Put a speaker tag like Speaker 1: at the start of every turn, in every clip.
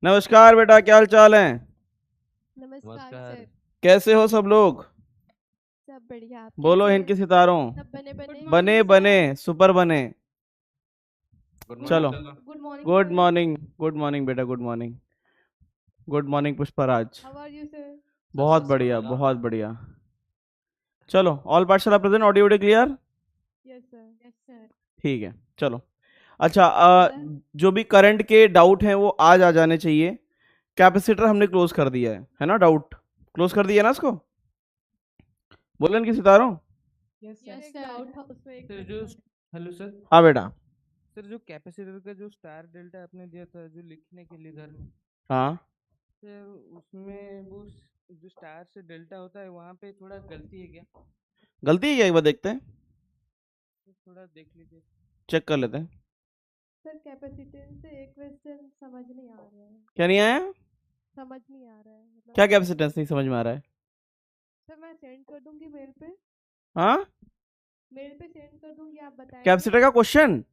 Speaker 1: नमस्कार बेटा, क्या हाल चाल है?
Speaker 2: नमस्कार
Speaker 3: नमस्कार।
Speaker 2: सर।
Speaker 1: कैसे हो सब लोग?
Speaker 2: सब बढ़िया, आप
Speaker 1: बोलो
Speaker 2: कैसे
Speaker 1: हिंद के
Speaker 2: हैं?
Speaker 1: सितारों।
Speaker 2: सब बने बने
Speaker 1: बने बने सुपर बने।
Speaker 3: गुड
Speaker 2: गुड
Speaker 1: चलो।
Speaker 3: Morning.
Speaker 2: Morning, good morning
Speaker 1: good
Speaker 2: sir.
Speaker 1: Morning. Good morning बेटा, good morning. Good morning Pushparaj.
Speaker 2: How are you sir?
Speaker 1: बहुत बढ़िया, बहुत बढ़िया। चलो, all Pathshala present, audio video clear.
Speaker 2: Yes sir, yes sir.
Speaker 1: ठीक है, चलो। अच्छा, जो भी करंट के डाउट हैं वो आज आ जाने चाहिए। कैपेसिटर हमने क्लोज कर दिया है ना? डाउट क्लोज कर दिया ना इसको? बोलो इनके सितारों।
Speaker 2: यस सर, एक डाउट था उसमें एक
Speaker 3: सर जो
Speaker 2: क्वेश्चन।
Speaker 3: Hello sir.
Speaker 1: हाँ बेटा।
Speaker 3: सर जो कैपेसिटर का जो स्टार डेल्टा आपने दिया था जो लिखने के लिए घर में,
Speaker 1: हाँ,
Speaker 3: सर उसमें वो जो स्टार से डेल्टा होता है वहाँ पे थोड़ा गलती है क्या?
Speaker 1: गलती है क्या? एक बार देखते हैं,
Speaker 3: तो थोड़ा देख लीजिए।
Speaker 1: चेक कर लेते हैं।
Speaker 2: सर कैपेसिटेंस से एक क्वेश्चन समझ नहीं आ रहा है।
Speaker 1: क्या नहीं आया?
Speaker 2: समझ नहीं आ रहा है मतलब।
Speaker 1: क्या कैपेसिटेंस नहीं समझ में आ रहा है?
Speaker 2: सर मैं सेंड कर दूंगी मेल पे।
Speaker 1: हाँ,
Speaker 2: मेल पे सेंड कर दूंगी, आप बताएंगे?
Speaker 1: कैपेसिटर का क्वेश्चन।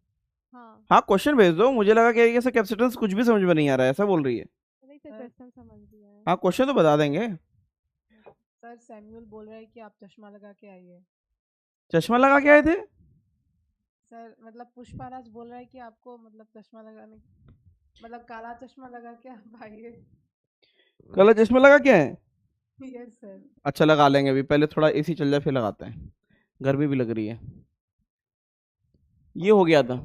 Speaker 2: हाँ।
Speaker 1: हाँ, क्वेश्चन भेज दो। मुझे लगा कि ऐसा कैपेसिटेंस कुछ भी समझ में नहीं आ रहा है, ऐसा बोल रही है।
Speaker 2: नहीं सर, क्वेश्चन समझ लिया है।
Speaker 1: हाँ, क्वेश्चन तो बता देंगे।
Speaker 4: सर सैम्यूल बोल रहा है कि आप चश्मा लगा के आइए।
Speaker 1: चश्मा लगा के आए थे?
Speaker 4: सर मतलब पुष्पाराज बोल रहा है कि आपको मतलब चश्मा लगाने मतलब काला चश्मा लगा के आप आइए।
Speaker 1: कल चश्मा लगा के आए?
Speaker 4: Yes sir.
Speaker 1: अच्छा, लगा लेंगे। अभी पहले थोड़ा एसी चल जाए फिर लगाते हैं, गर्मी भी लग रही है। ये हो गया था,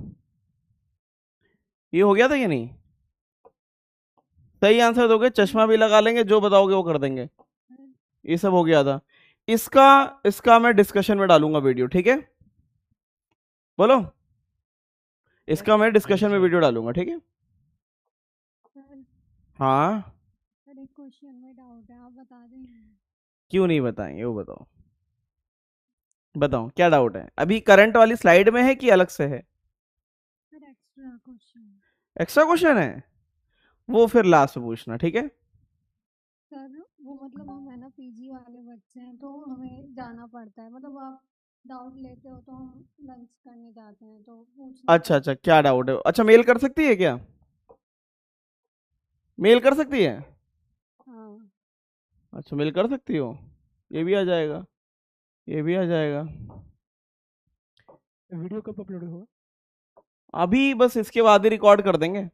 Speaker 1: ये हो गया था या नहीं? सही आंसर दोगे, चश्मा भी लगा लेंगे, जो बताओगे वो कर देंगे। ये सब हो गया था। इसका इसका मैं डिस्कशन में डालूंगा वीडियो, ठीक है? बोलो। इसका मैं डिस्कशन में वीडियो डालूंगा, ठीक है?
Speaker 5: सर
Speaker 1: हाँ।
Speaker 5: सर एक क्वेश्चन में डाउट है, आप बता देंगे?
Speaker 1: क्यों नहीं बताएंगे, वो बताओ। बताओ क्या डाउट है? अभी करंट वाली स्लाइड में है कि अलग से है?
Speaker 5: Sir extra question.
Speaker 1: Extra question है, वो फिर लास्ट में पूछना, ठीक है?
Speaker 5: सर वो मतलब हम है ना पीजी वाले बच्चे हैं तो हमें जाना पड़ता है, मतलब आप डाउट लेते हो तो हम लंच करने जाते हैं तो पूछना
Speaker 1: अच्छा
Speaker 5: था।
Speaker 1: अच्छा, क्या डाउट है? अच्छा, मेल कर सकती है क्या? मेल कर सकती है?
Speaker 5: हाँ।
Speaker 1: अच्छा, मेल कर सकती हो। ये भी आ जाएगा, ये भी आ जाएगा।
Speaker 6: वीडियो कब अपलोड होगा?
Speaker 1: अभी बस इसके बाद ही रिकॉर्ड कर देंगे,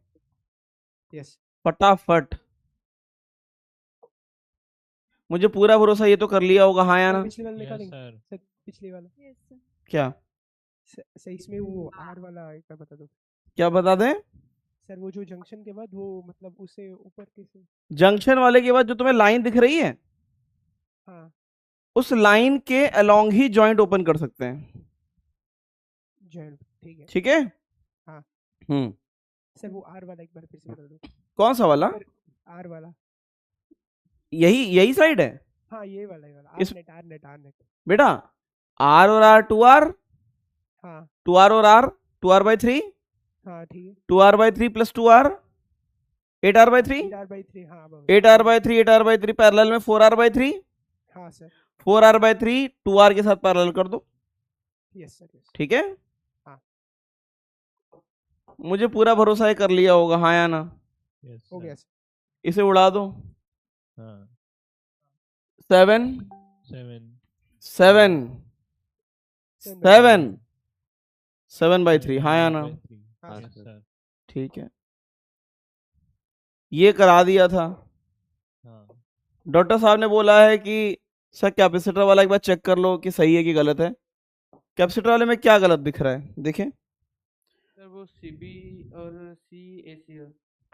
Speaker 6: यस।
Speaker 1: फटाफट। मुझे पूरा भरोसा, ये तो कर लिया होगा, हाँ या ना?
Speaker 6: पिछले वाला दिखा
Speaker 7: यस
Speaker 6: देंगे
Speaker 7: सर।
Speaker 6: सर, पिछले वाला।
Speaker 2: Yes sir.
Speaker 1: क्या?
Speaker 6: सर इसमें वो आर वाला का बता दो
Speaker 1: क्या बता दें?
Speaker 6: सर। वो जो जंक्शन के बाद वो मतलब उससे ऊपर कैसे?
Speaker 1: जंक्शन वाले के बाद जो तुम्हें लाइन दिख रही है,
Speaker 6: हाँ,
Speaker 1: उस लाइन के अलोंग ही जॉइंट ओपन कर सकते हैं,
Speaker 6: जॉइंट, ठीक है।
Speaker 1: ठीक है?
Speaker 6: हाँ।
Speaker 1: हम्म।
Speaker 6: सर वो आर वाला एक बार फिर से बता दो
Speaker 1: कौन सा वाला?
Speaker 6: सर। आर वाला।
Speaker 1: यही यही साइड है।
Speaker 6: हाँ ये वाला, ये वाला
Speaker 1: इस-
Speaker 6: आर नेट आर नेट।
Speaker 1: बेटा, आर और आर, टू आर,
Speaker 6: हाँ
Speaker 1: टू आर और R, two R by three,
Speaker 6: हाँ ठीक है।
Speaker 1: Two R by three plus two R, eight R by three,
Speaker 6: 8R/3, हाँ
Speaker 1: eight R by three, eight R by three parallel में four R by three,
Speaker 6: हाँ sir.
Speaker 1: Four R by three two R के साथ parallel कर दो,
Speaker 6: yes sir, yes.
Speaker 1: ठीक है?
Speaker 6: हाँ।
Speaker 1: मुझे पूरा भरोसा है, कर लिया होगा, हाँ या ना?
Speaker 7: यस
Speaker 6: हो गया
Speaker 7: सर।
Speaker 6: सर।
Speaker 1: इसे उड़ा दो।
Speaker 7: हाँ।
Speaker 1: 7
Speaker 7: 7
Speaker 1: 7 7 7/3, हाँ या ना?
Speaker 6: हाँ
Speaker 7: यस
Speaker 6: सर।
Speaker 7: सर।
Speaker 1: ठीक है, ये करा दिया था।
Speaker 7: हाँ।
Speaker 1: डॉक्टर साहब ने बोला है कि सर कैपेसिटर वाला एक बार चेक कर लो कि सही है कि गलत है। कैपेसिटर वाले में क्या गलत दिख रहा है, देखें।
Speaker 3: सर वो CB और CAC है।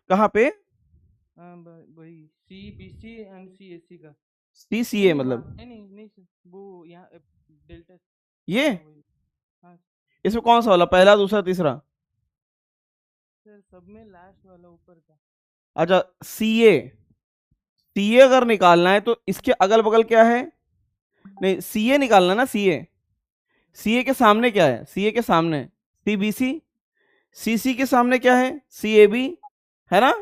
Speaker 1: कहाँ पे?
Speaker 3: हाँ वही CBC एंड CAC का।
Speaker 1: CCA मतलब
Speaker 3: नहीं नहीं नहीं सर, वो यहाँ डेल्टा।
Speaker 1: ये?
Speaker 3: हाँ वही। हाँ
Speaker 1: इसमें कौन सा वाला, पहला, दूसरा, तीसरा?
Speaker 3: सर, सब में लास्ट वाला ऊपर का।
Speaker 1: अच्छा, CA। CA अगर निकालना है तो इसके अगल बगल क्या है? नहीं, CA निकालना ना, CA। CA के सामने क्या है? CA के सामने CBC। CC के सामने क्या है? CAB, है ना?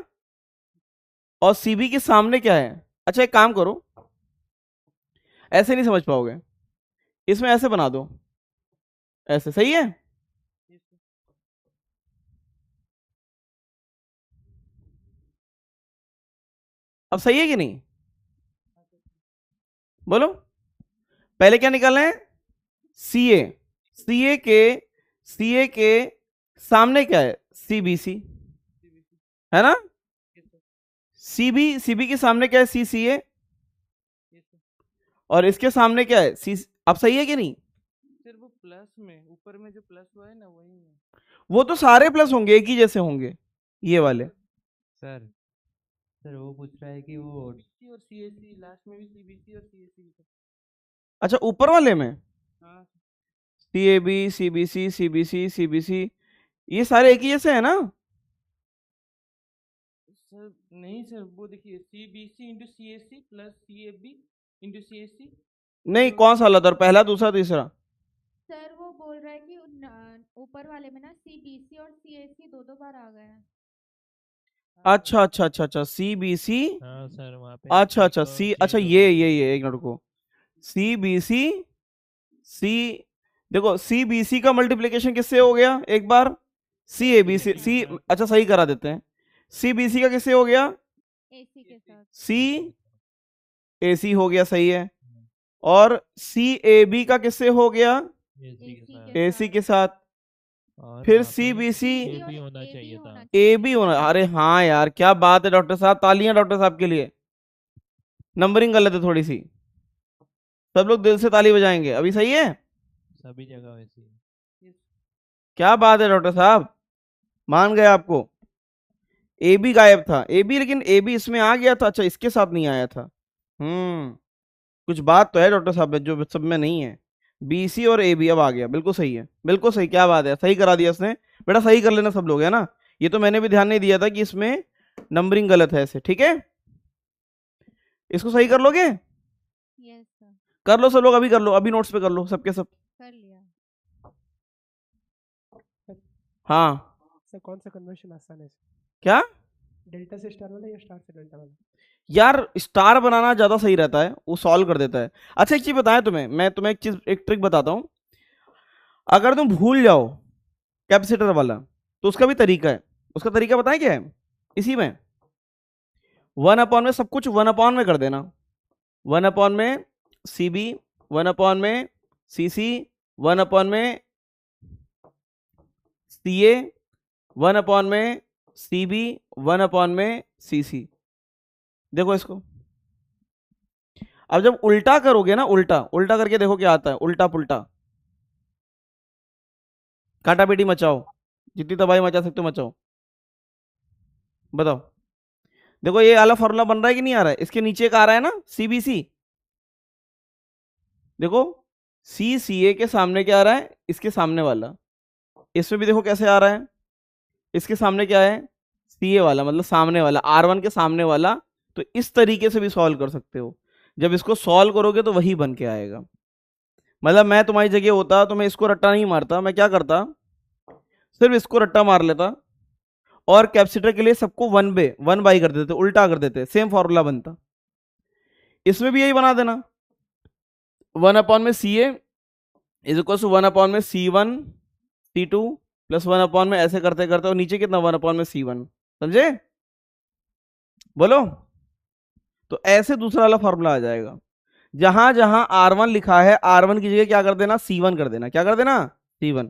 Speaker 1: और CB के सामने क्या है? अच्छा, एक काम करो, ऐसे नहीं समझ पाओगे, इसमें ऐसे बना दो, ऐसे सही है? अब सही है कि नहीं? बोलो, पहले क्या निकालना है? सीए। सीए के सामने क्या है? सीबीसी, है ना? सीबी के सामने क्या है? सीसीए। और इसके सामने क्या है? सी। अब सही है कि नहीं?
Speaker 3: सर वो प्लस में, ऊपर में जो प्लस हुआ है ना वही में।
Speaker 1: वो तो सारे प्लस होंगे, एक ही जैसे होंगे ये वाले।
Speaker 8: सर सर वो पूछ रहा है कि वो
Speaker 3: सीबीसी और सीएससी, लास्ट में भी सीबीसी और सीएससी।
Speaker 1: अच्छा, ऊपर वाले में
Speaker 3: हाँ
Speaker 1: सीएबी, सीबीसी, सीबीसी, सीबीसी, ये सारे एक ही जैसे है ना?
Speaker 3: सर नहीं सर, वो देखिए CBC into CSC plus CAB into CSC.
Speaker 1: नहीं, कौन सा अलग? और पहला, दूसरा, तीसरा?
Speaker 2: सर वो बोल रहा है कि ऊपर वाले में ना सीबीसी और सीएससी दो दो बार आ गया है।
Speaker 1: अच्छा अच्छा अच्छा अच्छा, सीबीसी।
Speaker 7: हाँ सर वहाँ पे
Speaker 1: अच्छा अच्छा,
Speaker 7: एक
Speaker 1: सी,
Speaker 7: चेंज
Speaker 1: अच्छा
Speaker 7: हो
Speaker 1: ये
Speaker 7: गया।
Speaker 1: एक मिनट को, सीबीसी, सी, देखो सीबीसी का मल्टीप्लिकेशन किससे हो गया एक बार? सी ए बी सी, अच्छा सही करा देते हैं। सीबीसी का किससे हो गया?
Speaker 2: एसी के साथ।
Speaker 1: सी ए सी हो गया, सही है। और सी ए बी का किससे हो गया?
Speaker 7: एसी के
Speaker 2: एसी
Speaker 7: साथ।
Speaker 2: के
Speaker 1: एसी के साथ।
Speaker 7: और
Speaker 1: फिर
Speaker 7: वहाँ पे
Speaker 1: सीबीसी,
Speaker 7: ए भी होना चाहिए था।
Speaker 1: ए बी होना। अरे हाँ यार, क्या बात है डॉक्टर साहब, तालियां डॉक्टर साहब के लिए। नंबरिंग गलत है थोड़ी सी, सब लोग दिल से ताली बजाएंगे। अभी सही है?
Speaker 7: सभी जगह वैसी है।
Speaker 1: क्या बात है डॉक्टर साहब, मान गए आपको। ए बी गायब था, ए बी, लेकिन ए बी इसमें आ गया था। अच्छा, इसके साथ नहीं आया था। कुछ बात तो है डॉक्टर साहब, जो सब में नहीं है। बी सी और ए बी अब आ गया, बिल्कुल सही है, बिल्कुल सही। क्या बात है, सही करा दिया इसने। बेटा सही कर लेना सब लोग, है ना? ये तो मैंने भी ध्यान नहीं दिया था कि इसमें नंबरिंग गलत है ऐसे। ठीक है, इसको सही कर लोगे?
Speaker 2: यस सर,
Speaker 1: कर लो सब लोग, अभी कर लो, अभी नोट्स पे कर लो सबके सब।
Speaker 2: कर लिया।
Speaker 1: हाँ,
Speaker 6: सर कौन सा कन्वर्शन आसान है?
Speaker 1: क्या?
Speaker 6: डेल्टा से स्टार वाला या स्टार से डेल्टा वाला?
Speaker 1: यार स्टार बनाना ज्यादा सही रहता है, वो सॉल्व कर देता है। अच्छा एक चीज बताया तुम्हें, मैं तुम्हें एक चीज, एक ट्रिक बताता हूं। अगर तुम भूल जाओ कैपेसिटर वाला, तो उसका भी तरीका है। उसका तरीका बताएं क्या है? इसी में 1/, में सब कुछ 1/, में कर देना। 1/, में सी बी, 1/, में सी सी, 1/, में सी ए, 1/, में सी बी, 1/, में सी सी। देखो इसको, अब जब उल्टा करोगे ना, उल्टा उल्टा करके देखो क्या आता है। उल्टा पुल्टा, काटा पीटी मचाओ, जितनी तबाही मचा सकते हो मचाओ। बताओ, देखो ये वाला फॉर्मूला बन रहा है कि नहीं आ रहा है? इसके नीचे का आ रहा है ना सीबीसी। देखो सी सी ए के सामने क्या आ रहा है? इसके सामने वाला। इसमें भी देखो कैसे आ रहा है, इसके सामने क्या है? सी ए वाला, मतलब सामने वाला, R1 के सामने वाला। तो इस तरीके से भी सॉल्व कर सकते हो। जब इसको सॉल्व करोगे तो वही बन के आएगा। मतलब मैं तुम्हारी जगह होता तो मैं इसको रट्टा नहीं मारता, मैं क्या करता, सिर्फ इसको रट्टा मार लेता और कैपेसिटर के लिए सबको 1/1 कर देते, उल्टा कर देते, सेम फॉर्मूला बनता। इसमें भी यही बना देना। 1/, में सी ए इज इक्वल टू 1/, में C1 C2 प्लस 1/, में ऐसे करते करते, और नीचे कितना? 1/, में C1। समझे? बोलो। तो ऐसे दूसरा वाला फॉर्मूला आ जाएगा। जहां जहां R1 लिखा है, R1 की जगह क्या कर देना? C1 कर देना। क्या कर देना? C1।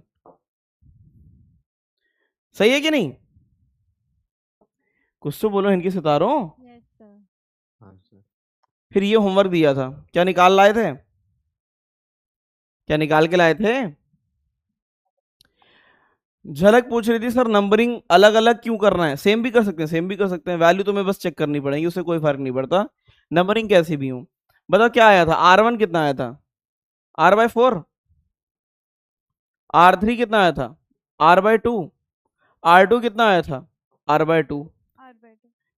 Speaker 1: सही है कि नहीं? कुछ तो बोलो इनके सितारों।
Speaker 2: Yes sir.
Speaker 8: हाँ सर।
Speaker 1: फिर ये होमवर्क दिया था, क्या निकाल लाए थे? क्या निकाल के लाए थे? झलक पूछ रही थी सर नंबरिंग अलग अलग क्यों करना है? सेम भी कर सकते हैं, सेम भी कर सकते हैं, वैल्यू तुम्हें बस चेक करनी पड़ेगी, उससे कोई फर्क नहीं पड़ता। नंबरिंग कैसी भी हो। बताओ क्या आया था? R1 कितना आया था? R/4। R3 कितना आया था? R/2। R2 कितना आया था? R/2।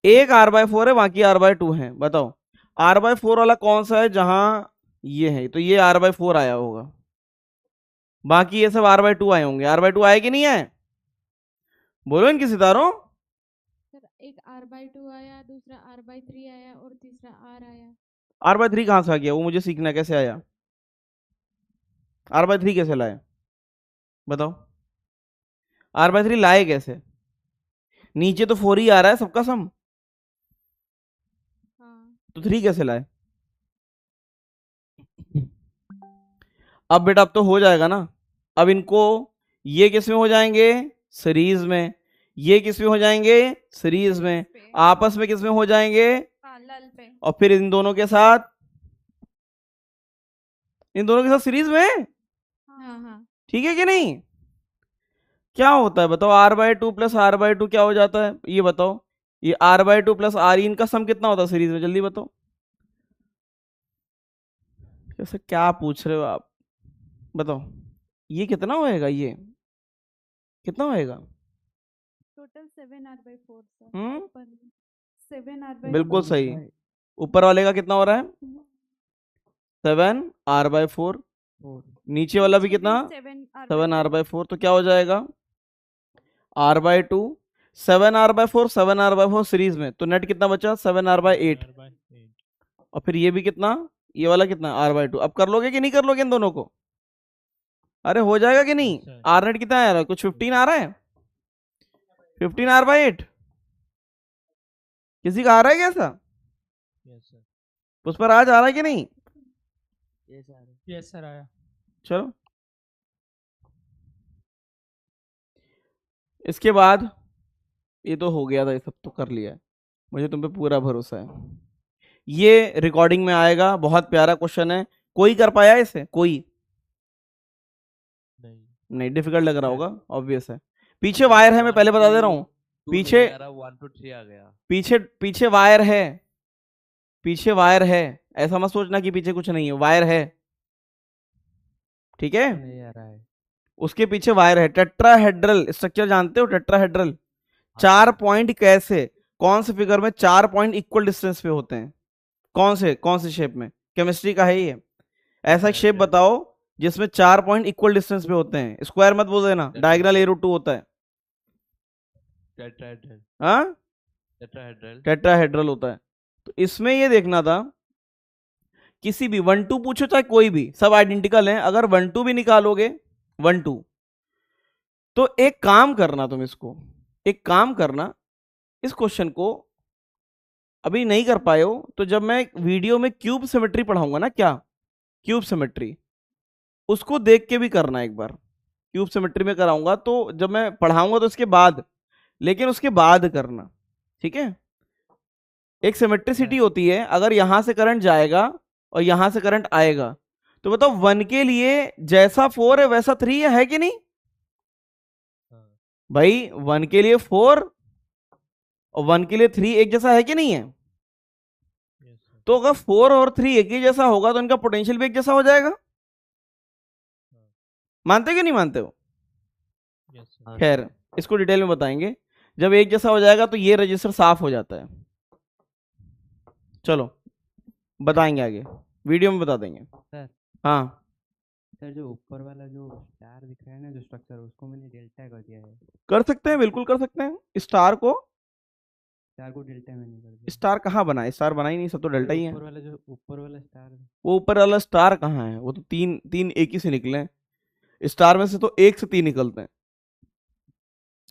Speaker 1: एक R/4 है, बाकी R/2 है। बताओ R/4 वाला कौन सा है? जहां ये है तो ये R/4 आया होगा, बाकी ये सब R/2 आए होंगे। R/2 आए कि नहीं आए? बोलो इनके सितारों।
Speaker 2: सर एक R/2 आया, दूसरा R/3 आया और तीसरा R आया।
Speaker 1: R/3 कहां से आ गया? वो मुझे सीखना है, कैसे आया? R/3 कैसे लाए? बताओ R/3 लाए कैसे? नीचे तो 4 ही आ रहा है सबका सम। तो 3 कैसे लाए? अब बेटा अब तो हो जाएगा ना। अब इनको ये किस में हो जाएंगे? सीरीज में। ये किस में हो जाएंगे? सीरीज में।
Speaker 2: पे
Speaker 1: आपस में किस में हो जाएंगे?
Speaker 2: पैरेलल पे
Speaker 1: और फिर इन दोनों के साथ सीरीज में।
Speaker 2: हाँ हाँ
Speaker 1: ठीक है कि नहीं? क्या होता है बताओ? r/2 प्लस r/2 क्या हो जाता है ये बताओ? ये r/2 प्लस r, इनका सम कितना होता है सीरीज में? जल्दी बताओ। कैसे क्या पूछ रहे हो आप? बताओ ये कितना होएगा? ये कितना होएगा?
Speaker 2: Total 7r/4 sir.
Speaker 1: हम्म,
Speaker 2: ऊपर 7r/4
Speaker 1: बिल्कुल सही। ऊपर वाले का कितना हो रहा है? 7r/4। नीचे वाला भी कितना? 7r/4। तो क्या हो जाएगा? r/2 7r/4 7r/4 सीरीज में, तो नेट कितना बचा? 7r/8। और फिर ये भी कितना? ये वाला कितना? r/2। अब कर लोगे कि नहीं कर लोगे इन दोनों को? अरे हो जाएगा कि नहीं? r नेट कितना आ रहा है? कुछ 15 आ रहा है? 15r/8 किसी का आ रहा है क्या ऐसा? उस पर आज आ रहा है कि नहीं?
Speaker 6: यस सर आया।
Speaker 1: चलो इसके बाद ये तो हो गया था, ये सब तो कर लिया है, मुझे तुम पे पूरा भरोसा है। ये रिकॉर्डिंग में आएगा। बहुत प्यारा क्वेश्चन है। कोई कर पाया इसे? कोई नहीं? डिफिकल्ट लग रहा होगा, ऑब्वियस है। पीछे वायर है, मैं पहले बता दे रहा हूँ। पीछे
Speaker 9: 1 2 3 आ गया।
Speaker 1: पीछे वायर है। पीछे वायर है, ऐसा मत सोचना कि पीछे कुछ नहीं है, वायर है। ठीक है?
Speaker 8: नहीं आ रहा है।
Speaker 1: उसके पीछे वायर है। टेट्राहेड्रल स्ट्रक्चर जानते हो? टेट्राहेड्रल 4 पॉइंट कैसे, कौन से फिगर में 4 पॉइंट इक्वल डिस्टेंस पे होते हैं? कौन से शेप में? केमिस्ट्री का है ये। ऐसा एक शेप बताओ जिसमें 4 पॉइंट इक्वल डिस्टेंस पे होते हैं। स्क्वायर मत बोल देना, डायगोनल A√2 होता है।
Speaker 9: टेट्राहेड्रल।
Speaker 1: हाँ,
Speaker 9: टेट्राहेड्रल।
Speaker 1: टेट्राहेड्रल होता है। तो इसमें ये देखना था, किसी भी 1 2 पूछो चाहे कोई भी, सब आइडेंटिकल हैं। अगर 1 2 भी निकालोगे 1 2, तो एक काम करना, तुम इसको एक काम करना, इस क्वेश्चन को अभी नहीं कर पाए हो तो जब मैं वीडियो में क्यूब सिमेट्री पढ़ाऊंगा ना, क्या क्यूब सिमेट्री, उसको देख के भी करना एक बार। क्यूब सिमेट्री में कराऊंगा तो जब मैं पढ़ाऊंगा तो इसके बाद, लेकिन उसके बाद करना। ठीक है? एक सिमेट्रिसिटी होती है, अगर यहां से करंट जाएगा और यहां से करंट आएगा, तो बताओ 1 के लिए जैसा 4 है वैसा 3 है कि नहीं? भाई 1 के लिए 4 और 1 के लिए 3 एक जैसा है कि नहीं है? तो अगर 4 और 3 एक ही जैसा होगा तो इनका पोटेंशियल भी एक जैसा हो जाएगा। मानते हो कि नहीं मानते हो? खैर इसको डिटेल में बताएंगे। जब एक जैसा हो जाएगा तो ये रजिस्टर साफ हो जाता है। चलो बताएंगे आगे, वीडियो में बता देंगे।
Speaker 8: सर
Speaker 1: हाँ
Speaker 8: सर जो ऊपर वाला जो स्टार दिख रहा है ना, जो स्ट्रक्चर, उसको मैंने डेल्टा कर दिया है।
Speaker 1: कर सकते हैं, बिल्कुल कर सकते हैं। स्टार को
Speaker 8: डेल्टा मैंने कर दिया।
Speaker 1: स्टार कहाँ बना है? स्टार बना ही नहीं, सब तो डेल्टा ही है।
Speaker 8: ऊपर वाला स्टार है।
Speaker 1: वो ऊपर वाला स्टार कहाँ है? वो तो तीन एक ही से निकले हैं। स्टार में से तो 1 से 3 निकलते हैं।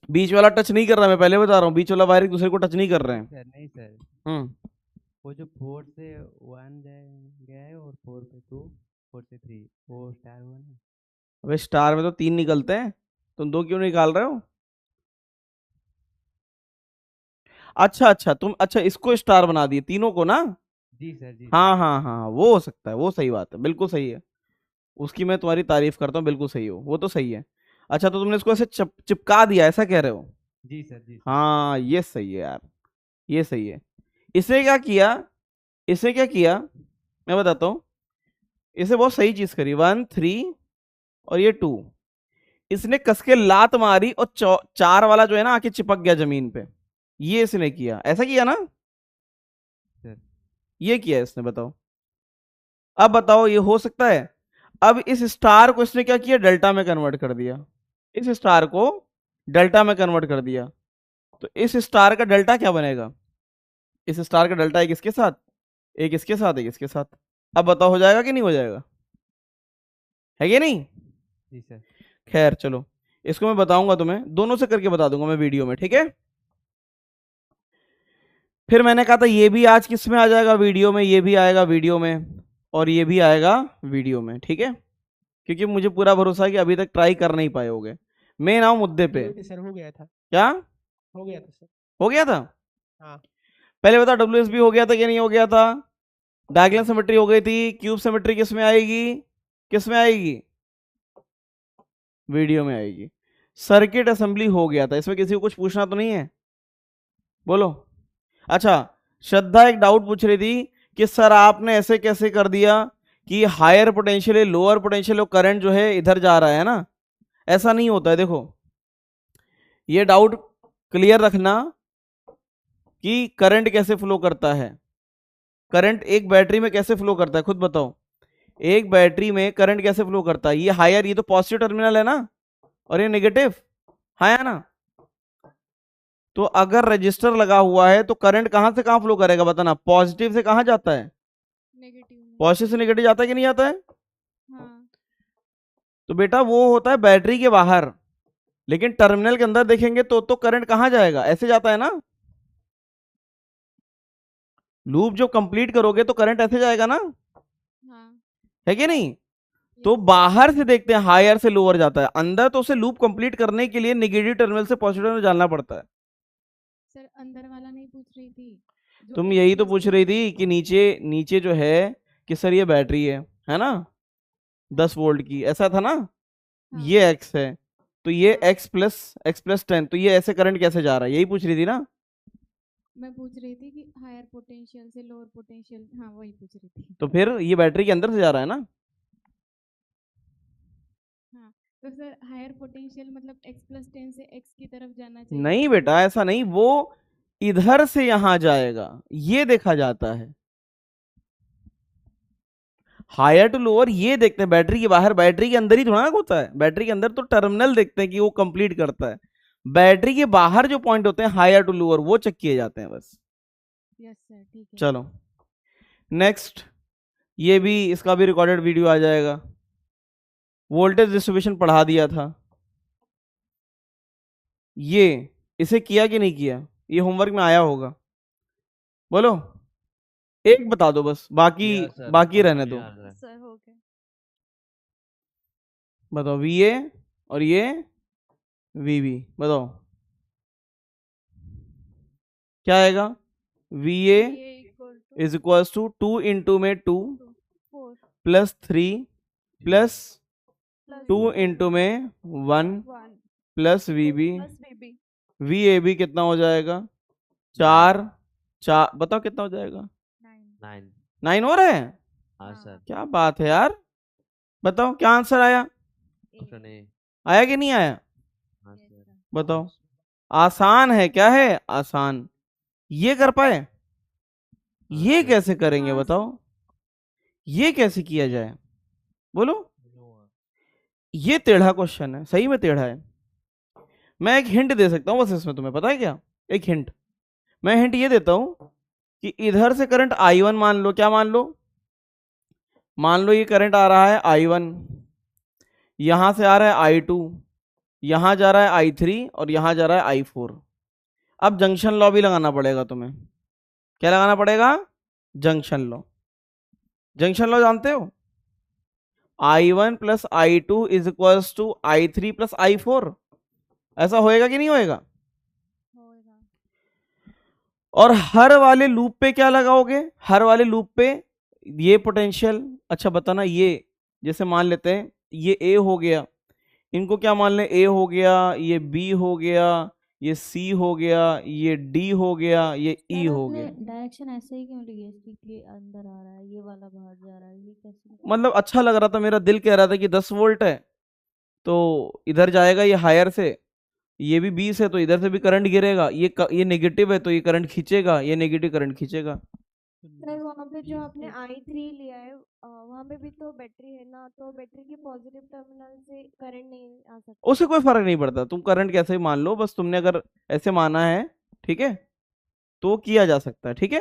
Speaker 1: बीच वाला टच नहीं कर रहा, मैं पहले बता रहा हूँ। बीच वाला वायर एक दूसरे को टच नहीं कर रहे हैं।
Speaker 8: सर नहीं सर,
Speaker 1: हम्म
Speaker 8: वो जो 4 से 1 गया है और 4 पे 2, 4 से 3, वो स्टार हुआ ना।
Speaker 1: अबे स्टार में तो 3 निकलते हैं, तुम 2 क्यों निकाल रहे हो? अच्छा तुम इसको स्टार बना दिए तीनों को ना?
Speaker 8: जी सर जी।
Speaker 1: हाँ हाँ हाँ, वो हो सकता है, वो सही बात है, बिल्कुल सही है। उसकी मैं तुम्हारी तारीफ करता हूँ, बिल्कुल सही हो, वो तो सही है। अच्छा तो तुमने इसको ऐसे चिपका दिया, ऐसा कह रहे हो?
Speaker 8: जी सर जी।
Speaker 1: हाँ ये सही है यार, ये सही है। इसे क्या किया मैं बताता हूँ। इसे बहुत सही चीज करी। 1 3 और ये 2, इसने कसके लात मारी और 4 वाला जो है ना आके चिपक गया जमीन पे। ये इसने किया, ऐसा किया ना
Speaker 8: सर?
Speaker 1: ये किया इसने, बताओ। अब बताओ ये हो सकता है? अब इस स्टार को इसने क्या किया? डेल्टा में कन्वर्ट कर दिया। इस स्टार को डेल्टा में कन्वर्ट कर दिया, तो इस स्टार का डेल्टा क्या बनेगा? इस स्टार का डेल्टा एक इसके साथ, एक इसके साथ, एक इसके साथ। अब बताओ हो जाएगा कि नहीं हो जाएगा? है कि नहीं?
Speaker 8: जी सर।
Speaker 1: खैर चलो, इसको मैं बताऊंगा तुम्हें, दोनों से करके बता दूंगा मैं वीडियो में, ठीक है? फिर मैंने कहा था ये भी आज किस में आ जाएगा, वीडियो में, ये भी आएगा वीडियो में, और ये भी आएगा वीडियो में, ठीक है, क्योंकि मुझे पूरा भरोसा है कि अभी तक ट्राई कर नहीं पाए होगे। मैं आओ मुद्दे पे।
Speaker 6: सर हो गया था,
Speaker 1: क्या
Speaker 6: हो गया था सर।
Speaker 1: हो गया था?
Speaker 6: हाँ
Speaker 1: पहले बता, WSB हो गया था कि नहीं हो गया था? डायगोनल सिमेट्री हो गई थी। क्यूब सिमेट्री किस में आएगी, किस में आएगी? वीडियो में आएगी। सर्किट असेंबली हो गया था। इसमें किसी को कुछ पूछना तो नहीं है? बोलो। अच्छा, श्रद्धा एक डाउट पूछ रही थी कि सर आपने ऐसे कैसे कर दिया कि हायर पोटेंशियल लोअर पोटेंशियल और करंट जो है इधर जा रहा है ना। ऐसा नहीं होता है। देखो, ये डाउट क्लियर रखना कि करंट कैसे फ्लो करता है। करंट एक बैटरी में कैसे फ्लो करता है, खुद बताओ। एक बैटरी में करंट कैसे फ्लो करता है? ये हायर, ये तो पॉजिटिव टर्मिनल है ना, और ये नेगेटिव, हाँ है ना। तो अगर रजिस्टर लगा हुआ है तो करंट कहां से कहां फ्लो करेगा बताना? पॉजिटिव से कहां जाता है?
Speaker 2: नेगेटिव में।
Speaker 1: पॉजिटिव से नेगेटिव जाता है कि नहीं जाता है?
Speaker 2: हाँ।
Speaker 1: तो बेटा वो होता है बैटरी के बाहर, लेकिन टर्मिनल के अंदर देखेंगे तो करंट कहां जाएगा? ऐसे जाता है ना। लूप जो कंप्लीट करोगे तो करंट ऐसे जाएगा ना,
Speaker 2: हाँ।
Speaker 1: है कि नहीं? तो बाहर से देखते हैं हायर से लोअर जाता है, अंदर तो उसे लूप कंप्लीट करने के लिए नेगेटिव टर्मिनल से पॉजिटिव टर्मिनल जाना पड़ता है।
Speaker 2: सर अंदर वाला नहीं पूछ रही थी,
Speaker 1: तुम यही तो पूछ रही थी कि नीचे नीचे जो है कि सर ये बैटरी है ना 10 वोल्ट की, ऐसा था ना।
Speaker 2: हाँ।
Speaker 1: ये x है, तो ये x प्लस 10, तो ये ऐसे करंट कैसे जा रहा है, यही पूछ रही थी ना।
Speaker 2: मैं पूछ रही थी कि हायर पोटेंशियल से लोअर पोटेंशियल, हाँ वही पूछ रही थी।
Speaker 1: तो फिर ये बैटरी के अंदर से जा रहा है ना।
Speaker 2: हाँ, तो सर हायर पोटेंशियल मतलब x+10 से x की तरफ जाना चाहिए।
Speaker 1: नहीं बेटा, ऐसा नहीं, वो इधर से यहां जाएगा, ये देखा जाता है। हायर टू लोअर ये देखते हैं बैटरी के बाहर, बैटरी के अंदर ही थोड़ा ना होता है। बैटरी के अंदर तो टर्मिनल देखते हैं कि वो कंप्लीट करता है। बैटरी के बाहर जो पॉइंट होते हैं हायर टू लोअर, वो चेक किए जाते हैं बस।
Speaker 2: यस सर, ठीक है।
Speaker 1: चलो नेक्स्ट, ये भी, इसका भी रिकॉर्डेड वीडियो आ जाएगा। वोल्टेज डिस्ट्रीब्यूशन पढ़ा दिया था। ये इसे किया कि नहीं किया? ये होमवर्क में आया होगा, बोलो। एक बता दो बस, बाकी
Speaker 9: किया सर,
Speaker 1: बाकी रहने
Speaker 9: मुझे
Speaker 1: दो।
Speaker 9: याद है।
Speaker 2: सर हो गया।
Speaker 1: बताओ VA और ये VB, बताओ क्या आएगा? VA is equal to 2 into में 2
Speaker 2: 4
Speaker 1: प्लस 3 प्लस 2
Speaker 2: प्लस
Speaker 1: इंटू में 1
Speaker 2: 1
Speaker 1: plus VB।
Speaker 2: Plus BB
Speaker 1: VAB कितना हो जाएगा? 4 4, बताओ कितना हो जाएगा?
Speaker 2: 9।
Speaker 9: 9।
Speaker 1: 9 हो रहा है।
Speaker 9: हाँ सर।
Speaker 1: क्या बात है यार, बताओ क्या आंसर आया?
Speaker 9: कुछ नहीं।
Speaker 1: आया कि नहीं आया?
Speaker 9: हाँ सर।
Speaker 1: बताओ। आसान है, क्या है आसान। ये कर पाए? ये
Speaker 9: सर।
Speaker 1: कैसे करेंगे बताओ? ये कैसे किया जाए बोलो? ये टेढ़ा क्वेश्चन है, सही में टेढ़ा है। मैं एक हिंट दे सकता हूं बस इसमें, तुम्हें पता है क्या? एक हिंट, मैं हिंट ये देता हूं कि इधर से करंट I1 मान लो। क्या मान लो? मान लो ये करंट आ रहा है I1, यहां से आ रहा है I2, यहां जा रहा है I3 और यहां जा रहा है I4। अब जंक्शन लॉ भी लगाना पड़ेगा तुम्हें। क्या लगाना पड़ेगा? Junction law. जंक्शन लॉ जानते हो? I1 plus I2 is equal to I3 plus I4। ऐसा होएगा कि नहीं होएगा?
Speaker 2: होएगा।
Speaker 1: और हर वाले लूप पे क्या लगाओगे? हर वाले लूप पे ये पोटेंशियल। अच्छा बताना, ये जैसे मान लेते हैं ये A हो गया, इनको क्या मान लें? A हो गया, ये B हो गया, ये C हो गया, ये D हो गया, ये E हो गया।
Speaker 10: डायरेक्शन ऐसे ही क्यों ली है इसकी कि अंदर आ रहा है, ये वाला बाहर जा रहा है, ये कैसे?
Speaker 1: मतलब अच्छा लग रहा था, मेरा दिल कह रहा था कि 10 वोल्ट है तो इधर जाएगा ये हायर से, ये भी 20 है तो इधर से भी करंट गिरेगा, ये नेगेटिव है तो ये करंट खींचेगा, ये नेगेटिव करंट खींचेगा।
Speaker 10: सर वहाँ पे जो आपने I3 लिया है वहाँ पे भी तो बैटरी है ना, तो बैटरी के पॉजिटिव टर्मिनल से करंट नहीं आ सकता।
Speaker 1: उससे कोई फर्क नहीं पड़ता, तुम करंट कैसे भी मान लो, बस तुमने अगर ऐसे माना है ठीक है तो किया जा सकता है, ठीक है।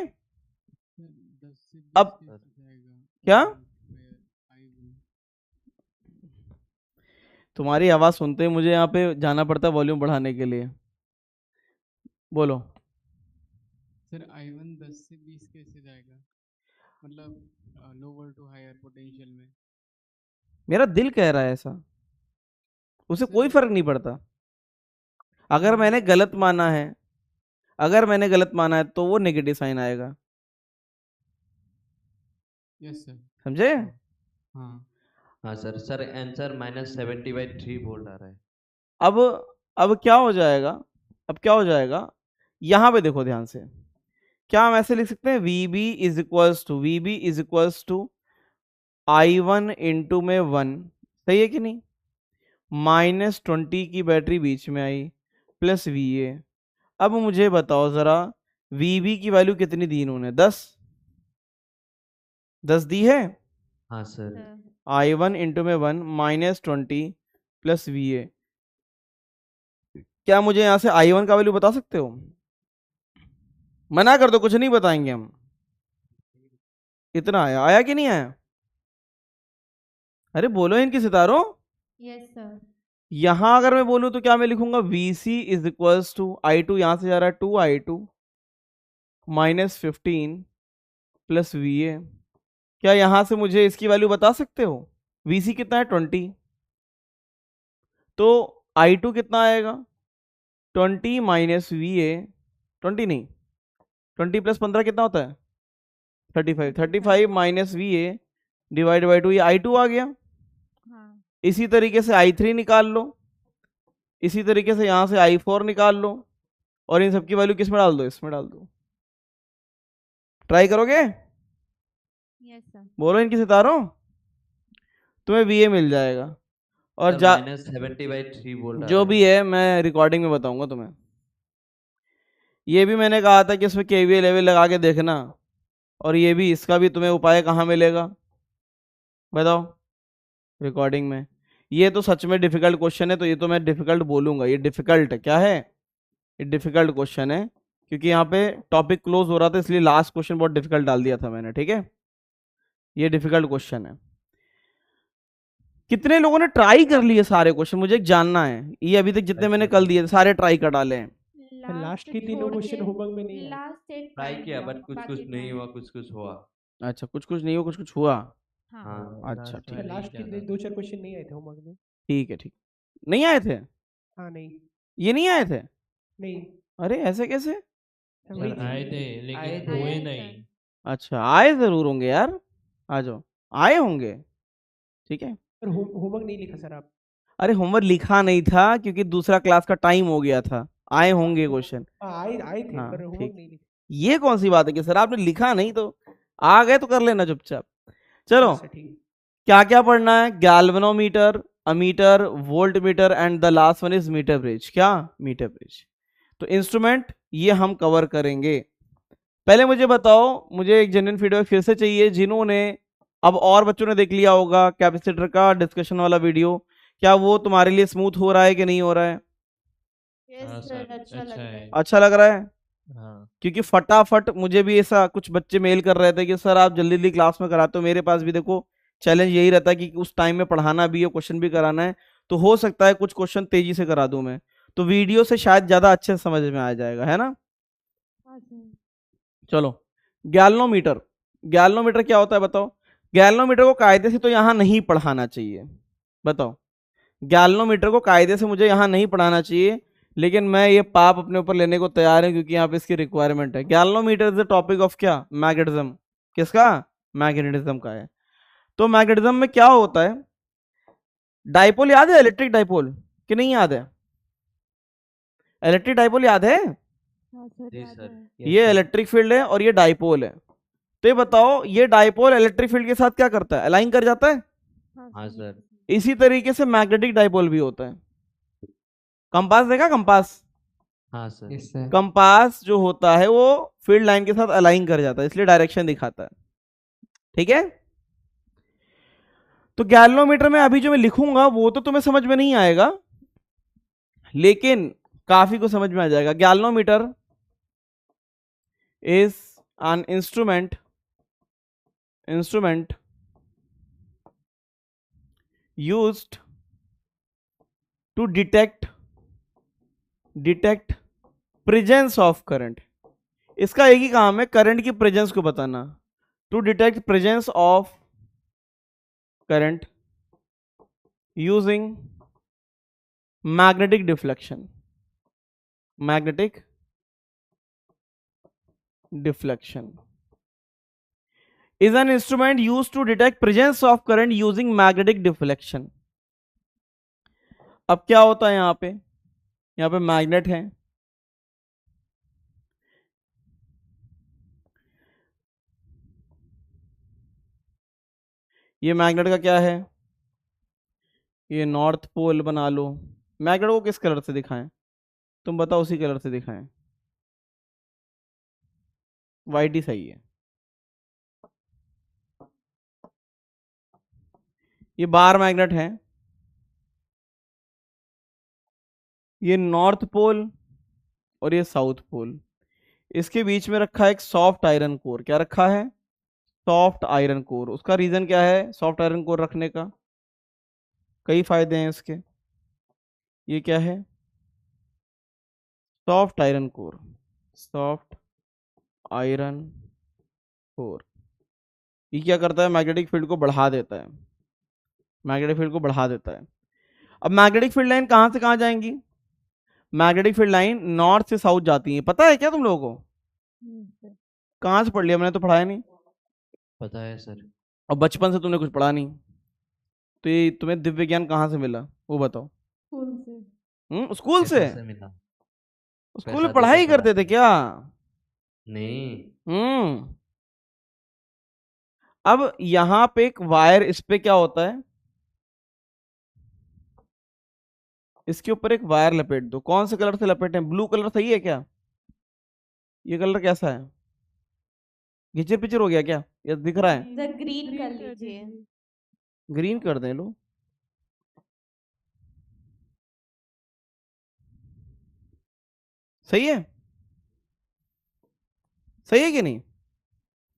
Speaker 1: अब क्या तुम्हारी आवाज सुनते ही मुझे यहाँ पे जाना पड़ता है वॉल्यूम बढ़ाने के लिए। बोलो।
Speaker 11: सर I1 10 से 20 कैसे जाएगा, मतलब लोअर टू हायर पोटेंशियल में?
Speaker 1: मेरा दिल कह रहा है ऐसा, उसे कोई फर्क नहीं पड़ता। अगर मैंने गलत माना है, अगर मैंने गलत माना है तो वो नेगेटिव साइन आएगा।
Speaker 11: Yes sir.
Speaker 1: समझे?
Speaker 11: हाँ
Speaker 9: हाँ सर। सर आंसर -70/3 वोल्ट आ रहा है।
Speaker 1: अब क्या हो जाएगा, अब क्या हो जाएगा, यहां पे देखो ध्यान से, क्या हम ऐसे लिख सकते हैं VB is equals to I1 into में 1, सही है कि नहीं, -20 की बैटरी बीच में आई प्लस VA। अब मुझे बताओ जरा VB की वैल्यू कितनी दी इन्होंने, 10 दी है।
Speaker 9: हाँ सर।
Speaker 1: I1 इंटू में 1 -20 प्लस VA। क्या मुझे यहां से I1 का वैल्यू बता सकते हो? मना कर दो, कुछ नहीं बताएंगे हम। इतना आया कि नहीं आया? अरे बोलो इनकी सितारों।
Speaker 2: Yes sir.
Speaker 1: यहां अगर मैं बोलूं तो क्या मैं लिखूंगा VC is equals to I2, यहां से जा रहा है 2I2 -15 प्लस VA। क्या यहां से मुझे इसकी वैल्यू बता सकते हो? VC कितना है 20, तो I2 कितना आएगा 20 माइनस VA, 20 नहीं 20 प्लस 15 कितना होता है 35 माइनस VA डिवाइड बाई 2, ये I2 आ गया।
Speaker 2: हाँ।
Speaker 1: इसी तरीके से I3 निकाल लो, इसी तरीके से यहां से I4 निकाल लो, और इन सबकी वैल्यू किस में डाल दो, इसमें डाल दो। ट्राई करोगे?
Speaker 2: Yes sir.
Speaker 1: बोलो इनकी सितारों, तुम्हें VA मिल जाएगा। और जा
Speaker 9: -70/3 वोल्ट आ
Speaker 1: जो
Speaker 9: रहा है।
Speaker 1: भी है मैं रिकॉर्डिंग में बताऊंगा तुम्हें। ये भी मैंने कहा था कि इसमें KVL लेवल लगा के देखना, और ये भी, इसका भी तुम्हें उपाय कहाँ मिलेगा बताओ? रिकॉर्डिंग में। ये तो सच में डिफिकल्ट क्वेश्चन है, तो ये तो मैं डिफिकल्ट बोलूंगा, ये डिफिकल्ट है। क्या है? ये डिफिकल्ट क्वेश्चन है, क्योंकि यहाँ पे टॉपिक क्लोज हो रहा था, इसलिए लास्ट क्वेश्चन बहुत डिफिकल्ट डाल दिया था मैंने, ठीक है? ये डिफिकल्ट क्वेश्चन है। कितने लोगों ने ट्राई कर लिए सारे क्वेश्चन, मुझे जानना है। ये अभी तक जितने मैंने कल दिए सारे ट्राई कर डाले हैं।
Speaker 6: लास्ट के तीनों क्वेश्चन होमवर्क में नहीं आए।
Speaker 2: लास्ट एक
Speaker 9: ट्राई किया बट कुछ नहीं हुआ, कुछ हुआ।
Speaker 1: अच्छा, कुछ नहीं हुआ, कुछ हुआ।
Speaker 2: हाँ।
Speaker 1: अच्छा ठीक है,
Speaker 6: लास्ट के 2-4 क्वेश्चन नहीं आए थे होमवर्क में।
Speaker 1: ठीक है, ठीक। नहीं आए थे?
Speaker 6: हाँ नहीं,
Speaker 1: ये नहीं आए थे?
Speaker 6: नहीं
Speaker 1: अरे ऐसे कैसे?
Speaker 7: सर आए थे लेकिन हुए नहीं।
Speaker 1: अच्छा, आए जरूर होंगे यार, आ जाओ, आए होंगे, ठीक है।
Speaker 6: सर होमवर्क नहीं लिखा सर आप?
Speaker 1: अरे होमवर्क लिखा नहीं था क्योंकि दूसरा क्लास का टाइम हो गया था। आए होंगे क्वेश्चन।
Speaker 6: आए थे
Speaker 1: हाँ
Speaker 6: पर होमवर्क
Speaker 1: ठीक।
Speaker 6: नहीं लिखा।
Speaker 1: ये कौन सी बात है कि सर आपने लिखा नहीं, तो आ गए तो कर लेना चुपचाप। चलो,
Speaker 6: अच्छा, ठीक।
Speaker 1: क्या क्या पढ़ना है? Galvanometer, ammeter, volt meter, and the last one is meter bridge. क्या? Meter bridge. तो इंस्ट्रूमेंट ये हम कवर करेंगे। पहले मुझे बताओ, मुझे एक जेन्युइन फीडबैक फिर से चाहिए जिन्होंने, अब और बच्चों ने देख लिया होगा कैपेसिटर का डिस्कशन वाला वीडियो, क्या वो तुम्हारे लिए स्मूथ हो रहा है कि नहीं हो रहा है?
Speaker 10: यस सर, अच्छा लग रहा है।
Speaker 1: अच्छा लग रहा है?
Speaker 7: हाँ।
Speaker 1: क्योंकि फटाफट मुझे भी ऐसा कुछ बच्चे मेल कर रहे थे कि सर आप जल्दी जल्दी क्लास में कराते हो। मेरे पास भी देखो चैलेंज यही रहता है कि उस टाइम में पढ़ाना भी है, क्वेश्चन भी कराना है, तो हो सकता है कुछ क्वेश्चन तेजी से करा दूं मैं, तो वीडियो से शायद ज्यादा अच्छे से समझ में आ जाएगा, है ना? चलो, गैल्वेनोमीटर। गैल्वेनोमीटर क्या होता है बताओ? गैल्वेनोमीटर को कायदे से तो यहाँ नहीं पढ़ाना चाहिए, बताओ। गैल्वेनोमीटर को कायदे से मुझे यहाँ नहीं पढ़ाना चाहिए, लेकिन मैं ये पाप अपने ऊपर लेने को तैयार हूं क्योंकि यहाँ पे इसकी रिक्वायरमेंट है। Galvanometer is the topic of क्या? मैग्नेटिज्म। किसका? मैग्नेटिज्म का है। तो मैग्नेटिज्म में क्या होता है? डाइपोल याद है? इलेक्ट्रिक डाइपोल कि नहीं याद है? इलेक्ट्रिक डाइपोल याद है? ये इलेक्ट्रिक फील्ड है और ये डाइपोल है। तो ये बताओ, ये डाइपोल इलेक्ट्रिक फील्ड के साथ क्या करता है? अलाइन कर जाता है।
Speaker 9: हाँ सर।
Speaker 1: इसी तरीके से मैग्नेटिक डाइपोल भी होता है। कंपास देखा? कंपास,
Speaker 9: हाँ सर।
Speaker 1: कंपास जो होता है वो फील्ड लाइन के साथ अलाइन कर जाता है, इसलिए डायरेक्शन दिखाता है, ठीक है? तो गैल्वेनोमीटर में अभी जो मैं लिखूंगा वो तो तुम्हें समझ में नहीं आएगा, लेकिन काफी को समझ में आ जाएगा। Galvanometer is an instrument used to detect presence of current। इसका एक ही काम है, करंट की प्रेजेंस को बताना। To detect presence of current using magnetic deflection, magnetic deflection is an instrument used to detect presence of current using magnetic deflection। अब क्या होता है यहाँ पे मैग्नेट है, ये मैग्नेट का क्या है, ये नॉर्थ पोल बना लो। मैग्नेट को किस कलर से दिखाएं, तुम बताओ, उसी कलर से दिखाएं, वाइट ही सही है। ये बार मैग्नेट है, ये नॉर्थ पोल और ये साउथ पोल, इसके बीच में रखा है एक सॉफ्ट आयरन कोर। क्या रखा है, सॉफ्ट आयरन कोर। उसका रीजन क्या है सॉफ्ट आयरन कोर रखने का, कई फायदे हैं इसके। ये क्या है, soft iron core, soft iron core. ये क्या करता है, मैग्नेटिक फील्ड को बढ़ा देता है, मैग्नेटिक फील्ड को बढ़ा देता है। अब मैग्नेटिक फील्ड लाइन कहां से कहां जाएंगी, मैग्नेटिक फील्ड लाइन नॉर्थ से साउथ जाती है। पता है क्या तुम लोगों को, कहां से पढ़ लिया, मैंने तो पढ़ाया नहीं।
Speaker 9: पता है सर।
Speaker 1: और बचपन से तुमने कुछ पढ़ा नहीं, तो ये तुम्हें दिव्य विज्ञान कहां से मिला वो बताओ।
Speaker 4: स्कूल से।
Speaker 1: स्कूल से
Speaker 9: मिला।
Speaker 1: स्कूल में पढ़ाई करते थे क्या,
Speaker 9: नहीं।
Speaker 1: अब यहां पे एक वायर, इस पे क्या होता है, इसके ऊपर एक वायर लपेट दो। कौन से कलर से लपेटें, ब्लू कलर सही है क्या, ये कलर कैसा है, घिचर पिचर हो गया क्या, ये दिख रहा है,
Speaker 10: सर ग्रीन कर लीजिए।
Speaker 1: ग्रीन कर दें लो। सही है, सही है कि नहीं।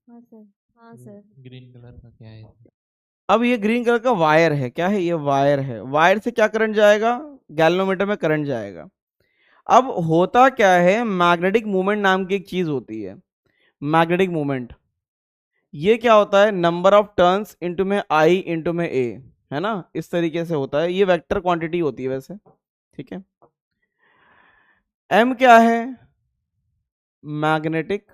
Speaker 10: हाँ सर, हाँ सर।
Speaker 7: ग्रीन कलर का क्या है,
Speaker 1: अब ये ग्रीन कलर का वायर है, क्या है, ये वायर है। वायर से क्या करंट जाएगा, गैल्वेनोमीटर में करंट जाएगा। अब होता क्या है, मैग्नेटिक मूवमेंट नाम की एक चीज होती है, मैग्नेटिक मूवमेंट। ये क्या होता है, नंबर ऑफ टर्न्स इनटू में आई इनटू में ए, है ना, इस तरीके से होता है। ये वेक्टर क्वांटिटी होती है वैसे, ठीक है। एम क्या है, मैग्नेटिक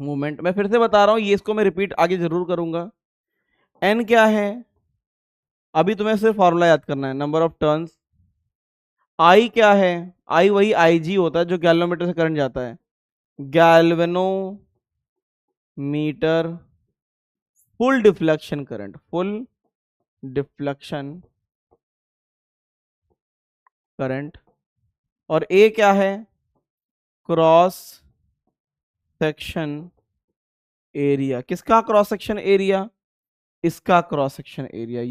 Speaker 1: मूवमेंट। मैं फिर से बता रहा हूं, ये इसको मैं रिपीट आगे जरूर करूंगा। एन क्या है, अभी तुम्हें सिर्फ फॉर्मूला याद करना है, नंबर ऑफ टर्न्स। आई क्या है, आई वही आई जी होता है जो गैल्वेनोमीटर से करंट जाता है, galvanometer full deflection current, full deflection current. और ए क्या है, क्रॉस सेक्शन एरिया। किसका क्रॉस सेक्शन एरिया, इसका क्रॉस सेक्शन एरिया।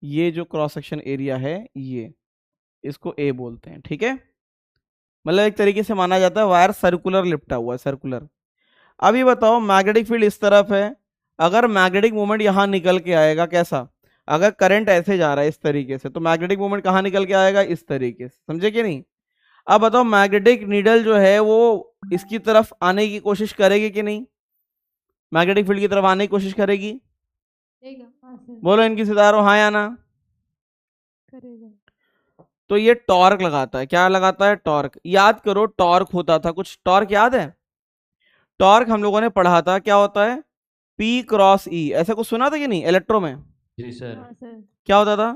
Speaker 1: ये जो क्रॉस सेक्शन एरिया है ये, इसको ए बोलते हैं, ठीक है। मतलब एक तरीके से माना जाता है वायर सर्कुलर लिपटा हुआ है, सर्कुलर। अब ये बताओ, मैग्नेटिक फील्ड इस तरफ है, अगर मैग्नेटिक मूवमेंट यहां निकल के आएगा, कैसा, अगर करंट ऐसे जा रहा है इस तरीके से, तो मैग्नेटिक मूवमेंट कहां निकल के आएगा, इस तरीके से, समझे कि नहीं। अब बताओ, मैग्नेटिक नीडल जो है वो इसकी तरफ आने की कोशिश करेगी कि नहीं, मैग्नेटिक फील्ड की तरफ आने की कोशिश करेगी, बोलो इनकी सितारों, हाँ या ना। तो ये टॉर्क लगाता है, क्या लगाता है, टॉर्क। याद करो टॉर्क होता था कुछ, टॉर्क याद है, टॉर्क हम लोगों ने पढ़ा था, क्या होता है, P क्रॉस E, ऐसा कुछ सुना था कि नहीं इलेक्ट्रो में।
Speaker 9: जी सर।
Speaker 1: क्या होता था,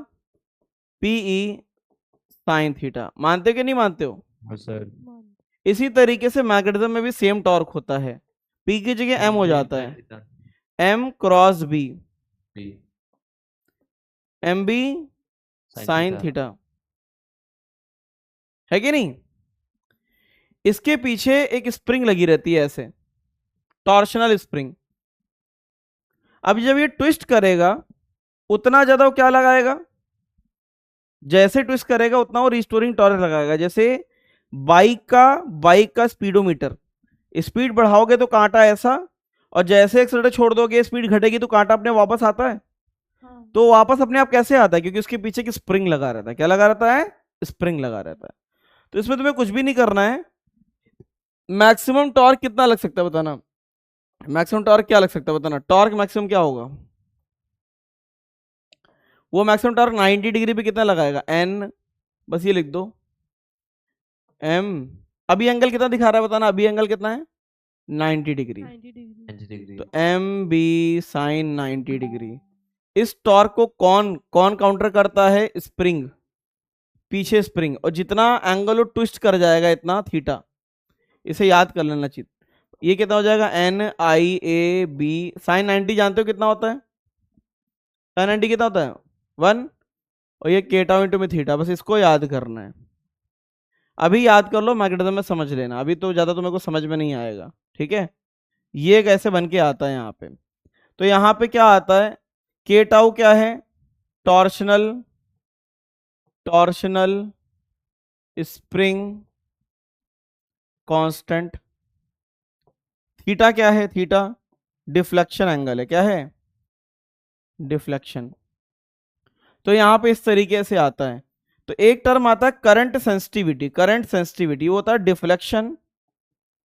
Speaker 1: PE साइन थीटा। मानते हो कि नहीं मानते हो।
Speaker 9: हाँ सर।
Speaker 1: इसी तरीके से मैग्नेटिज्म में भी सेम टॉर्क होता है, P की जगह M हो जाता है, M cross B, MB sine theta, है कि नहीं। इसके पीछे एक स्प्रिंग लगी रहती है ऐसे, टॉर्शनल स्प्रिंग। अब जब ये ट्विस्ट करेगा उतना ज्यादा वो क्या लगाएगा, जैसे ट्विस्ट करेगा उतना वो रिस्टोरिंग टॉर्क लगाएगा। जैसे बाइक का स्पीडोमीटर, स्पीड बढ़ाओगे तो कांटा ऐसा, और जैसे एक्सीलरेटर छोड़ दोगे स्पीड घटेगी तो कांटा अपने वापस आता है। तो वापस अपने आप कैसे आता है, क्योंकि उसके पीछे एक स्प्रिंग लगा रहता है। क्या लगा रहता है, स्प्रिंग लगा रहता है। तो इसमें तुम्हें कुछ भी नहीं करना है, मैक्सिमम टॉर्क कितना लग सकता है बताना, मैक्सिमम टॉर्क क्या लग सकता है बताना, टॉर्क मैक्सिमम क्या होगा, वो मैक्सिमम टॉर्क 90 डिग्री पे कितना लगाएगा, एन, बस ये लिख दो, एम। अभी एंगल कितना दिखा रहा है बताना, अभी एंगल कितना है, 90 डिग्री,
Speaker 9: 90 डिग्री।
Speaker 1: तो एम बी साइन 90 डिग्री। इस टॉर्क को कौन कौन काउंटर करता है, स्प्रिंग, पीछे स्प्रिंग, और जितना एंगल वो ट्विस्ट कर जाएगा इतना थीटा, इसे याद कर लेना चाहिए। ये कितना हो जाएगा, N I A B sine 90 जानते हो कितना होता है, साइन 90 कितना होता है 1, और ये के टाउ इंटू में थीटा, बस इसको याद करना है। अभी याद कर लो, मैग्नेटिज्म में समझ लेना, अभी तो ज़्यादा तुम्हें को समझ में नहीं आएगा, ठीक है। ये कैसे बन के आता है यहाँ पे, तो यहाँ पे क्या आता है, के टाउ क्या है, torsional, torsional spring constant, theta क्या है, थीटा डिफ्लेक्शन एंगल है, क्या है, डिफ्लेक्शन। तो यहां पे इस तरीके से आता है। तो एक टर्म आता है करंट सेंसिटिविटी, करंट सेंसिटिविटी वो होता है डिफ्लेक्शन,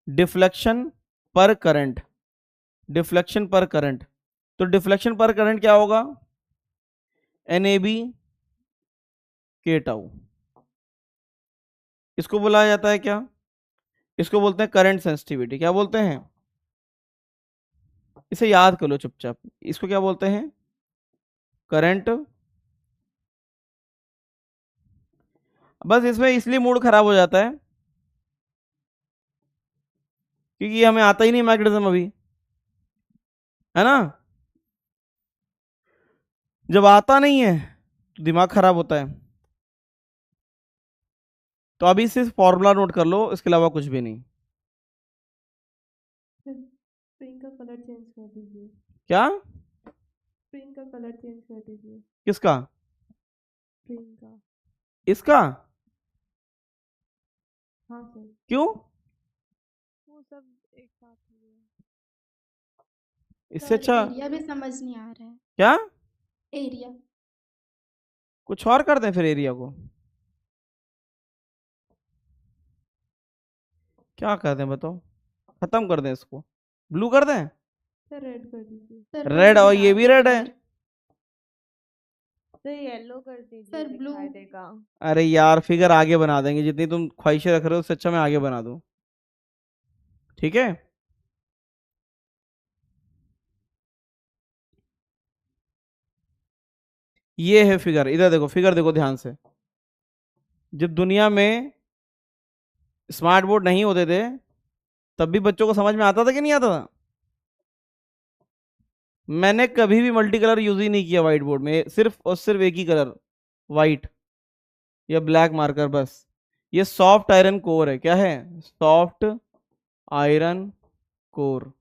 Speaker 1: डिफ्लेक्शन पर करंट, डिफ्लेक्शन पर करंट। तो डिफ्लेक्शन पर करंट क्या होगा, NAB के टाउ, इसको बुलाया जाता है क्या, इसको बोलते हैं करंट सेंसिटिविटी। क्या बोलते हैं, इसे याद कर लो चुपचाप, इसको क्या बोलते हैं, करंट। बस इसमें इसलिए मूड खराब हो जाता है क्योंकि हमें आता ही नहीं मैग्नेटिज्म अभी, है ना। जब आता नहीं है तो दिमाग खराब होता है। तो अभी सिर्फ फॉर्मूला नोट कर लो, इसके अलावा कुछ भी नहीं।
Speaker 10: स्प्रिंग का कलर चेंज कर दीजिए।
Speaker 1: क्या,
Speaker 10: स्प्रिंग का कलर चेंज कर दीजिए।
Speaker 1: किसका,
Speaker 10: स्प्रिंग का,
Speaker 1: इसका,
Speaker 10: हाँ सर।
Speaker 1: क्यों,
Speaker 10: वो सब एक साथ हो गया।
Speaker 1: इससे अच्छा
Speaker 12: एरिया भी समझ नहीं आ रहा है।
Speaker 1: क्या,
Speaker 12: एरिया
Speaker 1: कुछ और कर दें फिर एरिया को, क्या कर दें बताओ, खत्म कर दें इसको, ब्लू कर दें,
Speaker 10: सर रेड कर दीजिए।
Speaker 12: सर
Speaker 1: रेड, और ये भी रेड है,
Speaker 10: सर येलो कर दीजिए,
Speaker 12: सर ब्लू
Speaker 10: दिखाई देगा।
Speaker 1: अरे यार फिगर आगे बना देंगे, जितनी तुम ख्वाहिशें रख रहे हो उससे अच्छा मैं आगे बना दूं, ठीक है। ये है फिगर, इधर देखो, फिगर देखो ध्यान से। जब दुनिया में स्मार्ट बोर्ड नहीं होते थे तब भी बच्चों को समझ में आता था कि नहीं आता था। मैंने कभी भी मल्टी कलर यूज ही नहीं किया व्हाइट बोर्ड में, सिर्फ और सिर्फ एक ही कलर, व्हाइट या ब्लैक मार्कर बस। ये सॉफ्ट आयरन कोर है, क्या है, soft iron core.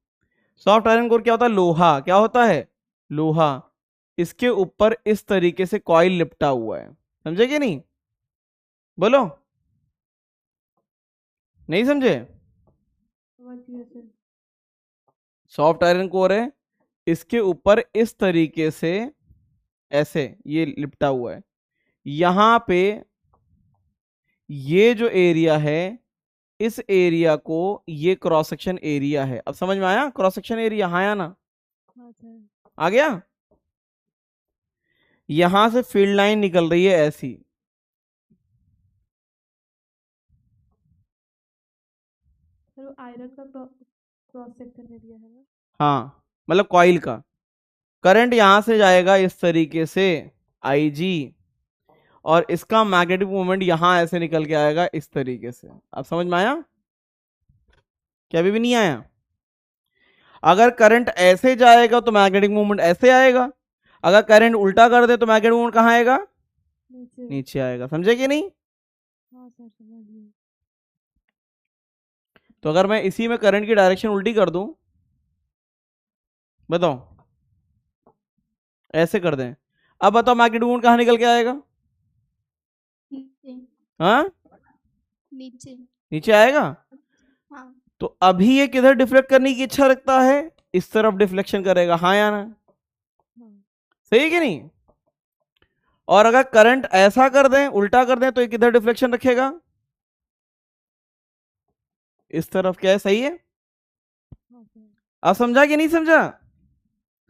Speaker 1: Soft iron core क्या होता है, लोहा, क्या होता है, लोहा। इसके ऊपर इस तरीके से कॉइल लिपटा हुआ है, समझे कि नहीं, बोलो, नहीं समझे।
Speaker 10: समझिए सर।
Speaker 1: सॉफ्ट आयरन कोर है, इसके ऊपर इस तरीके से ऐसे ये लिपटा हुआ है। यहां पे ये जो एरिया है, इस एरिया को ये क्रॉस सेक्शन एरिया है। अब समझ में आया, क्रॉस सेक्शन एरिया, हाँ या ना,
Speaker 10: हाँ सर।
Speaker 1: आ गया। यहां से फील्ड लाइन निकल रही है ऐसी,
Speaker 10: सर आयरन का क्रॉस सेक्शन एरिया है ना।
Speaker 1: हाँ मतलब कॉइल का करंट यहां से जाएगा इस तरीके से IG, और इसका मैग्नेटिक मोमेंट यहां ऐसे निकल के आएगा इस तरीके से। अब समझ में आया, क्या अभी भी नहीं आया। अगर करंट ऐसे जाएगा तो मैग्नेटिक मोमेंट ऐसे आएगा, अगर करंट उल्टा कर दे तो मैग्नेटिक मोमेंट कहाँ आएगा, नीचे आएगा, समझे कि नहीं।
Speaker 10: हाँ सर समझ गए।
Speaker 1: तो अगर मैं इसी में करंट की डायरेक्शन उल्टी कर दूं, बताओ, ऐसे कर दें, अब बताओ मैग्नेटिक मोमेंट कहाँ निकल के आएगा,
Speaker 12: नीचे
Speaker 1: हाँ
Speaker 12: नीचे
Speaker 1: नीचे आएगा।
Speaker 12: हाँ
Speaker 1: तो अभी ये किधर डिफ्लेक्ट करने की इच्छा रखता है, इस तरफ डिफ्लेक्शन करेगा, हाँ या ना, सही है कि नहीं। और अगर करंट ऐसा कर दें, उल्टा कर दें, तो ये किधर डिफ्लेक्शन रखेगा, इस तरफ क्या है, सही है?
Speaker 10: हाँ सर
Speaker 1: अब समझा कि नहीं समझा?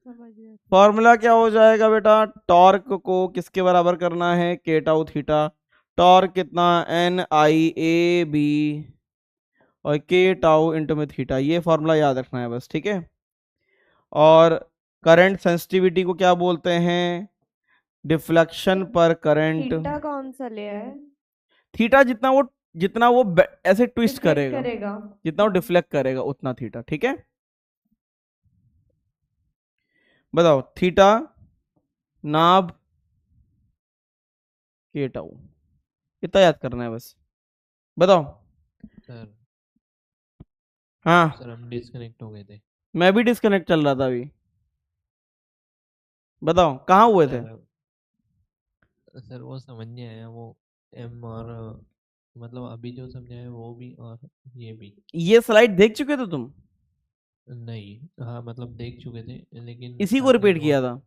Speaker 10: समझ गया
Speaker 1: फॉर्मूला क्या हो जाएगा बेटा, टॉर्क को किसके बराबर करना है, के टाउ थीटा। टॉर्क कितना, एन आई ए बी और के टाउ इंटू में थीटा, ये फॉर्मूला याद रखना है बस, ठीक है। और करंट सेंसिटिविटी को क्या बोलते हैं, डिफ्लेक्शन पर करंट।
Speaker 10: थीटा कौन सा लिया है?
Speaker 1: थीटा जितना वो ऐसे ट्विस्ट
Speaker 10: Deflect
Speaker 1: करेगा,
Speaker 10: करेगा।
Speaker 1: जितना वो डिफ्लेक्ट करेगा उतना थीटा, ठीक है। बताओ, थीटा नाब के टाउ, इतना याद करना है बस। बताओ।
Speaker 7: सर
Speaker 1: हाँ
Speaker 7: सर हम डिस्कनेक्ट हो गए थे।
Speaker 1: मैं भी डिस्कनेक्ट चल रहा था अभी। बताओ कहाँ हुए थे?
Speaker 7: सर वो समझ नहीं आया, वो एम और मतलब अभी जो समझाया वो भी और ये भी।
Speaker 1: ये स्लाइड देख चुके थे तुम?
Speaker 7: नहीं, हाँ मतलब देख चुके थे लेकिन
Speaker 1: इसी को
Speaker 7: आपने
Speaker 1: रिपीट
Speaker 7: वो-
Speaker 1: किया था।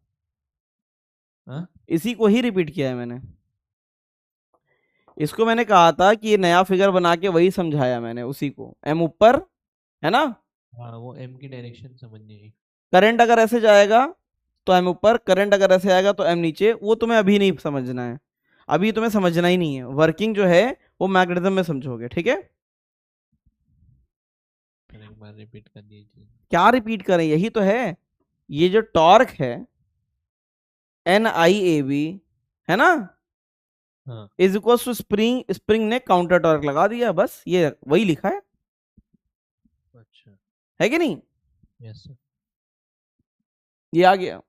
Speaker 7: हाँ
Speaker 1: इसी को ही रिपीट किया है मैंने। इसको मैंने कहा था कि ये नया फिगर बना के वही समझाया मैंने, उसी को। एम ऊपर है ना,
Speaker 7: हाँ वो एम की डायरेक्शन समझ नहीं आई।
Speaker 1: करंट अगर ऐसे जाएगा तो एम ऊपर, करंट अगर ऐसे आएगा तो एम नीचे। वो तुम्हें अभी नहीं समझना है, अभी तुम्हें समझना ही नहीं है। वर्किंग जो है वो मैग्नेटिज्म में समझोगे, ठीक है।
Speaker 7: सर एक बार रिपीट कर दीजिए।
Speaker 1: क्या रिपीट करें, यही तो है। ये जो टॉर्क है एन आई ए बी है ना,
Speaker 7: हाँ
Speaker 1: is equal to spring, spring ने काउंटर टॉर्क लगा दिया, बस ये वही लिखा है
Speaker 7: अच्छा
Speaker 1: कि नहीं?
Speaker 7: Yes sir.
Speaker 1: ये आ गया।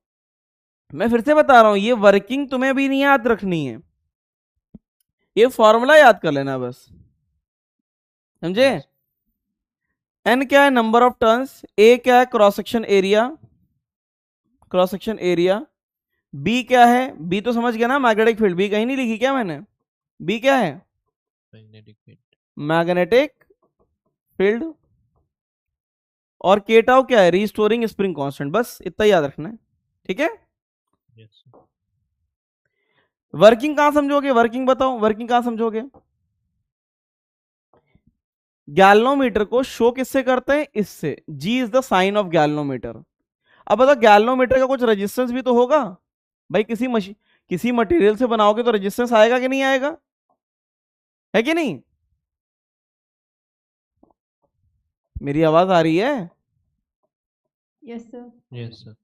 Speaker 1: मैं फिर से बता रहा हूं, ये वर्किंग तुम्हें भी नहीं याद रखनी है, ये फॉर्मूला याद कर लेना बस, समझे। एन क्या है, नंबर ऑफ टर्न्स। ए क्या है, cross section area, cross section area. B क्या है, बी तो समझ गया ना, मैग्नेटिक फील्ड। बी कहीं नहीं लिखी क्या मैंने? बी क्या है,
Speaker 7: मैग्नेटिक फील्ड।
Speaker 1: Magnetic field. और के टाउ क्या है, रिस्टोरिंग स्प्रिंग कांस्टेंट। बस इतना याद रखना है, ठीक है।
Speaker 7: Yes sir.
Speaker 1: वर्किंग कहां समझोगे, वर्किंग बताओ, वर्किंग कहां समझोगे? गैल्वेनोमीटर को शो किससे करते हैं, इससे। G is the sign of galvanometer. अब बताओ, गैल्वेनोमीटर का कुछ रेजिस्टेंस भी तो होगा भाई। किसी मटेरियल से बनाओगे तो रेजिस्टेंस आएगा कि नहीं आएगा, है कि नहीं? मेरी आवाज आ रही है?
Speaker 10: Yes sir.
Speaker 7: Yes sir.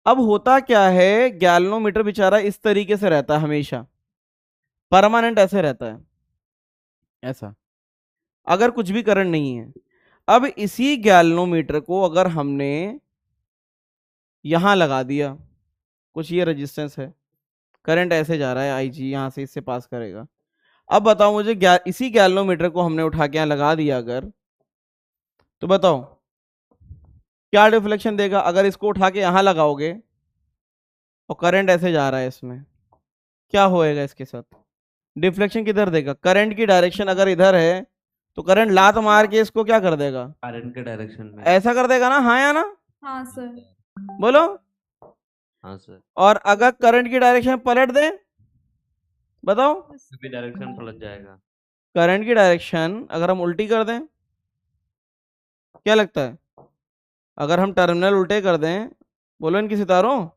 Speaker 1: अब होता क्या है, गैल्वेनोमीटर बेचारा इस तरीके से रहता है हमेशा, परमानेंट ऐसे रहता है, ऐसा, अगर कुछ भी करंट नहीं है। अब इसी गैल्वेनोमीटर को अगर हमने यहां लगा दिया, कुछ ये रेजिस्टेंस है, करंट ऐसे जा रहा है, आई जी यहां से इससे पास करेगा। अब बताओ मुझे, इसी गैल्वेनोमीटर को हमने उठा के यहां लगा दिया अगर, तो बताओ क्या डिफ्लेक्शन देगा? अगर इसको उठा के यहां लगाओगे और करंट ऐसे जा रहा है इसमें, क्या होएगा इसके साथ? डिफ्लेक्शन किधर देगा? करंट की डायरेक्शन अगर इधर है तो करंट लात मार के इसको क्या कर देगा,
Speaker 9: करंट के डायरेक्शन में।
Speaker 1: ऐसा कर देगा ना, हाँ या ना?
Speaker 10: हाँ सर।
Speaker 1: बोलो।
Speaker 9: हाँ सर।
Speaker 1: और अगर करंट की डायरेक्शन पलट दे, बताओ।
Speaker 9: भी डायरेक्शन पलट जाएगा।
Speaker 1: करंट की डायरेक्शन अगर हम उल्टी कर दें, क्या लगता है? अगर हम टर्मिनल उल्टे कर दें, बोलो इनकी सितारों।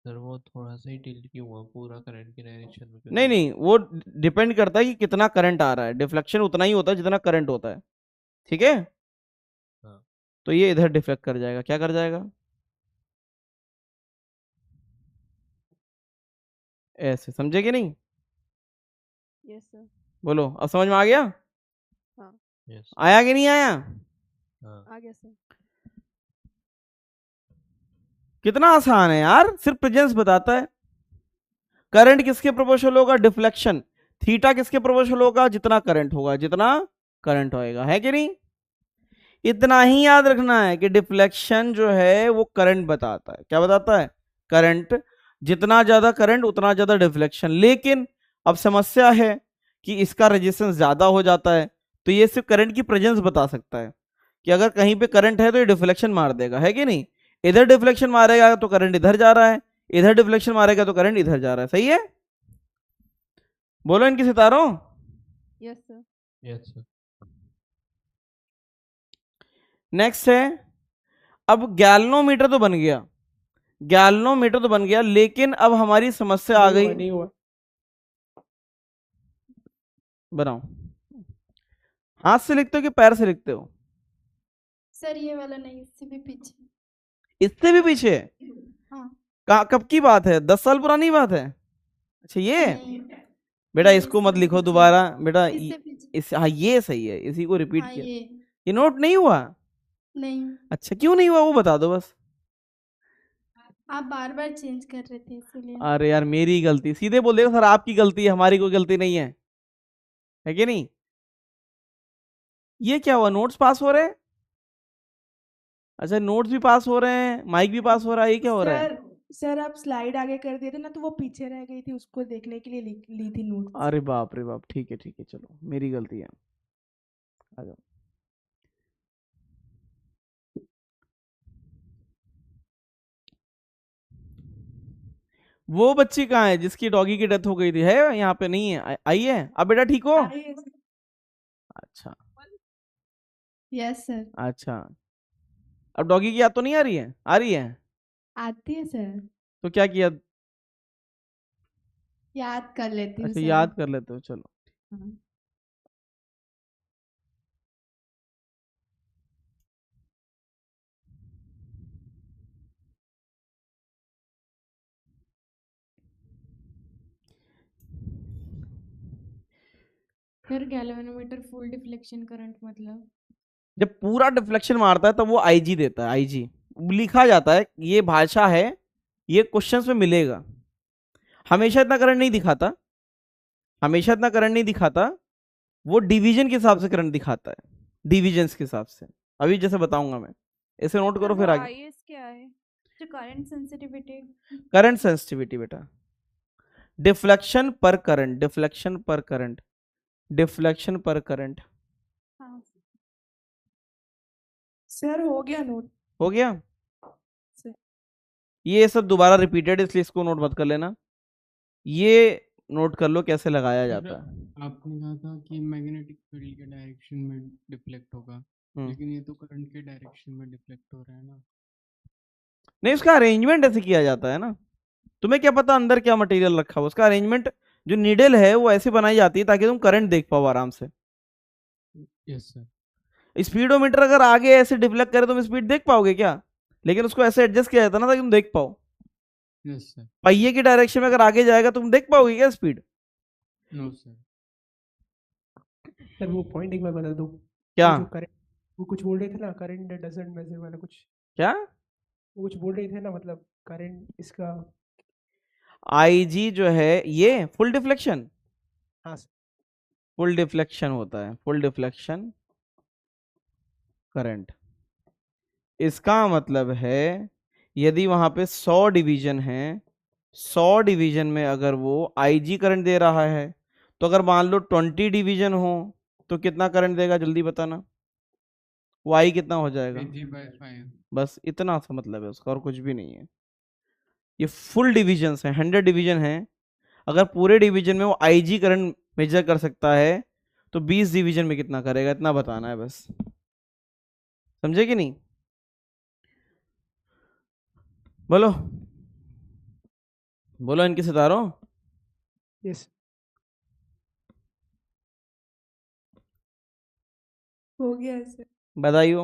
Speaker 7: सर वो थोड़ा सा ही टिल्ट क्यों हुआ, पूरा करंट की डायरेक्शन में?
Speaker 1: नहीं नहीं, वो डिपेंड करता है कि कितना करंट आ रहा है। डिफ्लेक्शन उतना ही होता है जितना करंट होता है, ठीक है।
Speaker 7: हाँ।
Speaker 1: तो ये इधर डिफ्लेक्ट कर जाएगा, क्या कर जाएगा, ऐसे, समझे कि नहीं?
Speaker 4: Yes sir.
Speaker 1: बोलो, अब समझ में आ गया?
Speaker 4: हाँ
Speaker 7: यस
Speaker 1: आया कि नहीं आया?
Speaker 7: हाँ।
Speaker 4: आ गया सर।
Speaker 1: कितना आसान है यार, सिर्फ प्रेजेंस बताता है। करंट किसके प्रोपोर्शनल होगा, डिफ्लेक्शन। थीटा किसके प्रोपोर्शनल होगा, जितना करंट होगा, जितना करंट होएगा, है कि नहीं? इतना ही याद रखना है कि डिफ्लेक्शन जो है वो करंट बताता है। क्या बताता है? करंट। जितना ज्यादा करंट उतना ज्यादा डिफ्लेक्शन। लेकिन अब समस्या है कि इसका रेजिस्टेंस ज्यादा हो जाता है, तो ये सिर्फ करंट की प्रेजेंस बता सकता है कि अगर कहीं पे करंट है तो ये डिफ्लेक्शन मार देगा, है कि नहीं? इधर डिफ्लेक्शन मारेगा तो करंट इधर जा रहा है, इधर डिफ्लेक्शन मारेगा तो करंट इधर जा रहा है। सही है? बोलो इनकी सितारों।
Speaker 4: Yes sir.
Speaker 7: Yes sir.
Speaker 1: Next है, अब गैल्वनोमीटर तो बन गया, गैल्वनोमीटर तो बन गया, लेकिन अब हमारी समस्या आ गई।
Speaker 6: नहीं हुआ।
Speaker 1: बनाओ, हाथ से लिखते हो कि पैर से लिखते हो?
Speaker 12: सर ये वाला नहीं, इससे भी पीछे।
Speaker 1: इससे भी पीछे?
Speaker 12: हाँ।
Speaker 1: कब की बात है? 10 साल पुरानी बात है? अच्छा ये
Speaker 12: नहीं,
Speaker 1: बेटा
Speaker 12: नहीं,
Speaker 1: इसको
Speaker 12: इससे
Speaker 1: मत लिखो
Speaker 12: पीछे।
Speaker 1: दोबारा बेटा,
Speaker 12: इससे पीछे।
Speaker 1: इस हाँ ये सही है, इसी को रिपीट
Speaker 12: हाँ
Speaker 1: किया।
Speaker 12: ये
Speaker 1: ये नोट नहीं हुआ?
Speaker 12: नहीं,
Speaker 1: अच्छा क्यों नहीं हुआ वो बता दो बस।
Speaker 12: आप बार बार चेंज कर रहे थे इसीलिए।
Speaker 1: अरे यार मेरी गलती, सीधे बोल देगा सर आपकी गलती है, हमारी कोई गलती नहीं है कि नहीं? ये क्या हुआ, नोट्स पास हो रहे हैं? अच्छा नोट्स भी पास हो रहे हैं, माइक भी पास हो रहा है, ये क्या हो रहा है?
Speaker 13: सर आप स्लाइड आगे कर दिए थे ना, तो वो पीछे रह गई थी, उसको देखने के लिए ली थी नोट।
Speaker 1: अरे बाप रे बाप, ठीक है चलो मेरी गलती है। आ जाओ। वो बच्ची कहाँ है जिसकी डॉगी की डेथ हो गई थी? है यहाँ पे? नहीं है? आई है? अब बेटा ठीक हो? अच्छा
Speaker 13: यस सर।
Speaker 1: अच्छा, अब डॉगी की याद तो नहीं आ रही है? आ रही है?
Speaker 13: आती है सर,
Speaker 1: तो क्या किया?
Speaker 13: याद कर लेती हूँ
Speaker 1: अच्छा
Speaker 13: सर।
Speaker 1: याद कर लेते हो, चलो।
Speaker 13: हाँ।
Speaker 2: फिर गैल्वेनोमीटर फुल डिफ्लेक्शन करंट मतलब?
Speaker 1: जब पूरा डिफ्लेक्शन मारता है तब वो आईजी देता है, आईजी लिखा जाता है, ये भाषा है, ये क्वेश्चंस में मिलेगा। हमेशा इतना करंट नहीं दिखाता, हमेशा इतना करंट नहीं दिखाता, वो डिवीजन के हिसाब से करंट दिखाता है, डिवीजन के हिसाब से। अभी जैसे बताऊंगा मैं, इसे नोट करो फिर आगे।
Speaker 2: आईएस क्या है? जो करंट सेंसिटिविटी।
Speaker 1: करंट सेंसिटिविटी बेटा, डिफ्लेक्शन पर करंट, डिफ्लेक्शन पर करंट, डिफ्लेक्शन पर करंट।
Speaker 2: हाँ
Speaker 13: सर हो गया नोट।
Speaker 1: हो गया?
Speaker 13: सर
Speaker 1: ये सब दोबारा रिपीटेड, इसलिए इसको नोट मत कर लेना, ये नोट कर लो कैसे लगाया जाता है।
Speaker 11: आपने कहा था कि मैग्नेटिक फील्ड के डायरेक्शन में डिफ्लेक्ट होगा, लेकिन ये तो करंट के डायरेक्शन में डिफ्लेक्ट हो रहा है ना।
Speaker 1: नहीं, उसका अरेंजमेंट ऐसे किया जाता है ना, तुम्हें क्या पता अंदर क्या मटेरियल रखा हुआ? उसका अरेंजमेंट, जो नीडल है वो ऐसे बनाई जाती है ताकि तुम करंट देख पाओ आराम से।
Speaker 11: Yes sir.
Speaker 1: स्पीडोमीटर अगर आगे ऐसे डिफ्लेक्ट करे तुम स्पीड देख पाओगे क्या? लेकिन उसको ऐसे एडजस्ट किया जाता है ना ताकि तुम देख पाओ।
Speaker 11: Yes sir.
Speaker 1: पहिए की डायरेक्शन में अगर आगे जाएगा तुम देख पाओगे क्या स्पीड?
Speaker 11: No sir.
Speaker 6: सर वो पॉइंट एक बार बता दो
Speaker 1: क्या?
Speaker 6: वो जो करंट, वो कुछ बोल रहे थे ना, करंट डजंट मेजर वाला कुछ,
Speaker 1: क्या
Speaker 6: वो कुछ बोल रहे थे ना, मतलब करंट इसका।
Speaker 1: आईजी जो है ये फुल डिफ्लेक्शन,
Speaker 6: हाँ
Speaker 1: फुल डिफ्लेक्शन होता है, फुल डिफ्लेक्शन करंट। इसका मतलब है यदि वहां पे 100 डिवीजन है, 100 डिवीजन में अगर वो आईजी करंट दे रहा है, तो अगर मान लो 20 डिवीजन हो तो कितना करंट देगा जल्दी बताना? वो आई कितना हो जाएगा?
Speaker 11: Ag/5।
Speaker 1: बस इतना सा मतलब है उसका, और कुछ भी नहीं है। ये फुल डिवीजन है, 100 डिवीजन है, अगर पूरे डिवीजन में वो आईजी करंट मेजर कर सकता है तो 20 डिवीजन में कितना करेगा, इतना बताना है बस। समझे कि नहीं? बोलो बोलो इनके सितारों।
Speaker 6: यस
Speaker 13: हो गया सर।
Speaker 1: बधाइयो।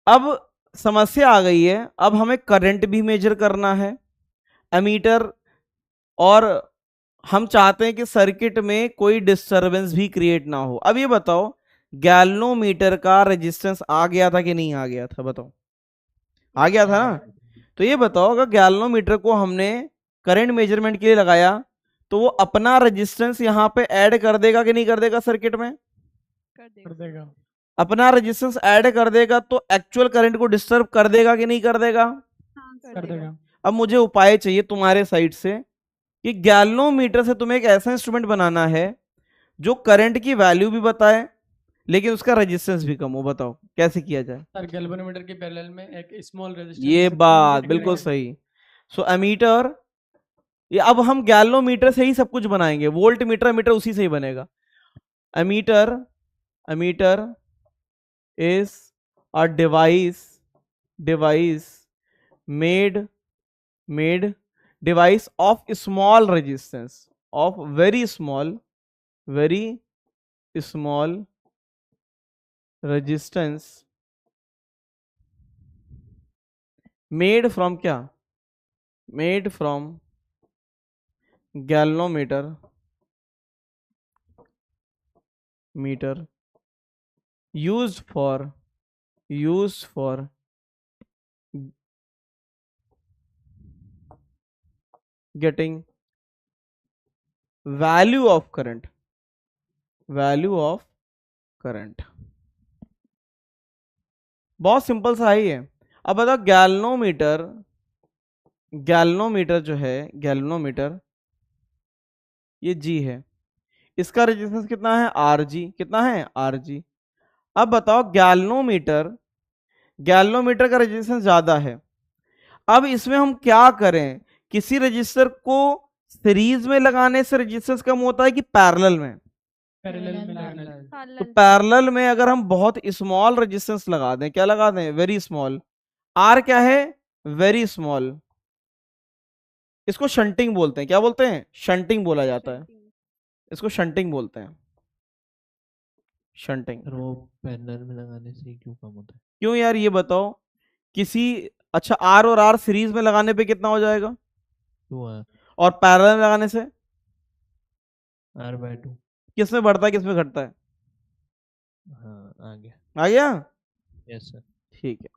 Speaker 1: अब समस्या आ गई है, अब हमें करंट भी मेजर करना है, एमीटर, और हम चाहते हैं कि सर्किट में कोई डिस्टरबेंस भी क्रिएट ना हो। अब ये बताओ गैल्वनोमीटर का रेजिस्टेंस आ गया था कि नहीं आ गया था? बताओ आ गया था ना? तो ये बताओ अगर गैल्वनोमीटर को हमने करंट मेजरमेंट के लिए लगाया तो वो अपना रेजिस्टेंस यहाँ पे ऐड कर देगा कि नहीं कर देगा सर्किट में?
Speaker 6: कर देगा।
Speaker 1: अपना रेजिस्टेंस ऐड कर देगा तो एक्चुअल करंट को डिस्टर्ब कर देगा कि नहीं कर देगा?
Speaker 6: कर देगा।
Speaker 1: अब मुझे उपाय चाहिए तुम्हारे साइड से कि गैल्वनोमीटर से तुम्हें एक ऐसा इंस्ट्रूमेंट बनाना है जो करंट की वैल्यू भी बताए लेकिन उसका रेजिस्टेंस भी कम हो। बताओ कैसे किया जाए?
Speaker 11: सर गैल्वेनोमीटर के पैरेलल में एक स्मॉल रेजिस्टेंस।
Speaker 1: ये बात बिल्कुल सही। सो एमीटर, ये अब हम गैल्वनोमीटर से ही सब कुछ बनाएंगे, वोल्ट मीटर मीटर उसी से ही बनेगा। Ammeter, ammeter is a device made device of small resistance, of very small resistance, made from क्या, made from galvanometer used for getting value of current, बहुत सिंपल सा ही है। अब बताओ गैल्वेनोमीटर जो है, गैल्वेनोमीटर ये G है, इसका रेजिस्टेंस कितना है, Rg, कितना है Rg। अब बताओ गैल्वेनोमीटर का रेजिस्टेंस ज्यादा है, अब इसमें हम क्या करें, किसी रजिस्टर को सीरीज में लगाने से रेजिस्टेंस कम होता है कि पैरेलल में, तो पैरेलल में अगर हम बहुत स्मॉल रेजिस्टेंस लगा दें, क्या लगा दें, वेरी स्मॉल, आर क्या है, वेरी स्मॉल, इसको शंटिंग बोलते हैं, क्या बोलते हैं, शंटिंग बोला जाता है, इसको शंटिंग बोलते हैं, शंटिंग।
Speaker 7: वो पैरेलल में लगाने से क्यों कम होता है?
Speaker 1: क्यों यार ये बताओ, किसी अच्छा आर और आर सीरीज में लगाने पे कितना हो जाएगा,
Speaker 7: 2R,
Speaker 1: और पैरेलल में लगाने से
Speaker 7: R/2।
Speaker 1: किसमें बढ़ता है किसमें घटता है,
Speaker 7: हाँ आ गया।
Speaker 1: आ गया,
Speaker 7: यस सर।
Speaker 1: ठीक है।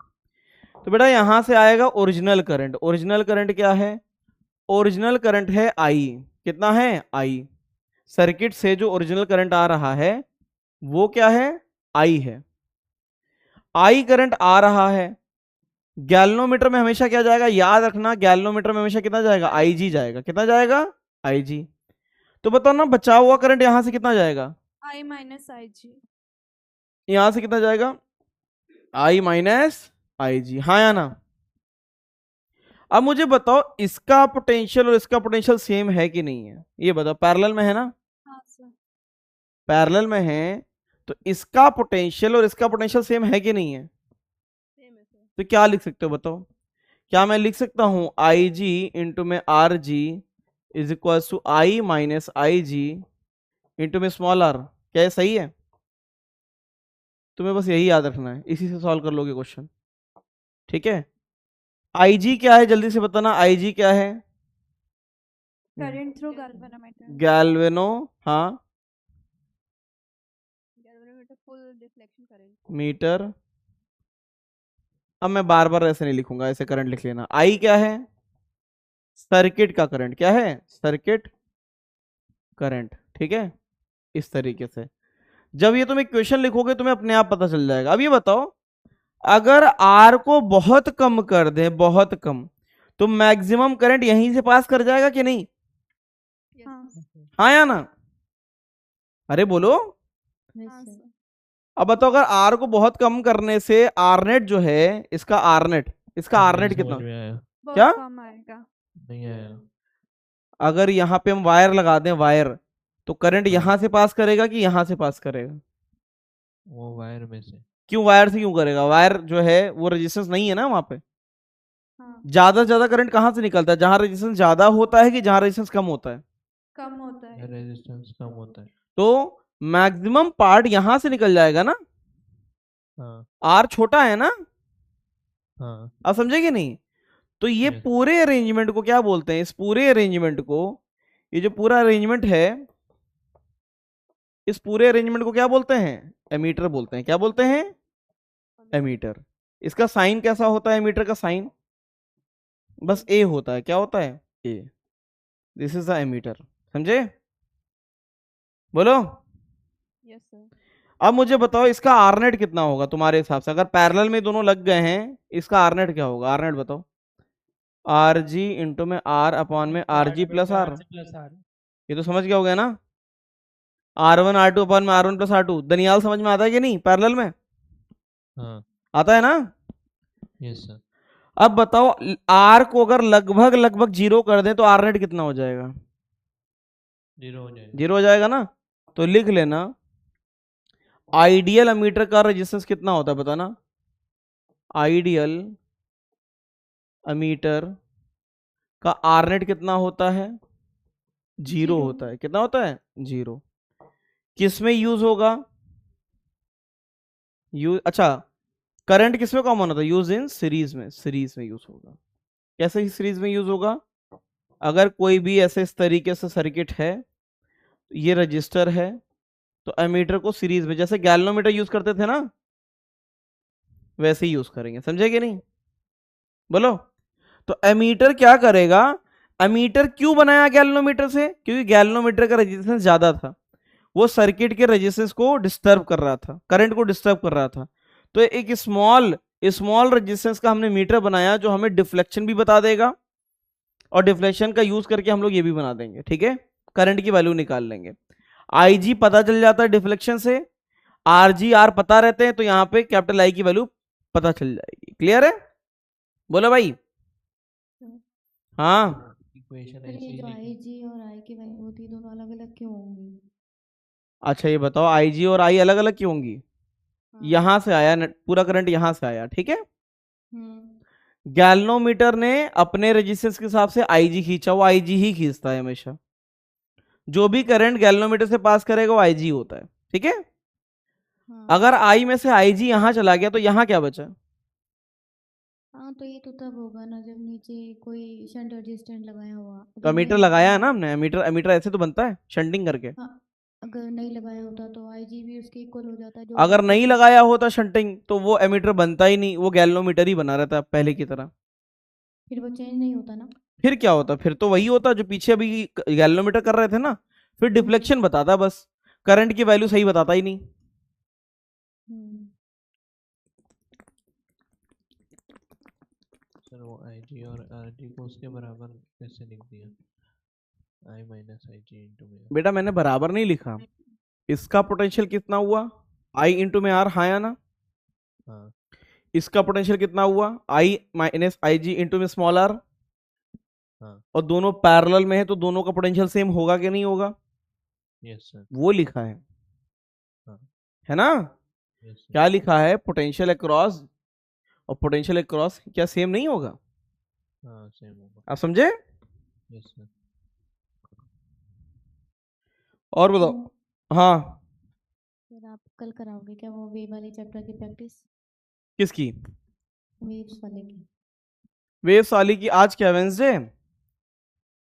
Speaker 1: तो बेटा यहां से आएगा ओरिजिनल करंट, ओरिजिनल करंट क्या है, ओरिजिनल करंट है I, कितना है I, सर्किट से जो ओरिजिनल करंट आ रहा है वो क्या है, I है, I करंट आ रहा है, गैल्वेनोमीटर में हमेशा क्या जाएगा, याद रखना गैल्वेनोमीटर में हमेशा कितना जाएगा, Ig जाएगा, कितना जाएगा Ig। तो बताओ ना बचा हुआ करंट यहां से कितना जाएगा,
Speaker 12: I माइनस IG।
Speaker 1: यहां से कितना जाएगा, I माइनस IG, हाँ या ना। अब मुझे बताओ इसका पोटेंशियल और इसका पोटेंशियल सेम है कि नहीं है, ये बताओ, पैरेलल में है ना,
Speaker 12: हाँ सर।
Speaker 1: पैरेलल में है तो इसका पोटेंशियल और इसका पोटेंशियल सेम है कि नहीं है, तो क्या लिख सकते हो बताओ, क्या मैं लिख सकता हूं IG इंटू में RG is equal to I minus IG into में स्मॉल r, क्या ये सही है, तुम्हें बस यही याद रखना है, इसी से सॉल्व कर लोगे क्वेश्चन, ठीक है। IG क्या है जल्दी से बताना, IG क्या है,
Speaker 12: करंट थ्रू गैल्वेनोमीटर।
Speaker 1: गैल्वेनो, हाँ
Speaker 12: galvanometer full deflection current
Speaker 1: meter, अब मैं बार बार ऐसे नहीं लिखूंगा, ऐसे करंट लिख लेना। I क्या है, सर्किट का करंट, क्या है, सर्किट करंट, ठीक है। इस तरीके से जब ये तुम इक्वेशन लिखोगे तुम्हें अपने आप पता चल जाएगा। अब ये बताओ अगर R को बहुत कम कर दे, बहुत कम, तो मैक्सिमम करंट यहीं से पास कर जाएगा कि नहीं, हाँ या ना, अरे बोलो। अब बताओ अगर R को बहुत कम करने से Rnet जो है, इसका Rnet कितना, क्या
Speaker 7: नहीं आया।
Speaker 1: अगर यहाँ पे हम वायर लगा दें, वायर, तो करंट यहां से पास करेगा कि यहां से पास करेगा,
Speaker 7: वो वायर में से।
Speaker 1: क्यों वायर से क्यों करेगा, वायर जो है वो रेजिस्टेंस नहीं है ना वहां पे, ज्यादा से ज्यादा करंट कहां से निकलता है, जहां रेजिस्टेंस ज्यादा होता है कि जहां रेजिस्टेंस कम होता है,
Speaker 12: कम होता है,
Speaker 7: रेजिस्टेंस कम होता है,
Speaker 1: तो मैक्सिमम पार्ट यहां से निकल जाएगा ना,
Speaker 7: हाँ
Speaker 1: आर छोटा है ना,
Speaker 7: हाँ।
Speaker 1: आप समझे कि नहीं। तो ये पूरे अरेंजमेंट को क्या बोलते हैं, इस पूरे अरेंजमेंट को, ये जो पूरा अरेंजमेंट है, इस पूरे अरेंजमेंट को क्या बोलते हैं, एमीटर बोलते हैं, क्या बोलते हैं, एमीटर। इसका साइन कैसा होता है, एमीटर का साइन बस ए होता है, क्या होता है, ए, दिस इज द एमीटर, समझे, बोलो।
Speaker 12: Yes sir.
Speaker 1: अब मुझे बताओ इसका आरनेट कितना होगा तुम्हारे हिसाब से, अगर पैरेलल में दोनों लग गए हैं, इसका आरनेट क्या होगा, आरनेट बताओ, आर जी इंटू में आर अपॉन में आर जी प्लस आर, ये तो समझ गया हो गया ना, R1 R2 अपॉन में R1 प्लस R2, दनियाल समझ में आता है कि नहीं, पैरेलल में
Speaker 7: हाँ
Speaker 1: आता है ना,
Speaker 7: यस सर।
Speaker 1: अब बताओ R को अगर लगभग 0 कर दें तो आरनेट कितना हो जाएगा,
Speaker 7: 0 हो जाएगा,
Speaker 1: 0 हो जाएगा ना, तो लिख लेना आइडियल अमीटर का रेजिस्टेंस कितना होता है बताना। आइडियल अमीटर का आर नेट कितना होता है? 0 होता है। कितना होता है? 0। किस में यूज होगा? अच्छा, करंट किस में कॉमन होता है? यूज इन सीरीज में। सीरीज में यूज होगा। कैसे सीरीज में यूज होगा? अगर कोई भी ऐसे इस तरीके से सर्किट है, ये रजिस्टर है, तो एमीटर को सीरीज में, जैसे गैल्वेनोमीटर यूज करते थे ना, वैसे ही यूज करेंगे। समझे कि नहीं? बोलो। तो एमीटर क्या करेगा? एमीटर क्यों बनाया गैल्वेनोमीटर से? क्योंकि गैल्वेनोमीटर का रेजिस्टेंस ज्यादा था, वो सर्किट के रेजिस्टेंस को डिस्टर्ब कर रहा था, करंट को डिस्टर्ब कर रहा था। तो एक स्मॉल रेजिस्टेंस का हमने मीटर बनाया जो हमें डिफ्लेक्शन भी बता देगा, और डिफ्लेक्शन का यूज करके हम लोग ये भी बना देंगे। ठीक है, करंट की वैल्यू निकाल लेंगे। IG पता चल जाता है डिफ्लेक्शन से, RG R पता रहते हैं, तो यहां पे कैपिटल I की वैल्यू पता चल जाएगी। क्लियर है? बोलो भाई। हाँ,
Speaker 7: इक्वेशन
Speaker 14: सर ये जो IG और I की वैल्यू होती है दोनों अलग अलग क्यों होंगी?
Speaker 1: अच्छा ये बताओ, IG और I अलग अलग क्यों होंगी? यहां से आया पूरा करंट, यहां से आया। ठीक है, गैल्वेनोमीटर ने अपने रेजिस्टेंस के हिसाब से IG खींचा, वो IG ही खींचता है हमेशा। जो भी करंट गैल्वेनोमीटर से पास करेगा वो IG होता है। ठीक है, अगर I में से IG यहां चला गया तो यहां क्या बचा?
Speaker 14: हाँ तो ये तो तब होगा ना जब नीचे कोई शंट रेजिस्टेंस लगाया हुआ।
Speaker 1: तो अमीटर लगाया है ना हमने, अमीटर ऐसे तो बनता है शंटिंग करके।
Speaker 14: हाँ, अगर नहीं लगाया होता तो IG भी उसके इक्वल हो जाता है। जो
Speaker 1: अगर नहीं लगाया होता शंटिंग तो वो एमीटर बनता ही नहीं, वो गैल्वेनोमीटर ही बना रहता पहले की तरह।
Speaker 14: फिर वो चेंज नहीं होता ना?
Speaker 1: फिर क्या होता? फिर तो वही होता जो पीछे अभी गैल्वेनोमीटर कर रहे थे ना, फिर डिफ्लेक्शन बताता, बस करंट की वैल्यू सही बताता ही नहीं।
Speaker 7: सर वो IG और RG को उसके बराबर कैसे लिख दिया? I माइनस IG इंटू में।
Speaker 1: बेटा मैंने बराबर नहीं लिखा, इसका पोटेंशियल कितना हुआ? I इंटू में R, हाँ या ना?
Speaker 7: हाँ।
Speaker 1: इसका पोटेंशियल कितना हुआ? I माइनस IG इंटू में स्मॉल r।
Speaker 7: हाँ।
Speaker 1: और दोनों पैरेलल में है तो दोनों का पोटेंशियल सेम होगा कि नहीं होगा?
Speaker 7: Yes sir.
Speaker 1: वो लिखा है।
Speaker 7: हाँ।
Speaker 1: है ना?
Speaker 7: यस
Speaker 1: क्या लिखा है? पोटेंशियल अक्रॉस और पोटेंशियल अक्रॉस क्या सेम नहीं होगा?
Speaker 7: हाँ सेम होगा।
Speaker 1: आप समझे?
Speaker 7: Yes sir.
Speaker 1: और बताओ। हाँ
Speaker 14: सर आप कल कराओगे क्या वो वेव वाले चैप्टर की प्रैक्टिस?
Speaker 1: किसकी?
Speaker 14: वेव्स वाले की।
Speaker 1: वेव्स वाली की आज क्या वेंसडे?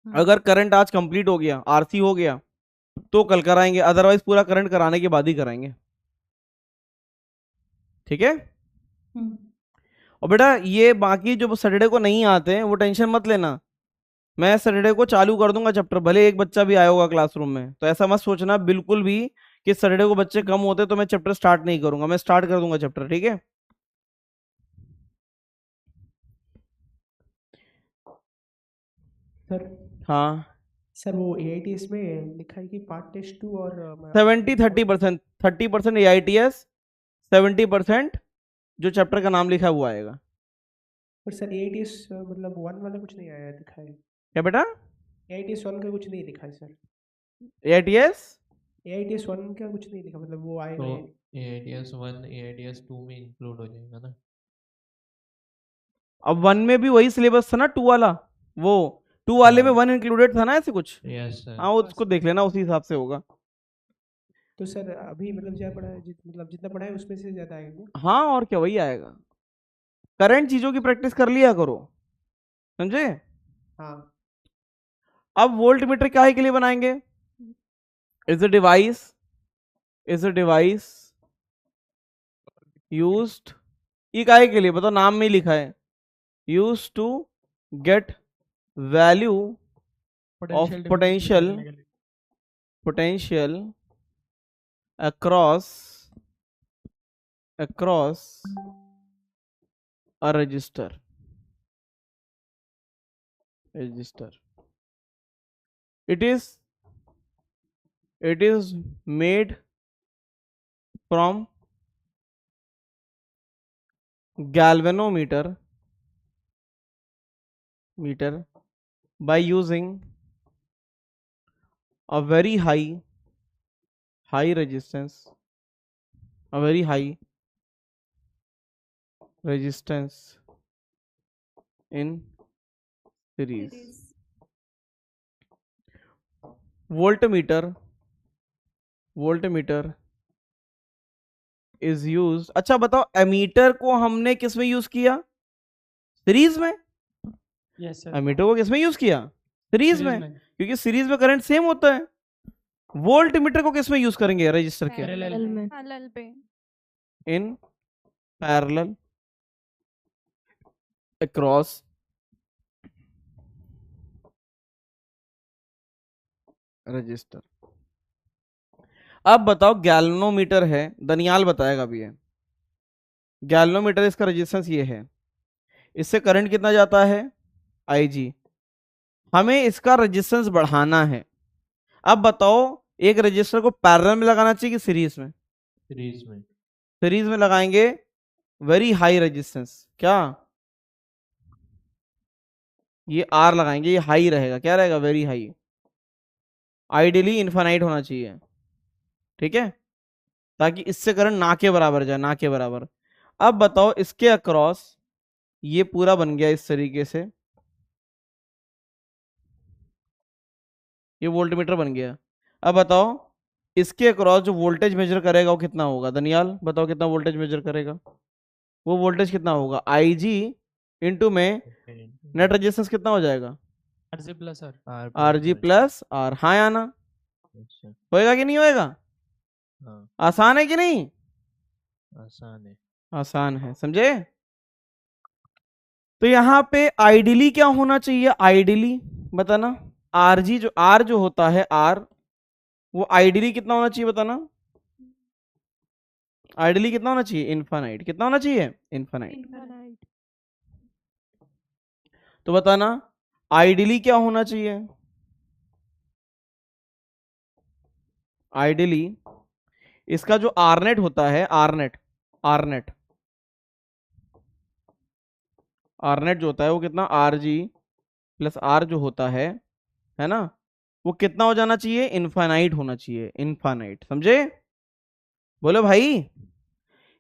Speaker 1: अगर करंट आज कंप्लीट हो गया, आरसी हो गया, तो कल कराएंगे, अदरवाइज पूरा करंट कराने के बाद ही कराएंगे। ठीक है? और बेटा ये बाकी जो सैटरडे को नहीं आते हैं वो टेंशन मत लेना, मैं सैटरडे को चालू कर दूंगा चैप्टर, भले एक बच्चा भी आया होगा क्लासरूम में। तो ऐसा मत सोचना बिल्कुल भी कि सैटरडे को बच्चे कम होते तो मैं चैप्टर स्टार्ट नहीं करूंगा, मैं स्टार्ट कर दूंगा चैप्टर। ठीक है?
Speaker 6: सर
Speaker 1: हाँ
Speaker 6: सर वो AITS में लिखा है कि पार्ट टेस्ट 2 और
Speaker 1: 30% 30% AITS, 70% जो चैप्टर का नाम लिखा है वो आएगा।
Speaker 6: पर सर AITS मतलब 1 वाला कुछ नहीं आया दिखा है।
Speaker 1: क्या बेटा?
Speaker 6: AITS 1 का कुछ नहीं लिखा है सर।
Speaker 1: AITS
Speaker 6: 1 का कुछ नहीं लिखा, मतलब वो आएगा।
Speaker 7: तो AITS 1 AITS 2 में इंक्लूड हो जाएगा ना?
Speaker 1: अब 1 में भी वही सिलेबस था ना, 2 वाला, वो 2 वाले में 1 इंक्लूडेड था ना, ऐसे कुछ।
Speaker 7: Yes sir.
Speaker 1: हाँ वो उसको देख लेना, उसी हिसाब से होगा।
Speaker 6: तो सर अभी मतलब क्या पढ़ा है, मतलब जितना पढ़ा है उसमें से ज्यादा आएगा?
Speaker 1: हाँ और क्या, वही आएगा। करंट चीजों की प्रैक्टिस कर लिया करो, समझे?
Speaker 6: हाँ।
Speaker 1: अब वोल्ट मीटर काहे के लिए बनाएंगे? इज अ डिवाइस यूज्ड, ये काहे के लिए बताओ? नाम में ही लिखा है, used to get value of potential across a register it is made from galvanometer by using a very high resistance a very high resistance in series. voltmeter is used। अच्छा बताओ, एमीटर को हमने किस में यूज किया? Series में।
Speaker 6: Yes sir.
Speaker 1: Ammeter को किस में यूज किया? सीरीज में, क्योंकि सीरीज में करंट सेम होता है। वोल्टमीटर को किस में यूज करेंगे? रजिस्टर के
Speaker 2: पैरेलल पे।
Speaker 1: In parallel across register. अब बताओ, गैल्वेनोमीटर है, दनियाल बताएगा भी है। गैल्वेनोमीटर, इसका रेजिस्टेंस ये है, इससे करंट कितना जाता है? IG। हमें इसका रेजिस्टेंस बढ़ाना है। अब बताओ, एक रजिस्टर को पैरेलल में लगाना चाहिए कि सीरीज में?
Speaker 7: सीरीज में।
Speaker 1: सीरीज में लगाएंगे, वेरी हाई रेजिस्टेंस। क्या ये R लगाएंगे, ये हाई रहेगा। क्या रहेगा? Very high. आइडियली इनफाइनाइट होना चाहिए, ठीक है, ताकि इससे करंट ना के बराबर जाए, ना के बराबर। अब बताओ, इसके अक्रॉस ये पूरा बन गया इस तरीके से, ये वोल्टमीटर बन गया। अब बताओ, इसके अक्रॉस जो वोल्टेज मेजर करेगा वो कितना होगा? दनियाल बताओ, कितना वोल्टेज मेजर करेगा? वो वोल्टेज कितना होगा? IG इंटू में नेट रेजिस्टेंस कितना हो जाएगा?
Speaker 6: RG plus R।
Speaker 1: RG plus R। हाँ या ना? होएगा कि नहीं होएगा?
Speaker 7: हाँ।
Speaker 1: आसान है कि नहीं?
Speaker 7: आसान है।
Speaker 1: आसान है, समझे? तो यहाँ पे आइडियली क्या होना चाहिए? आइडियली बताना। RG जो R जो होता है R, वो आइडियली कितना होना चाहिए बताना? आइडियली कितना होना चाहिए? इनफाइनाइट। कितना होना चाहिए? इनफाइनाइट। तो बताना, आइडियली क्या होना चाहिए? आइडियली इसका जो आरनेट होता है, आरनेट जो होता है वो कितना? RG प्लस R जो होता है ना, वो कितना हो जाना चाहिए? इनफाइनाइट होना चाहिए। इनफाइनाइट, समझे? बोलो भाई,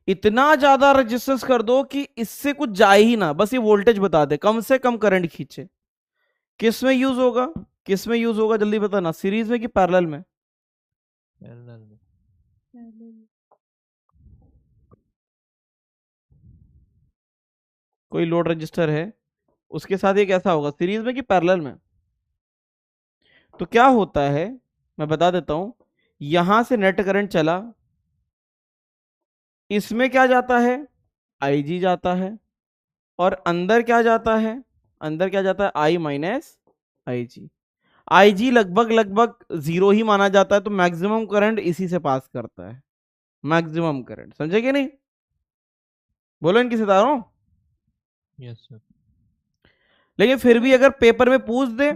Speaker 1: इतना ज्यादा रेजिस्टेंस कर दो कि इससे कुछ जाए ही ना, बस ये वोल्टेज बता दे, कम से कम करंट खींचे। किस में यूज होगा? किस में यूज होगा? जल्दी बताना, सीरीज में कि पैरेलल में?
Speaker 7: पैरेलल में।
Speaker 1: कोई लोड रजिस्टर है, उसके साथ ये कैसा होगा? सीरीज में कि पैरेलल में? तो क्या होता है मैं बता देता हूं। यहां से नेट करंट चला, इसमें क्या जाता है? IG जाता है, और अंदर क्या जाता है? अंदर क्या जाता है? I minus IG। IG लगभग 0 ही माना जाता है, तो मैक्सिमम करंट इसी से पास करता है। मैक्सिमम करंट, समझे कि नहीं? बोलो इनकी सितारों।
Speaker 7: Yes sir.
Speaker 1: लेकिन फिर भी अगर पेपर में पूछ दे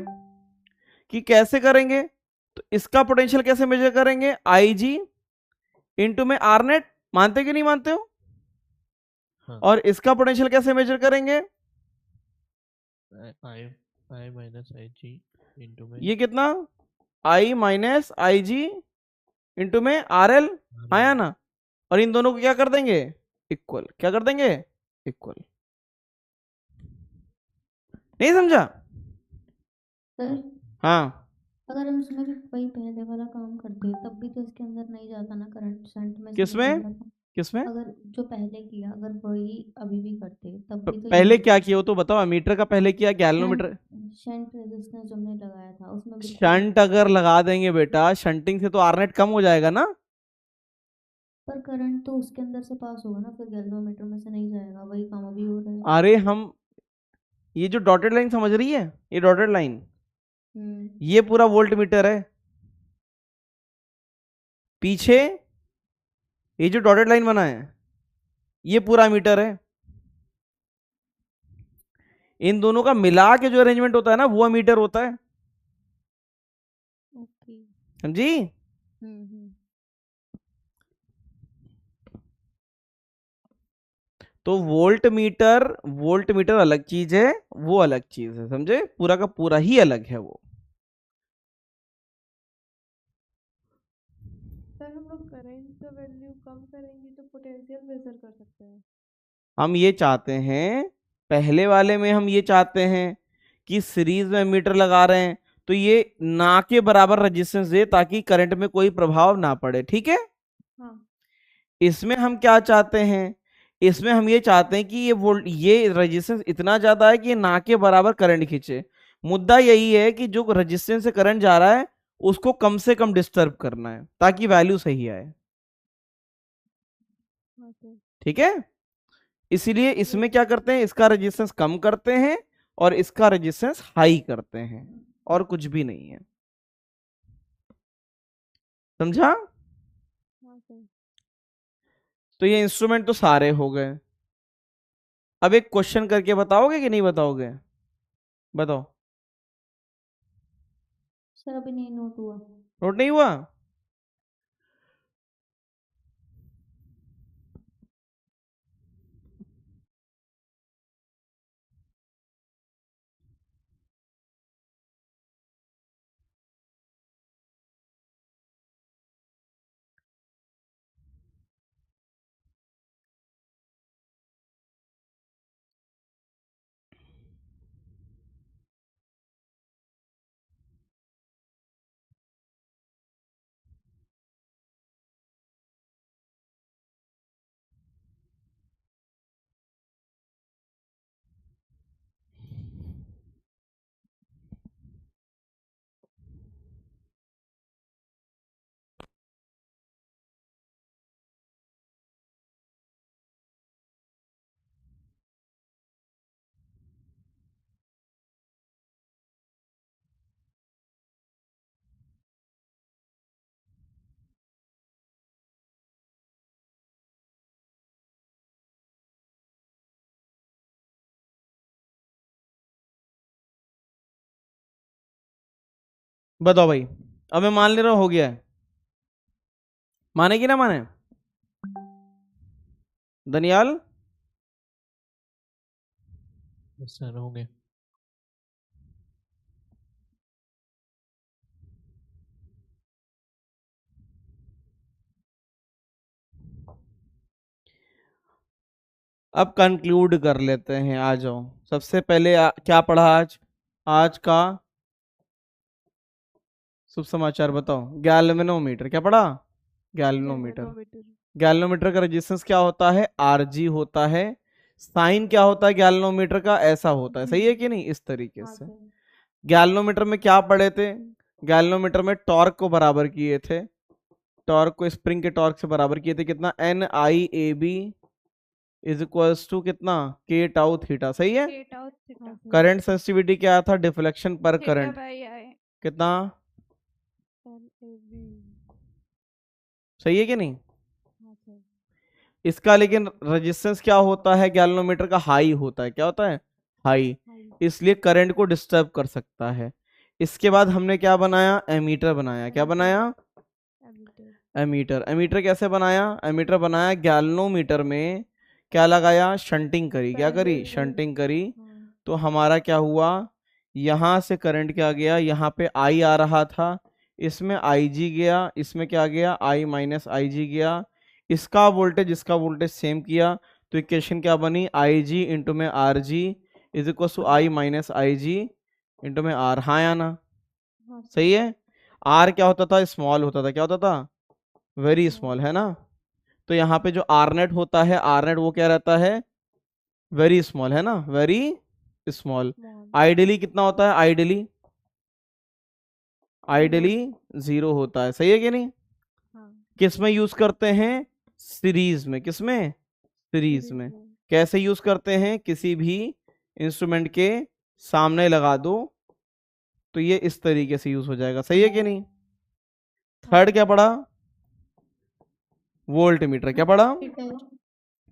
Speaker 1: कि कैसे करेंगे, तो इसका पोटेंशियल कैसे मेजर करेंगे? IG इंटू में R नेट। मानते कि नहीं मानते हो?
Speaker 7: हाँ।
Speaker 1: और इसका पोटेंशियल कैसे मेजर करेंगे?
Speaker 7: I माइनस IG इंटू में,
Speaker 1: ये कितना? I माइनस IG इंटू में RL। आया ना? और इन दोनों को क्या कर देंगे? इक्वल। क्या कर देंगे? इक्वल। नहीं समझा?
Speaker 14: सर
Speaker 1: हाँ,
Speaker 14: अगर हम इसमें भी वही पहले वाला काम करते तब भी तो इसके अंदर नहीं जाता ना करंट, शंट में से
Speaker 1: किसमें?
Speaker 14: निकल जाता।
Speaker 1: किसमें?
Speaker 14: अगर जो पहले किया अगर वही अभी भी करते तब भी तो
Speaker 1: पहले
Speaker 14: यही
Speaker 1: क्या किया हो तो बताओ। एमीटर का पहले किया, गैल्वेनोमीटर।
Speaker 14: शंट रेजिस्टेंस जो हमने लगाया था उसमें बिल्कुल
Speaker 1: शंट अगर लगा देंगे बेटा, शंटिंग से तो आरनेट कम हो जाएगा ना।
Speaker 14: पर करंट तो उसके अंदर से पास होगा ना, फिर गैल्वेनोमीटर में से नहीं जाएगा। वही काम अभी हो रहा है।
Speaker 1: अरे हम ये जो डॉटेड लाइन समझ रही है, ये डॉटेड लाइन, ये पूरा वोल्ट मीटर है। पीछे ये जो डॉटेड लाइन बना है, ये पूरा मीटर है। इन दोनों का मिला के जो अरेंजमेंट होता है ना, वो मीटर होता है। समझी? तो वोल्ट मीटर अलग चीज है, वो अलग चीज है। समझे? पूरा का पूरा ही अलग है वो।
Speaker 2: सर हम लोग करंट
Speaker 10: तो वैल्यू कम करेंगी तो पोटेंशियल मेजर कर सकते हैं।
Speaker 1: हम ये चाहते हैं, पहले वाले में हम ये चाहते हैं कि सीरीज में मीटर लगा रहे हैं तो ये ना के बराबर रेजिस्टेंस दे ताकि करंट में कोई प्रभाव ना पड़े, ठीक है।
Speaker 10: हाँ।
Speaker 1: इसमें हम क्या चाहते हैं, इसमें हम ये चाहते हैं कि ये रेजिस्टेंस इतना ज्यादा है कि ये ना के बराबर करंट खींचे। मुद्दा यही है कि जो रेजिस्टेंस से करंट जा रहा है उसको कम से कम डिस्टर्ब करना है ताकि वैल्यू सही आए, ठीक है। इसीलिए इसमें क्या करते हैं, इसका रेजिस्टेंस कम करते हैं और इसका रेजिस्टेंस हाई करते हैं, और कुछ भी नहीं है, समझा। तो ये इंस्ट्रूमेंट तो सारे हो गए। अब एक क्वेश्चन करके बताओगे कि नहीं बताओगे, बताओ।
Speaker 14: सर अभी नहीं नोट हुआ।
Speaker 1: नोट नहीं हुआ? बताओ भाई। अब मैं मान ले रहा हूं हो गया है, माने कि ना माने? दनियाल
Speaker 7: सर हो गए।
Speaker 1: अब कंक्लूड कर लेते हैं, आ जाओ। सबसे पहले क्या पढ़ा आज? आज का शुभ समाचार बताओ। गैल्वेनोमीटर क्या पढ़ा? गैल्वेनोमीटर। गैल्वेनोमीटर का रेजिस्टेंस क्या होता है? Rg होता है। साइन क्या होता है गैल्वेनोमीटर का? ऐसा होता है, सही है कि नहीं? इस तरीके से। गैल्वेनोमीटर में क्या पढ़े थे? गैल्वेनोमीटर में टॉर्क को बराबर किए थे, टॉर्क को स्प्रिंग के टॉर्क से बराबर किए थे। कितना? NIAB इज इक्वल्स टू कितना? K टाउ थीटा, सही है। करंट सेंसिटिविटी क्या था? डिफ्लेक्शन पर करंट कितना? सही है कि नहीं? इसका लेकिन रेजिस्टेंस क्या होता है गैल्वेनोमीटर का? हाई होता है। क्या होता है? हाई। इसलिए करंट को डिस्टर्ब कर सकता है। इसके बाद हमने क्या बनाया? एमीटर बनाया। क्या बनाया? एमीटर। एमीटर कैसे बनाया? एमीटर बनाया गैल्वेनोमीटर में क्या लगाया? शंटिंग करी। क्या करी? शंटिंग करी। तो हमारा क्या हुआ? यहां से करंट क्या गया? यहाँ पे I आ रहा था, इसमें IG गया, इसमें क्या गया? I माइनस IG गया। इसका वोल्टेज इसका वोल्टेज सेम किया तो इक्वेशन क्या बनी? IG इंटू में RG is equal to I minus IG into में R। हाँ या ना? सही है। R क्या होता था? स्मॉल होता था। क्या होता था? वेरी स्मॉल, है ना। तो यहाँ पे जो R नेट होता है, R नेट वो क्या रहता है? वेरी स्मॉल, है ना, वेरी स्मॉल। आइडियली कितना होता है? आइडियली 0 होता है, सही है कि नहीं? किस में यूज करते हैं? सीरीज में। किस में? सीरीज में। कैसे यूज करते हैं? किसी भी इंस्ट्रूमेंट के सामने लगा दो तो ये इस तरीके से यूज हो जाएगा, सही है कि नहीं? थर्ड क्या पढ़ा? वोल्टमीटर। क्या पढ़ा?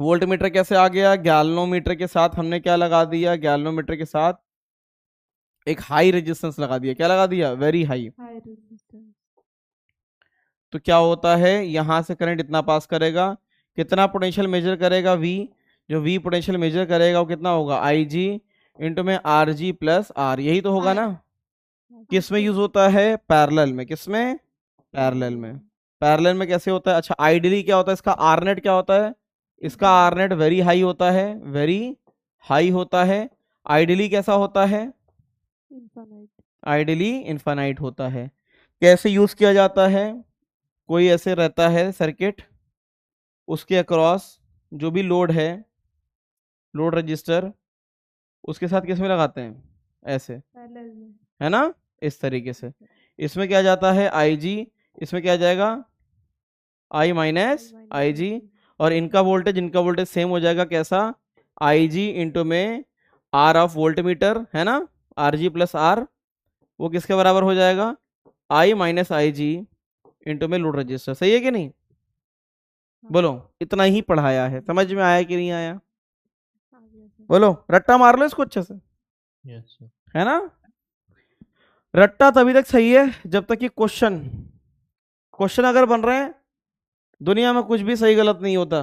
Speaker 1: वोल्टमीटर कैसे आ गया? गैल्वेनोमीटर के साथ हमने क्या लगा दिया? गैल्वेनोमीटर के साथ एक हाई रेजिस्टेंस लगा दिया। क्या लगा दिया? Very high. तो क्या होता है? यहां से करंट इतना पास करेगा, कितना पोटेंशियल मेजर करेगा? V। जो V पोटेंशियल मेजर करेगा वो कितना होगा? IG इंटू में RG प्लस R। यही तो होगा ना। किस में यूज होता है? पैरेलल में। किस में? पैरेलल में। पैरेलल में कैसे होता है? अच्छा, आइडियली क्या होता है इसका? आर नेट क्या होता है इसका? आर नेट वेरी हाई होता है, वेरी हाई होता है। आइडियली कैसा होता है? आइडियली इनफाइनाइट होता है। कैसे यूज किया जाता है? कोई ऐसे रहता है सर्किट, उसके अक्रॉस जो भी लोड है, लोड रजिस्टर, उसके साथ किस में लगाते हैं? ऐसे, है ना, इस तरीके से। इसमें क्या जाता है? IG, इसमें क्या जाएगा? I माइनस IG, और इनका वोल्टेज सेम हो जाएगा कैसा? IG इंटू में R ऑफ वोल्ट मीटर, है ना, RG प्लस R, वो किसके बराबर हो जाएगा? I माइनस IG इंटू में लोड रजिस्टर। सही है कि नहीं? बोलो, इतना ही पढ़ाया है, समझ में आया कि नहीं आया? बोलो, रट्टा मार लो इसको अच्छे से, है ना। रट्टा तभी तक सही है जब तक कि क्वेश्चन अगर बन रहे हैं, दुनिया में कुछ भी सही गलत नहीं होता,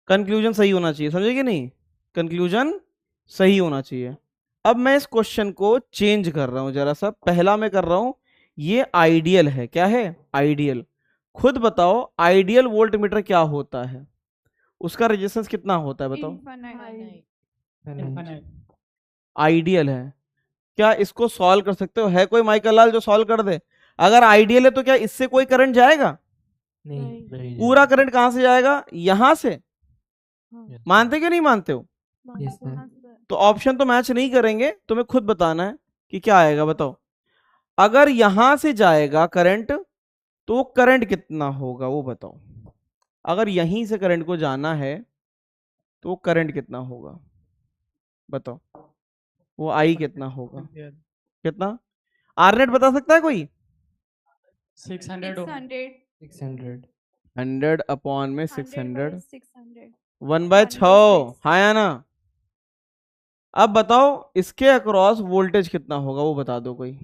Speaker 1: कंक्लूजन सही होना चाहिए, समझे कि नहीं? कंक्लूजन सही होना चाहिए। अब मैं इस क्वेश्चन को चेंज कर रहा हूं जरा सा। पहला मैं कर रहा हूं, ये आइडियल है। क्या है? आइडियल। खुद बताओ, आइडियल वोल्ट मीटर क्या होता है? उसका रेजिस्टेंस कितना होता है? बताओ। आइडियल है। क्या इसको सॉल्व कर सकते हो? है कोई माइकल लाल जो सॉल्व कर दे? अगर आइडियल है तो क्या इससे कोई करंट जाएगा?
Speaker 7: नहीं।
Speaker 1: पूरा करंट कहां से जाएगा? यहां से। मानते कि नहीं मानते हो? तो ऑप्शन तो मैच नहीं करेंगे, तुम्हें खुद बताना है कि क्या आएगा। बताओ, अगर यहां से जाएगा करंट तो वो करंट कितना होगा, वो बताओ। अगर यहीं से करंट को जाना है तो वो करंट कितना होगा, बताओ। वो आई कितना होगा? कितना? आरनेट बता सकता है कोई?
Speaker 11: 600
Speaker 1: 100 अपॉन में 600 1/6, हाँ या ना? अब बताओ इसके अक्रॉस वोल्टेज कितना होगा, वो बता दो कोई।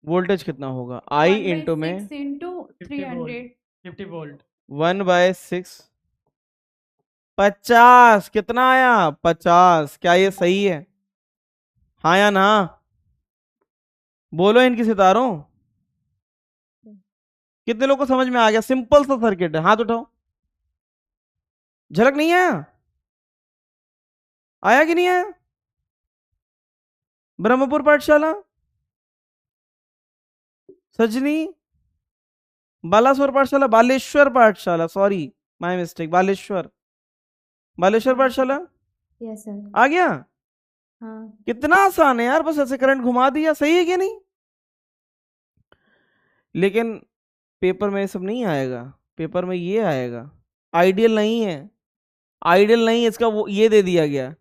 Speaker 1: वोल्टेज कितना होगा? I इंटू में
Speaker 11: 50 वोल्ट
Speaker 1: 1/6, 50। कितना आया? 50। क्या ये सही है? हाँ या ना? बोलो इनकी सितारों, कितने लोगों को समझ में आ गया? सिंपल सा सर्किट है, हाथ उठाओ। झलक नहीं आया? आया कि नहीं आया? ब्रह्मपुर पाठशाला, सजनी, बालासोर पाठशाला, बालेश्वर पाठशाला, सॉरी माय मिस्टेक, बालेश्वर पाठशाला
Speaker 14: यस सर।
Speaker 1: आ गया?
Speaker 14: हाँ।
Speaker 1: कितना आसान है यार, बस ऐसे करंट घुमा दिया। सही है कि नहीं? लेकिन पेपर में ये सब नहीं आएगा, पेपर में ये आएगा। आइडियल नहीं है, आइडियल नहीं है इसका, वो ये दे दिया गया।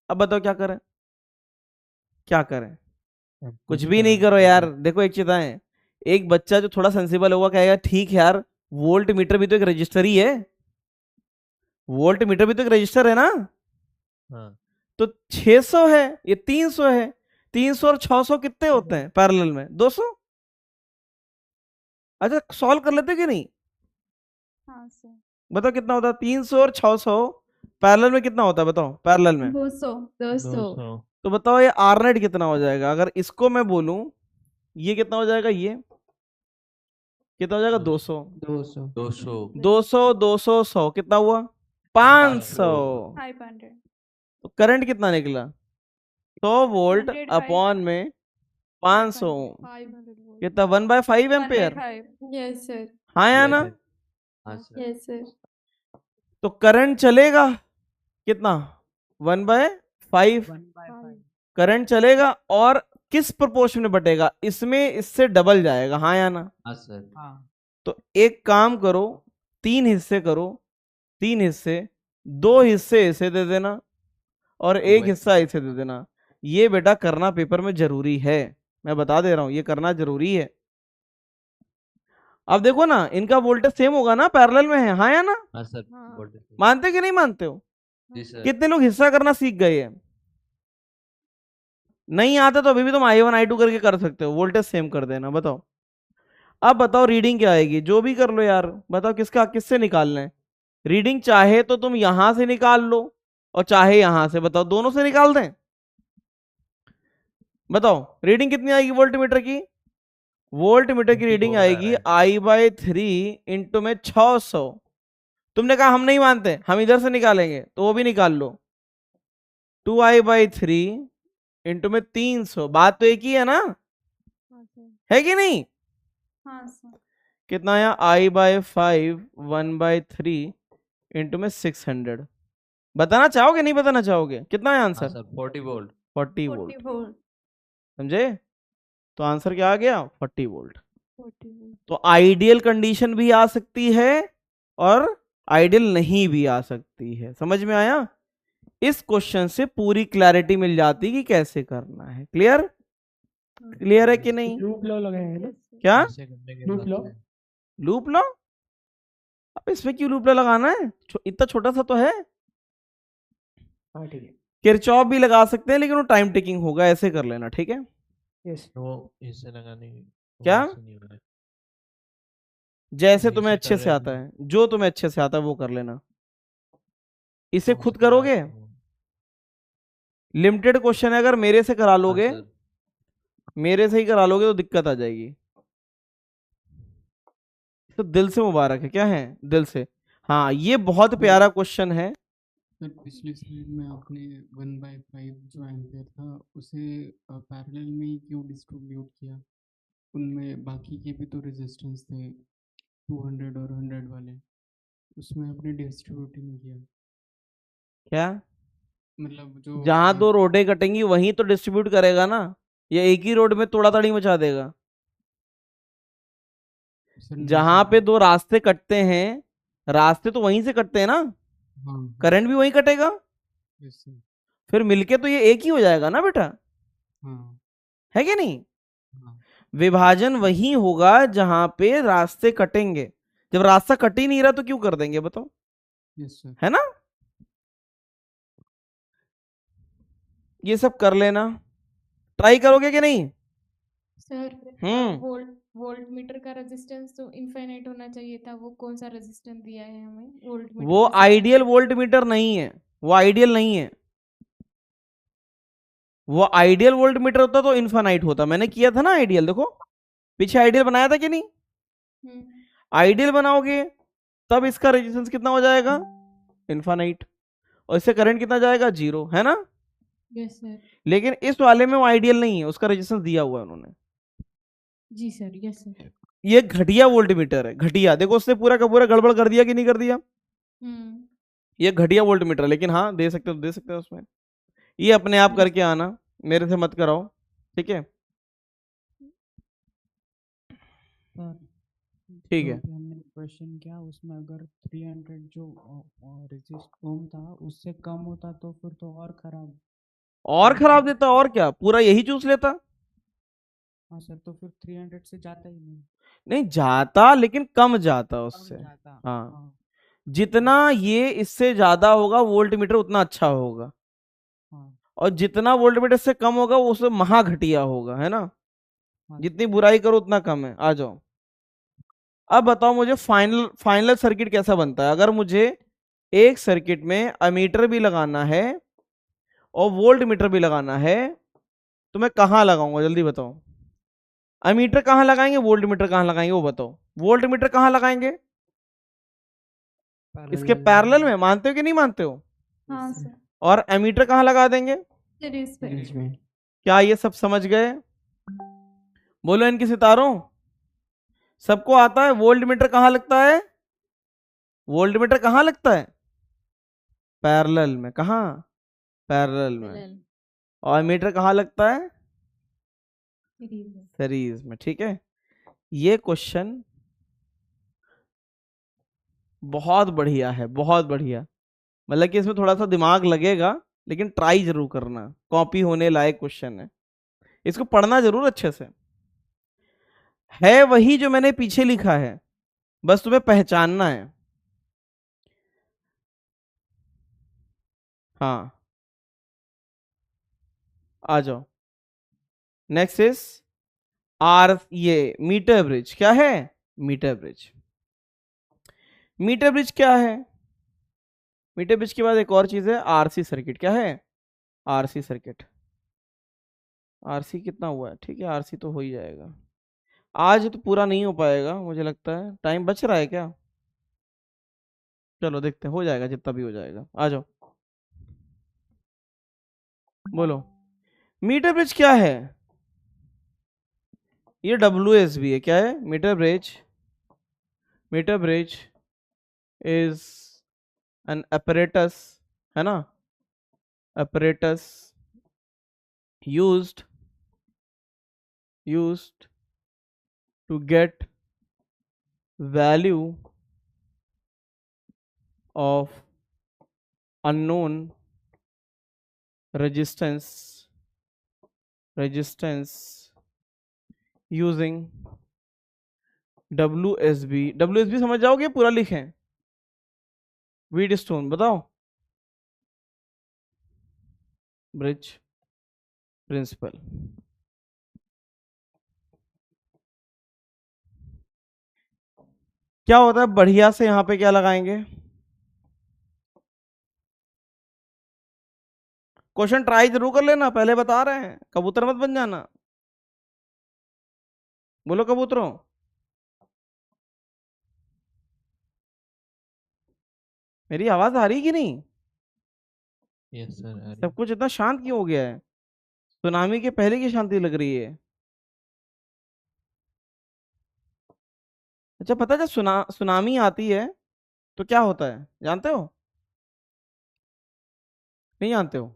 Speaker 1: अब बताओ क्या करें? क्या करें? कुछ भी नहीं करो यार। देखो, एक चीज है, एक बच्चा जो थोड़ा सेंसिबल होगा कहेगा ठीक है यार, वोल्ट मीटर भी तो एक रजिस्टर ही है, वोल्ट मीटर भी तो एक रजिस्टर है ना।
Speaker 7: हाँ।
Speaker 1: तो 600 है, ये 300 है। 300 और 600 कितने होते हैं पैरेलल में? 200। अच्छा, सॉल्व कर लेते कि नहीं?
Speaker 2: हाँ सर।
Speaker 1: बताओ कितना होता है? 300 और 600 पैरेलल में कितना होता है? बताओ पैरेलल में
Speaker 2: 200।
Speaker 1: तो बताओ ये आरनेट कितना हो जाएगा? अगर इसको मैं बोलूं, ये कितना हो जाएगा? ये कितना हो जाएगा? 200 200 100 कितना हुआ? 500।
Speaker 2: 500।
Speaker 1: तो करंट कितना निकला? 100 वोल्ट अपॉन में 500 कितना? 1/5 एम्पेयर।
Speaker 2: Yes sir.
Speaker 1: हाँ या ना?
Speaker 2: Yes sir.
Speaker 1: तो करंट चलेगा कितना? 1/5 करंट चलेगा, और किस प्रोपोर्शन में बटेगा? इसमें इससे डबल जाएगा। हाँ या ना?
Speaker 9: हाँ सर।
Speaker 1: तो एक काम करो, 3 हिस्से करो, 3 हिस्से, 2 हिस्से इसे दे देना और 1 हिस्सा इसे दे देना। ये बेटा करना पेपर में जरूरी है, मैं बता दे रहा हूं, ये करना जरूरी है। अब देखो ना, इनका वोल्टेज सेम होगा ना, पैरेलल में है। हाँ या ना?
Speaker 9: हाँ सर।
Speaker 1: मानते कि नहीं मानते हो?
Speaker 9: जी सर।
Speaker 1: कितने लोग हिस्सा करना सीख गए हैं? नहीं आता तो अभी भी तुम I1 I2 करके कर सकते हो, वोल्टेज सेम कर देना। बताओ, अब बताओ रीडिंग क्या आएगी? जो भी कर लो यार, बताओ किससे निकालना है रीडिंग? चाहे तो तुम यहां से निकाल लो और चाहे यहां से, बताओ दोनों से निकाल दें। बताओ रीडिंग कितनी आएगी वोल्ट मीटर की? वोल्ट मीटर की रीडिंग
Speaker 9: 24 आ
Speaker 1: आएगी
Speaker 9: रहा
Speaker 1: I/3 इंटू में 600। तुमने कहा हम नहीं मानते, हम इधर से निकालेंगे, तो वो भी निकाल लो। 2I/3 इंटू में 300। बात तो एक ही है ना, है कि नहीं?
Speaker 12: हाँ सर।
Speaker 1: कितना आया? I/5 1/3 इंटू में 600। बताना चाहोगे नहीं बताना चाहोगे? कितना है
Speaker 9: हाँ
Speaker 1: answer?
Speaker 9: Sir 40 volt.
Speaker 1: 40 volt.
Speaker 12: 40 volt.
Speaker 1: समझे? तो आंसर क्या आ गया? 40 वोल्ट। तो आइडियल कंडीशन भी आ सकती है और आइडियल नहीं भी आ सकती है। समझ में आया? इस क्वेश्चन से पूरी क्लैरिटी मिल जाती कि कैसे करना है। क्लियर? क्लियर है कि नहीं?
Speaker 6: लूप लॉ लगाया है ना?
Speaker 1: क्या?
Speaker 7: ऐसे करने के
Speaker 6: लूप
Speaker 7: बाद
Speaker 6: लॉ?
Speaker 7: से।
Speaker 1: Loop law? अब इसमें क्यों लूप लॉ लगाना है? इतना छोटा सा तो है।
Speaker 6: हाँ ठीक है।
Speaker 1: किरचॉफ भी लगा सकते हैं, लेकिन वो टाइम टेकिंग होगा। ऐसे कर लेना, ठीक है?
Speaker 6: यस।
Speaker 7: वो इससे लगाने की
Speaker 1: क्या?
Speaker 7: वैसे नहीं हो रहा है।
Speaker 1: जैसे
Speaker 7: ये
Speaker 1: तुम्हें
Speaker 7: से
Speaker 1: अच्छे
Speaker 7: कर
Speaker 1: से
Speaker 7: रहे
Speaker 1: आता
Speaker 7: हैं।
Speaker 1: है, जो तुम्हें अच्छे से आता है वो कर लेना। इसे
Speaker 7: तो
Speaker 1: खुद
Speaker 7: उसके बाद
Speaker 1: करोगे?
Speaker 7: तो-
Speaker 1: लिमिटेड क्वेश्चन है, अगर मेरे से करा
Speaker 9: हाँ
Speaker 1: लोगे,
Speaker 9: सर।
Speaker 1: मेरे से ही करा लोगे तो दिक्कत आ जाएगी। तो दिल से मुबारक है। क्या है? दिल से। हाँ, ये बहुत प्यारा क्वेश्चन है।
Speaker 11: सर पिछली स्लाइड में आपने 1/5 जो एम्पियर था उसे पैरेलल में ही क्यों डिस्ट्रीब्यूट किया? उनमें बाकी के भी तो रेजिस्टेंस थे 200 और 100 वाले, उसमें आपने डिस्ट्रीब्यूट ही नहीं किया।
Speaker 1: क्या?
Speaker 11: मतलब जो
Speaker 1: जहां दो रोडें कटेंगी वहीं तो डिस्ट्रीब्यूट करेगा ना, या एक ही रोड में तोड़ा तड़ी मचा देगा?
Speaker 11: सर नहीं
Speaker 1: जहां पे
Speaker 11: समझा।
Speaker 1: दो रास्ते कटते हैं, रास्ते तो वहीं से कटते हैं ना,
Speaker 11: हाँ
Speaker 1: करंट भी वहीं कटेगा।
Speaker 11: Yes sir.
Speaker 1: फिर मिलके तो ये एक ही हो जाएगा ना बेटा,
Speaker 11: हाँ
Speaker 1: है कि नहीं?
Speaker 11: हाँ
Speaker 1: विभाजन वहीं होगा जहां पे रास्ते कटेंगे। जब रास्ता कट ही नहीं रहा तो क्यों कर देंगे बताओ?
Speaker 11: Yes sir.
Speaker 1: है ना? ये सब कर लेना। ट्राई करोगे कि नहीं?
Speaker 2: सर वोल्ट मीटर का रेजिस्टेंस तो इनफाइनाइट होना चाहिए था। वो कौन सा रेजिस्टेंस दिया है हमें वोल्ट मीटर
Speaker 1: वो
Speaker 2: का?
Speaker 1: आइडियल वोल्ट मीटर नहीं है। वो आइडियल नहीं है। वो आइडियल वोल्ट मीटर होता तो इनफाइनाइट होता। मैंने किया था ना आइडियल, देखो पीछे आइडियल बनाया था कि नहीं? आइडियल बनाओगे तब इसका रेजिस्टेंस कितना हो जाएगा? इनफाइनाइट। और इससे करंट कितना जाएगा? 0, है ना?
Speaker 2: Yes sir.
Speaker 1: लेकिन इस वाले में वो आइडियल नहीं है, उसका रेजिस्टेंस दिया हुआ है उन्होंने।
Speaker 2: जी सर। Yes sir.
Speaker 1: ये घटिया वोल्ट मीटर है, घटिया। देखो उसने पूरा का पूरा गड़बड़ कर दिया कि नहीं कर दिया? ये घटिया वोल्ट मीटर है, लेकिन हाँ दे सकते हो तो दे सकते हो उसमें। ये अपने आप करके आना, मेरे से मत कराओ, ठीक है?
Speaker 8: सर
Speaker 1: ठीक
Speaker 8: जो
Speaker 1: है।
Speaker 8: भी हमने क्वेश्चन किया उसमें अगर 300 जो रेजिस्ट ओम था उससे कम होता तो फिर तो और खराब।
Speaker 1: और खराब देता? और क्या, पूरा यही चूस लेता?
Speaker 8: हाँ सर, तो फिर 300 से जाता ही नहीं।
Speaker 1: नहीं जाता, लेकिन कम जाता उससे।
Speaker 8: जाता।
Speaker 1: हाँ, जितना ये इससे ज्यादा होगा वोल्ट मीटर उतना अच्छा होगा, और जितना वोल्ट मीटर से कम होगा वो उससे महा घटिया होगा, है ना? जितनी बुराई करो उतना कम है। आ जाओ, अब बताओ मुझे फाइनल सर्किट कैसा बनता है। अगर मुझे एक सर्किट में अमीटर भी लगाना है और वोल्ट मीटर भी लगाना है, तो मैं कहाँ लगाऊंगा? जल्दी बताओ। अमीटर कहाँ लगाएंगे, वोल्ट मीटर कहाँ लगाएंगे, वो बताओ। वोल्ट मीटर कहाँ लगाएंगे? इसके पैरेलल में। मानते हो कि नहीं मानते हो?
Speaker 12: हाँ सर।
Speaker 1: और एमीटर कहाँ लगा देंगे?
Speaker 12: सीरीज पे।
Speaker 1: क्या ये सब समझ गए? बोलो इनके सितारों, सबको आता है वोल्ट मीटर कहाँ लगता है? वोल्ट मीटर कहाँ लगता है? पैरेलल में। कहाँ? पैरेलल में। और एमीटर कहाँ लगता है? सीरीज में। ठीक है, ये क्वेश्चन बहुत बढ़िया है, बहुत बढ़िया। मतलब कि इसमें थोड़ा सा दिमाग लगेगा, लेकिन ट्राई जरूर करना। कॉपी होने लायक क्वेश्चन है, इसको पढ़ना जरूर अच्छे से। है वही जो मैंने पीछे लिखा है, बस तुम्हें पहचानना है। हाँ, आ जाओ। नेक्स्ट इज आर, ये मीटर ब्रिज। क्या है? Metre bridge. मीटर ब्रिज क्या है? मीटर ब्रिज के बाद एक और चीज है, आरसी सर्किट। क्या है? RC circuit. आरसी कितना हुआ है? ठीक है, आरसी तो हो ही जाएगा। आज तो पूरा नहीं हो पाएगा मुझे लगता है, टाइम बच रहा है क्या? चलो देखते हैं, हो जाएगा जितना भी हो जाएगा। आ जाओ, बोलो मीटर ब्रिज क्या है? ये WSB है। क्या है metre bridge? Metre bridge is an apparatus, है ना, apparatus used to get value of unknown resistance using WSB। WSB समझ जाओगे, पूरा लिखें। व्हीटस्टोन बताओ, ब्रिज प्रिंसिपल। क्या होता है बढ़िया से, यहां पे क्या लगाएंगे? क्वेश्चन ट्राई जरूर कर लेना, पहले बता रहे हैं, कबूतर मत बन जाना। बोलो कबूतरों, मेरी आवाज आ रही कि नहीं?
Speaker 7: Yes sir.
Speaker 1: सब कुछ इतना शांत क्यों हो गया है? सुनामी के पहले की शांति लग रही है। अच्छा पता है, जब सुनामी आती है तो क्या होता है जानते हो? नहीं जानते हो?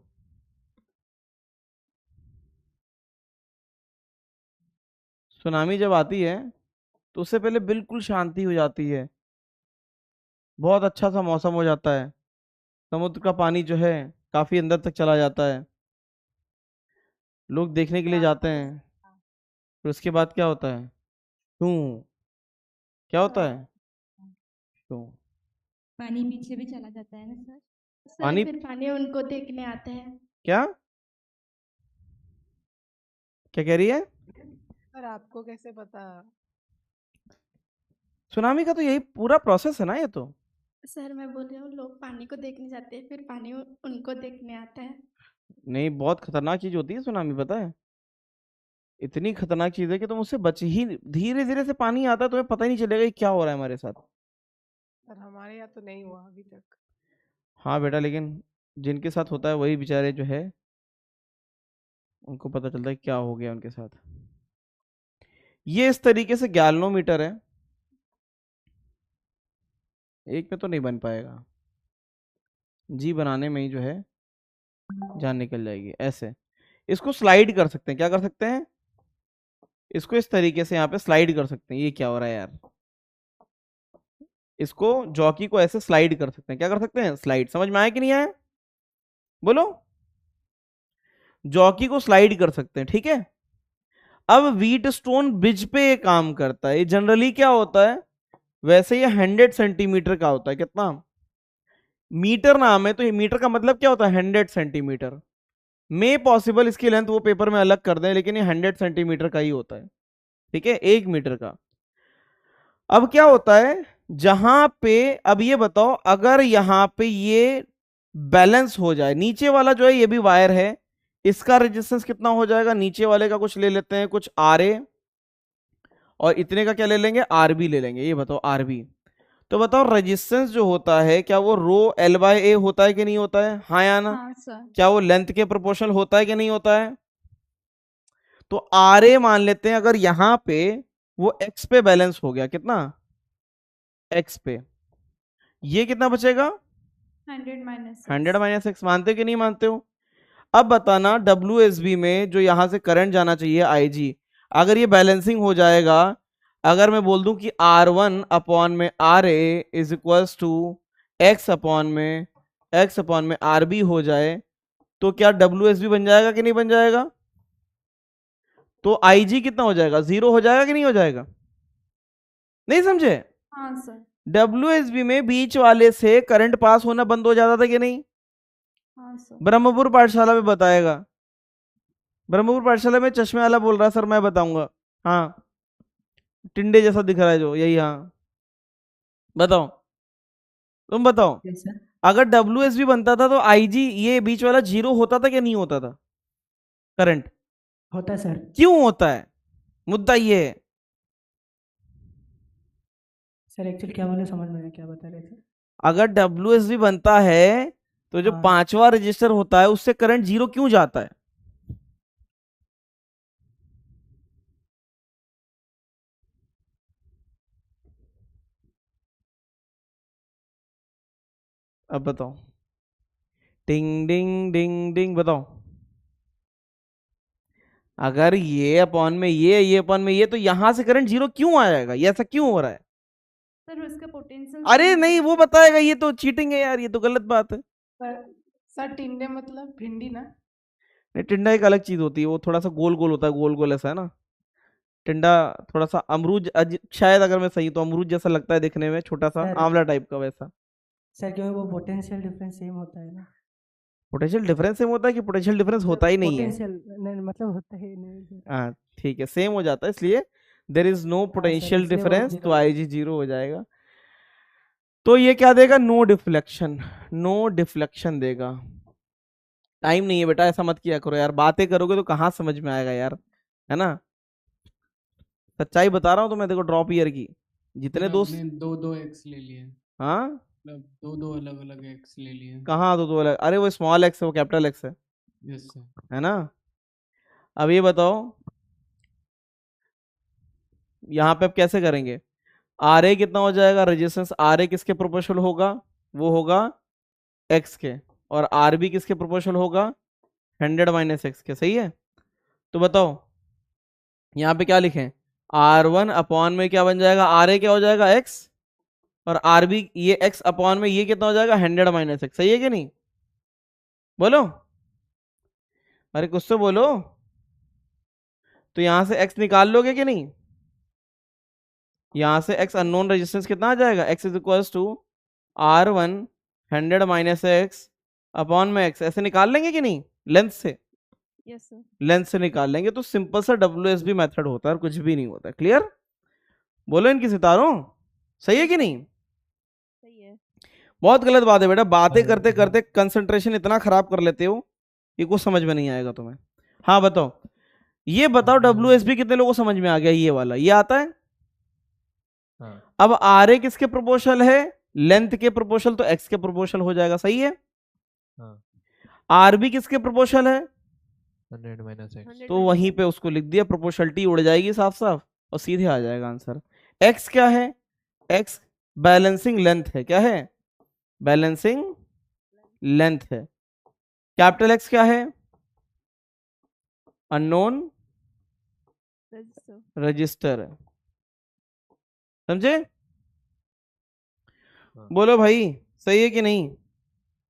Speaker 1: सुनामी जब आती है तो उससे पहले बिल्कुल शांति हो जाती है, बहुत अच्छा सा मौसम हो जाता है, समुद्र का पानी जो है काफी अंदर तक चला जाता है, लोग देखने के लिए जाते हैं। फिर उसके बाद क्या होता है? क्या होता है?
Speaker 12: पानी पीछे भी चला जाता है ना सर?
Speaker 1: पानी
Speaker 12: फिर पानी उनको देखने आते हैं।
Speaker 1: क्या क्या कह रही है?
Speaker 4: सर आपको कैसे पता?
Speaker 1: सुनामी का तो यही पूरा प्रोसेस है ना ये तो।
Speaker 12: सर मैं बोल रही हूँ लोग पानी को देखने जाते हैं, फिर पानी उनको देखने आता है।
Speaker 1: नहीं, बहुत खतरनाक चीज होती है सुनामी, पता है? इतनी खतरनाक चीज है कि तुम उससे बच ही, धीरे धीरे से पानी आता है, तुम्हें पता ही नहीं चलेगा कि क्या हो रहा है हमारे साथ।
Speaker 4: सर हमारे यहाँ तो नहीं हुआ अभी तक।
Speaker 1: हाँ बेटा, लेकिन जिनके साथ होता है वही बेचारे जो है उनको पता चलता है क्या हो गया उनके साथ। ये इस तरीके से गैल्वेनोमीटर है, एक में तो नहीं बन पाएगा, जी बनाने में ही जो है जान निकल जाएगी। ऐसे इसको स्लाइड कर सकते हैं, क्या कर सकते हैं? इसको इस तरीके से यहाँ पे स्लाइड कर सकते हैं। ये क्या हो रहा है यार? इसको जॉकी को ऐसे स्लाइड कर सकते हैं, क्या कर सकते हैं? स्लाइड। समझ में आया कि नहीं आया? बोलो, जॉकी को स्लाइड कर सकते हैं, ठीक है। अब व्हीटस्टोन ब्रिज पे ये काम करता है। ये जनरली क्या होता है, वैसे ये 100 सेंटीमीटर का होता है। कितना? मीटर नाम है तो ये मीटर का मतलब क्या होता है? 100 सेंटीमीटर। में पॉसिबल इसकी लेंथ वो पेपर में अलग कर दें, लेकिन ये 100 सेंटीमीटर का ही होता है, ठीक है, 1 मीटर का। अब क्या होता है जहां पे, अब ये बताओ, अगर यहां पे ये बैलेंस हो जाए, नीचे वाला जो है ये भी वायर है, इसका रेजिस्टेंस कितना हो जाएगा? नीचे वाले का कुछ ले लेते हैं, कुछ RA, और इतने का क्या ले लेंगे? RB ले लेंगे। ये बताओ RB, तो बताओ रेजिस्टेंस जो होता है क्या वो ρL/A होता है कि नहीं होता है? हाँ या ना?
Speaker 12: हाँ सर।
Speaker 1: क्या वो लेंथ के प्रोपोर्शनल होता है कि नहीं होता है? तो RA मान लेते हैं, अगर यहां पे वो X पे बैलेंस हो गया, कितना? X पे, ये कितना बचेगा? 100 माइनस X। मानते हो कि नहीं मानते हो? अब बताना WSB में जो यहां से करंट जाना चाहिए IG, अगर ये बैलेंसिंग हो जाएगा, अगर मैं बोल दूं कि R1 अपॉन में RA is equals to X upon में RB हो जाए, तो क्या WSB बन जाएगा कि नहीं बन जाएगा? तो IG कितना हो जाएगा? 0 हो जाएगा कि नहीं हो जाएगा? नहीं समझे?
Speaker 12: हाँ सर।
Speaker 1: WSB में बीच वाले से करंट पास होना बंद हो जाता था कि नहीं?
Speaker 12: हाँ सर।
Speaker 1: ब्रह्मपुर पाठशाला में बताएगा, ब्रह्मपुर पाठशाला में चश्मे वाला बोल रहा है, सर मैं बताऊंगा। हाँ, टिंडे जैसा दिख रहा है जो, यही। हाँ बताओ, तुम बताओ, अगर WSB बनता था तो IG ये बीच वाला 0 होता था कि नहीं होता था? करंट
Speaker 6: होता है सर।
Speaker 1: क्यों होता है? मुद्दा ये है,
Speaker 6: सर एक्चुअली क्या बोले समझ में आया, क्या बता रहे थे?
Speaker 1: अगर WSB बनता है तो जो
Speaker 6: हाँ।
Speaker 1: 5वां रजिस्टर होता है उससे करंट 0 क्यों जाता है? अब बताओ, टिंग डिंग डिंग डिंग, बताओ। अगर ये अपॉन में ये अपॉन में ये, तो यहां से करंट 0 क्यों आएगा? ये ऐसा क्यों हो रहा है?
Speaker 12: सर उसका पोटेंशियल
Speaker 1: अरे नहीं, वो बताएगा, ये तो चीटिंग है यार, ये तो गलत बात है।
Speaker 4: सर टिंडे मतलब भिंडी ना?
Speaker 1: नहीं, टिंडा एक अलग चीज होती है, वो थोड़ा सा गोल गोल होता है, गोल गोल ऐसा है ना। टिंडा थोड़ा सा अमरूद, शायद अगर मैं सही तो अमरूद जैसा लगता है दिखने में, छोटा सा
Speaker 6: सर
Speaker 1: आंवला टाइप का वैसा।
Speaker 6: सर क्यों वो पोटेंशियल डिफरेंस सेम होता है ना?
Speaker 1: पोटेंशियल डिफरेंस सेम होता है कि पोटेंशियल डिफरेंस होता ही नहीं है?
Speaker 6: पोटेंशियल नहीं मतलब होता ही नहीं सर।
Speaker 1: हाँ ठीक है, सेम हो जाता है, इसलिए देर इज नो
Speaker 6: हाँ सर,
Speaker 1: पोटेंशियल
Speaker 6: इसलिए वो
Speaker 1: डिफरेंस, तो
Speaker 6: 0
Speaker 1: IG 0 हो जाएगा। तो ये क्या देगा? नो डिफ्लेक्शन, नो डिफ्लेक्शन देगा। टाइम नहीं है बेटा, ऐसा मत किया करो यार, बातें करोगे तो कहाँ समझ में आएगा यार, है ना। सच्चाई बता रहा हूँ तो मैं, देखो ड्रॉप ईयर की जितने
Speaker 11: सर
Speaker 1: दोस्त।
Speaker 11: आपने दो एक्स ले लिए,
Speaker 1: हाँ,
Speaker 11: मतलब दो अलग अलग एक्स ले लिए।
Speaker 1: कहाँ दो अलग? अरे वो स्मॉल एक्स है, वो कैपिटल एक्स है,
Speaker 11: यस सर।
Speaker 1: है ना। अब ये बताओ, यहाँ पे अब कैसे करेंगे? RA कितना हो जाएगा? रेजिस्टेंस RA किसके प्रोपोर्शनल होगा? वो होगा X के। और RB किसके प्रोपोर्शनल होगा? 100 माइनस X के। सही है? तो बताओ यहाँ पे क्या लिखें? R1 अपॉन में क्या बन जाएगा? RA क्या हो जाएगा? X। और RB ये X अपॉन में ये कितना हो जाएगा? 100 माइनस X। सही है कि नहीं? बोलो, अरे कुछ तो बोलो। तो यहां से X निकाल लोगे कि नहीं? यहां से X अननोन रेजिस्टेंस कितना आ जाएगा? X is equal to R1 100 minus X upon में X। ऐसे निकाल लेंगे कि नहीं? लेंथ से,
Speaker 12: यस सर।
Speaker 1: लेंथ से निकाल लेंगे। तो सिंपल सा WSB मेथड होता है, कुछ भी नहीं होता। क्लियर? बोलो इनकी सितारों, सही है कि नहीं?
Speaker 12: सही है।
Speaker 1: बहुत गलत बात है बेटा, बातें करते करते कंसंट्रेशन इतना खराब कर लेते हो, ये कुछ समझ में नहीं आएगा तुम्हें। हाँ बताओ, ये बताओ WSB कितने लोगों को समझ में आ गया? ये वाला ये आता है।
Speaker 7: हाँ।
Speaker 1: अब RA किसके प्रोपोर्शनल है? लेंथ के प्रोपोर्शनल, तो X के प्रोपोर्शनल हो जाएगा। सही है?
Speaker 7: हाँ।
Speaker 1: RB किसके प्रोपोर्शनल है?
Speaker 7: 100 माइनस एक्स।
Speaker 1: तो वहीं पे उसको लिख दिया, प्रोपोर्शनलिटी उड़ जाएगी साफ साफ और सीधे आ जाएगा आंसर। X क्या है? X बैलेंसिंग लेंथ है। क्या है? बैलेंसिंग लेंथ है। कैपिटल X क्या है? अननोन रजिस्टर है। समझे? बोलो भाई, सही है कि नहीं?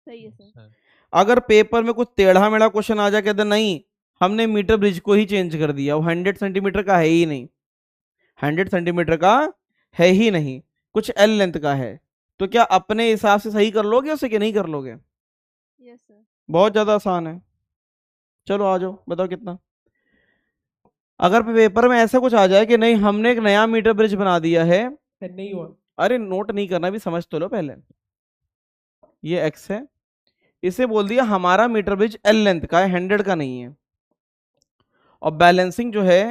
Speaker 12: सही है सर।
Speaker 1: अगर पेपर में कुछ टेढ़ा मेढ़ा क्वेश्चन आ जाए, कहते नहीं हमने मीटर ब्रिज को ही चेंज कर दिया, वो 100 सेंटीमीटर का है ही नहीं, 100 सेंटीमीटर का है ही नहीं, कुछ L लेंथ का है, तो क्या अपने हिसाब से सही कर लोगे उसे कि नहीं कर लोगे?
Speaker 12: Yes sir.
Speaker 1: बहुत ज्यादा आसान है। चलो आ जाओ, बताओ कितना। अगर पेपर में ऐसा कुछ आ जाए कि नहीं हमने एक नया मीटर ब्रिज बना दिया है,
Speaker 6: नहीं हुआ।
Speaker 1: अरे नोट नहीं करना, भी समझ तो लो पहले। ये X है, इसे बोल दिया हमारा मीटर ब्रिज L लेंथ का है, 100 का नहीं है। और बैलेंसिंग जो है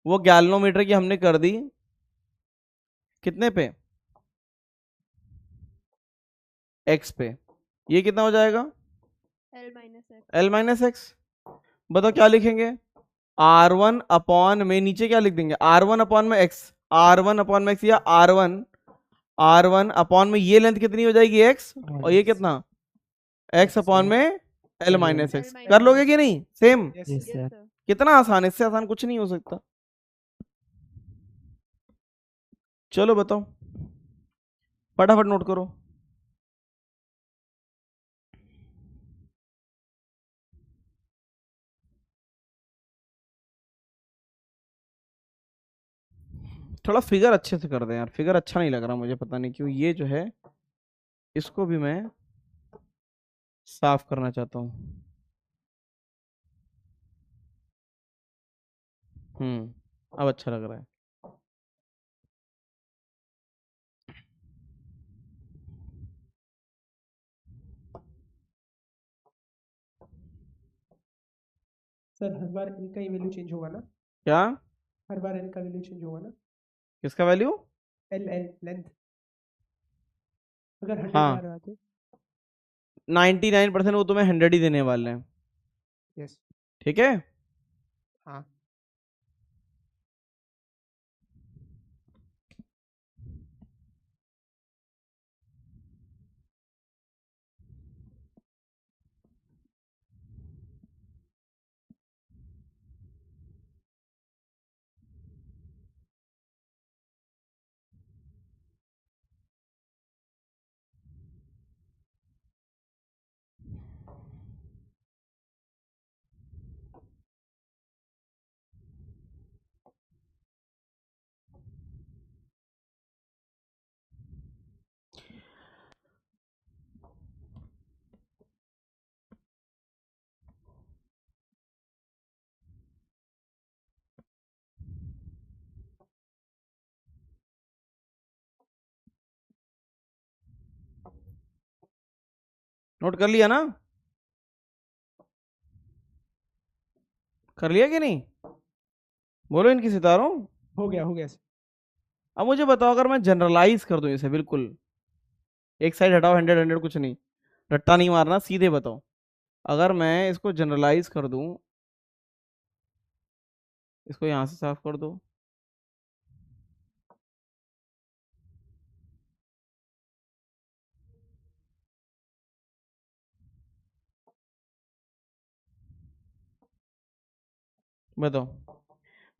Speaker 1: वो गैल्वेनोमीटर की हमने कर दी कितने पे? X पे। ये कितना हो जाएगा? L minus x. बताओ क्या लिखेंगे? R1 अपॉन में, नीचे क्या लिख देंगे? R1 अपॉन में X, R1 अपॉन में X, या R1 अपॉन में ये लेंथ कितनी हो जाएगी? X, और ये कितना? X अपॉन में L माइनस एक्स। कर लोगे कि नहीं? सेम। कितना आसान है, इससे आसान कुछ नहीं हो सकता। चलो बताओ, फटाफट नोट करो। थोड़ा फिगर अच्छे से कर दे यार, फिगर अच्छा नहीं लग रहा मुझे, पता नहीं क्यों। ये जो है इसको भी मैं साफ करना चाहता हूँ। अब अच्छा लग रहा है।
Speaker 6: सर हर बार इनका ही वैल्यू चेंज होगा ना?
Speaker 1: क्या?
Speaker 6: हर बार इनका वैल्यू चेंज होगा ना?
Speaker 1: किसका वैल्यू?
Speaker 6: एल एल लेंथ अगर 100
Speaker 1: हाँ
Speaker 6: आ रहा तो
Speaker 1: 99% वो तुम्हें 100 ही देने वाले हैं,
Speaker 6: यस
Speaker 1: ठीक है।
Speaker 6: हाँ
Speaker 1: नोट कर लिया ना, कर लिया कि नहीं, बोलो इनकी सितारों।
Speaker 6: हो गया सर।
Speaker 1: अब मुझे बताओ अगर मैं जनरलाइज कर दूं इसे, बिल्कुल एक साइड हटाओ, 100 100 कुछ नहीं, रट्टा नहीं मारना, सीधे बताओ। अगर मैं इसको जनरलाइज कर दूं, इसको यहां से साफ कर दो, बताओ।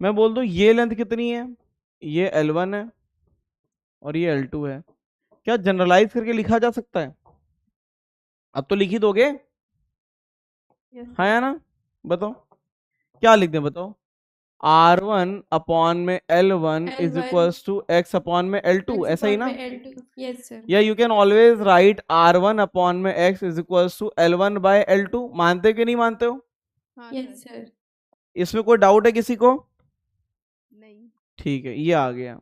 Speaker 1: मैं बोल दूं ये लेंथ कितनी है, ये L1 है और ये L2 है, क्या जनरलाइज करके लिखा जा सकता है? अब तो लिख ही दोगे, हाँ या ना, बताओ क्या लिख दें, बताओ। R1 अपॉन में L1 is equals to X upon में L2, ऐसा ही ना।
Speaker 2: Yes sir.
Speaker 1: या you can always write R1 upon में X is equals to L1 by L2। मानते हो कि नहीं मानते हो?
Speaker 2: Yes sir.
Speaker 1: इसमें कोई डाउट है किसी को?
Speaker 4: नहीं।
Speaker 1: ठीक है, ये आ गया।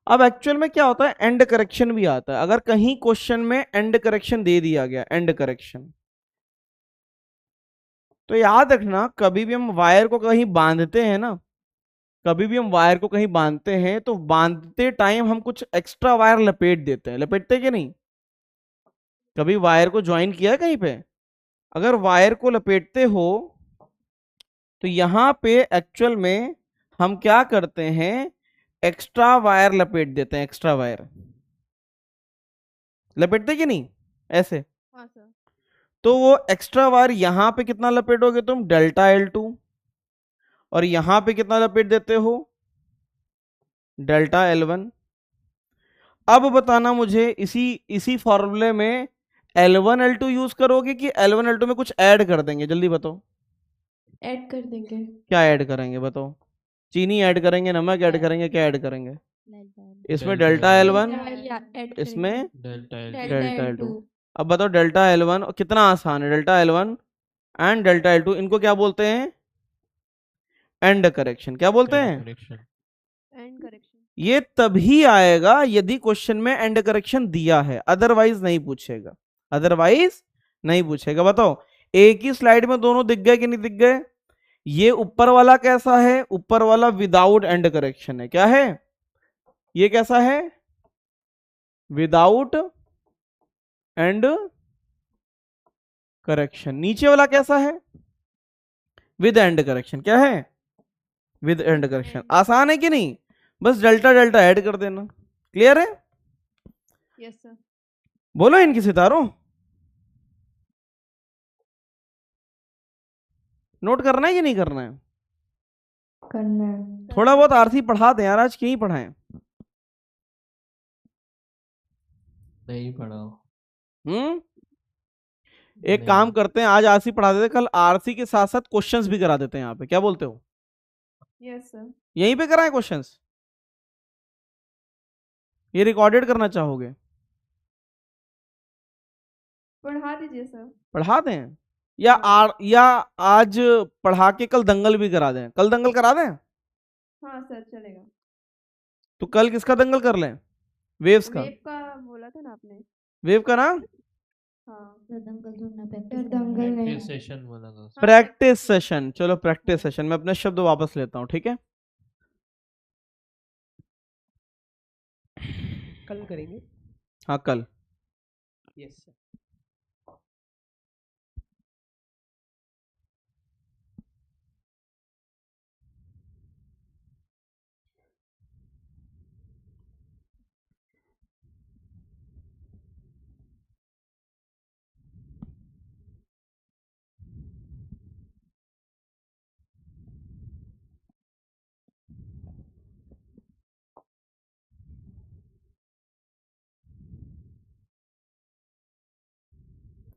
Speaker 1: अब एक्चुअल में क्या होता है, एंड करेक्शन भी आता है। अगर कहीं क्वेश्चन में एंड करेक्शन दे दिया गया, एंड करेक्शन, तो याद रखना कभी भी हम वायर को कहीं बांधते हैं ना, कभी भी हम वायर को कहीं बांधते हैं तो बांधते टाइम हम कुछ एक्स्ट्रा वायर लपेट देते हैं, लपेटते कि नहीं? कभी वायर को ज्वाइन किया है कहीं पे? अगर वायर को लपेटते हो तो यहां पे एक्चुअल में हम क्या करते हैं, एक्स्ट्रा वायर लपेट देते हैं, एक्स्ट्रा वायर लपेटते कि नहीं ऐसे?
Speaker 4: हाँ सर।
Speaker 1: तो वो एक्स्ट्रा वायर यहां पे कितना लपेटोगे तुम, डेल्टा L2, और यहां पे कितना लपेट देते हो, डेल्टा L1। अब बताना मुझे इसी फॉर्मूले में L1 L2 यूज करोगे कि L1 L2 में कुछ ऐड कर देंगे, जल्दी बताओ।
Speaker 2: ऐड कर देंगे।
Speaker 1: क्या ऐड करेंगे बताओ? चीनी ऐड करेंगे, नमक ऐड करेंगे, क्या ऐड करेंगे? इसमें डेल्टा L1, इसमें डेल्टा L2। अब बताओ डेल्टा L1 कितना आसान है, delta L1 and delta L2 इनको क्या बोलते हैं, एंड करेक्शन। क्या बोलते हैं?
Speaker 4: And correction.
Speaker 1: ये तभी आएगा यदि क्वेश्चन में एंड करेक्शन दिया है, अदरवाइज नहीं पूछेगा, अदरवाइज नहीं पूछेगा। बताओ एक ही स्लाइड में दोनों दिख गए कि नहीं दिख गए? ये ऊपर वाला कैसा है, ऊपर वाला विदाउट एंड करेक्शन है, क्या है ये, कैसा है, विदाउट एंड करेक्शन। नीचे वाला कैसा है, विद एंड करेक्शन, क्या है, विद एंड करेक्शन। आसान है कि नहीं? बस डेल्टा डेल्टा ऐड कर देना, क्लियर है?
Speaker 4: Yes sir.
Speaker 1: बोलो इनकी सितारों, नोट करना है कि नहीं करना है?
Speaker 14: करना है।
Speaker 1: थोड़ा बहुत आरसी पढ़ा दें यार, आज क्यों नहीं पढ़ाएं?
Speaker 7: नहीं पढ़ा।
Speaker 1: एक काम करते हैं, आज आरसी पढ़ा देते, कल आरसी के साथ साथ क्वेश्चंस भी करा देते हैं यहाँ पे, क्या बोलते हो?
Speaker 2: Yes sir.
Speaker 1: यहीं पे कराएं क्वेश्चंस, ये रिकॉर्डेड करना चाहोगे?
Speaker 2: पढ़ा दीजिए सर।
Speaker 1: पढ़ा दें या आज पढ़ा के कल दंगल भी करा दें? कल दंगल करा दें?
Speaker 2: हाँ सर चलेगा।
Speaker 1: तो कल किसका दंगल कर लें, वेव्स का?
Speaker 2: वेव का बोला था ना आपने।
Speaker 1: वेव का ना,
Speaker 2: हाँ
Speaker 7: प्रैक्टिस सेशन बोला था।
Speaker 1: प्रैक्टिस सेशन, चलो प्रैक्टिस सेशन। मैं अपने शब्द वापस लेता हूँ, ठीक है।
Speaker 6: कल करेंगे।
Speaker 1: हाँ कल।
Speaker 6: Yes sir.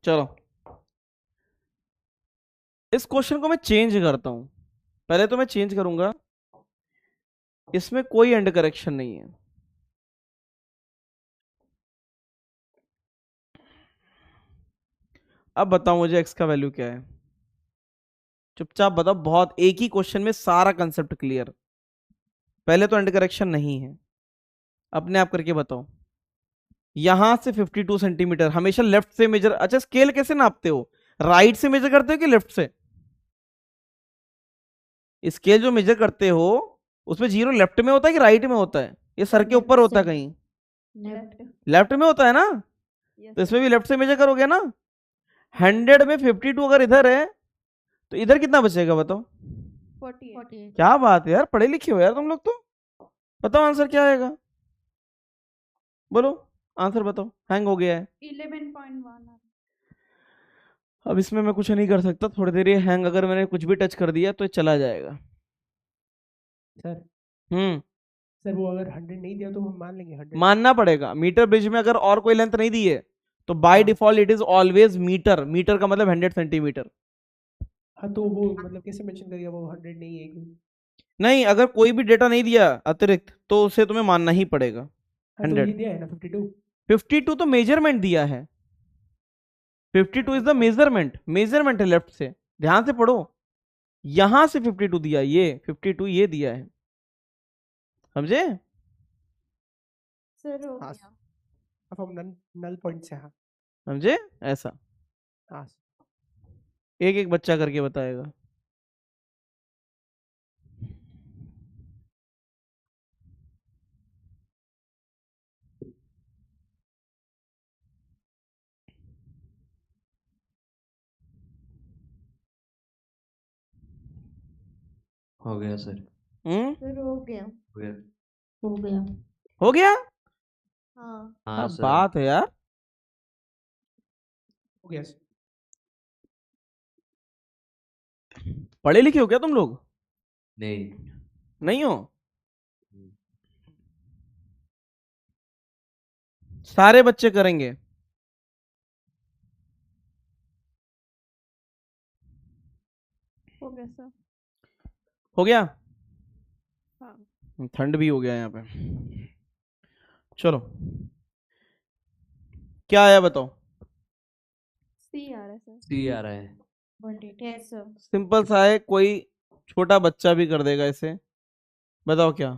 Speaker 1: चलो इस क्वेश्चन को मैं चेंज करता हूं। पहले तो मैं चेंज करूंगा, इसमें कोई एंड करेक्शन नहीं है। अब बताओ मुझे x का वैल्यू क्या है। चुपचाप बताओ, बहुत एक ही क्वेश्चन में सारा कंसेप्ट क्लियर। पहले तो एंड करेक्शन नहीं है, अपने आप करके बताओ। यहां से 52 सेंटीमीटर हमेशा लेफ्ट से मेजर। अच्छा स्केल कैसे नापते हो, राइट से मेजर करते हो कि लेफ्ट से? स्केल जो मेजर करते हो उसमें जीरो लेफ्ट में होता है कि राइट में होता है? ये सर के ऊपर होता है कहीं, लेफ्ट में होता है ना? तो इसमें भी लेफ्ट से मेजर करोगे ना। 100 में 52 अगर इधर है तो इधर कितना बचेगा बताओ?
Speaker 10: 48।
Speaker 1: क्या बात है यार, पढ़े लिखे हो यार तुम लोग तो। बताओ आंसर क्या आएगा, बोलो आंसर बताओ। हैंग हो गया है
Speaker 12: 11.1।
Speaker 1: अब इसमें मैं कुछ नहीं कर सकता, थोड़ी देर ये हैंग, अगर मैंने कुछ भी टच कर दिया तो ये चला जाएगा।
Speaker 6: सर
Speaker 1: सर
Speaker 6: वो अगर 100 नहीं दिया तो हम मान लेंगे 100।
Speaker 1: मानना पड़ेगा। मीटर ब्रिज में अगर और कोई लेंथ नहीं दी है तो by default it is always metre. Metre का मतलब 100 सेंटीमीटर।
Speaker 6: हाँ तो वो मतलब कैसे मेंशन करिएगा वो 100 नहीं है कोई?
Speaker 1: नहीं, अगर कोई भी डेटा नहीं दिया अतिरिक्त तो उसे तुम्हें मानना ही पड़ेगा।
Speaker 6: हाँ, तो
Speaker 1: 100
Speaker 6: ये दिया है ना 52।
Speaker 1: 52 तो मेजरमेंट दिया है। 52 इज द मेजरमेंट, मेजरमेंट है लेफ्ट से। ध्यान से पढ़ो, यहां से 52 दिया, ये 52 ये दिया है, समझे?
Speaker 10: सर हो
Speaker 6: हाँ
Speaker 10: गया।
Speaker 6: अब हम नल पॉइंट से। हाँ
Speaker 1: समझे ऐसा।
Speaker 6: हाँ
Speaker 1: एक एक बच्चा करके बताएगा।
Speaker 9: हो गया सर।
Speaker 10: सर हो गया।
Speaker 9: हो गया।
Speaker 14: हो गया।
Speaker 1: हो गया।
Speaker 10: हाँ
Speaker 1: क्या
Speaker 9: सर।
Speaker 1: बात है यार।
Speaker 6: हो गया सर।
Speaker 1: पढ़े लिखे हो क्या तुम लोग?
Speaker 9: नहीं।
Speaker 1: नहीं हो? सारे बच्चे करेंगे।
Speaker 10: हो गया सर।
Speaker 1: हो गया।
Speaker 10: हाँ
Speaker 1: ठंड भी हो गया यहाँ पे। चलो क्या आया बताओ?
Speaker 10: सी आ रहा है सर।
Speaker 9: सी आ रहा है।
Speaker 10: 180 है सर।
Speaker 1: सिंपल सा है, कोई छोटा बच्चा भी कर देगा इसे। बताओ क्या?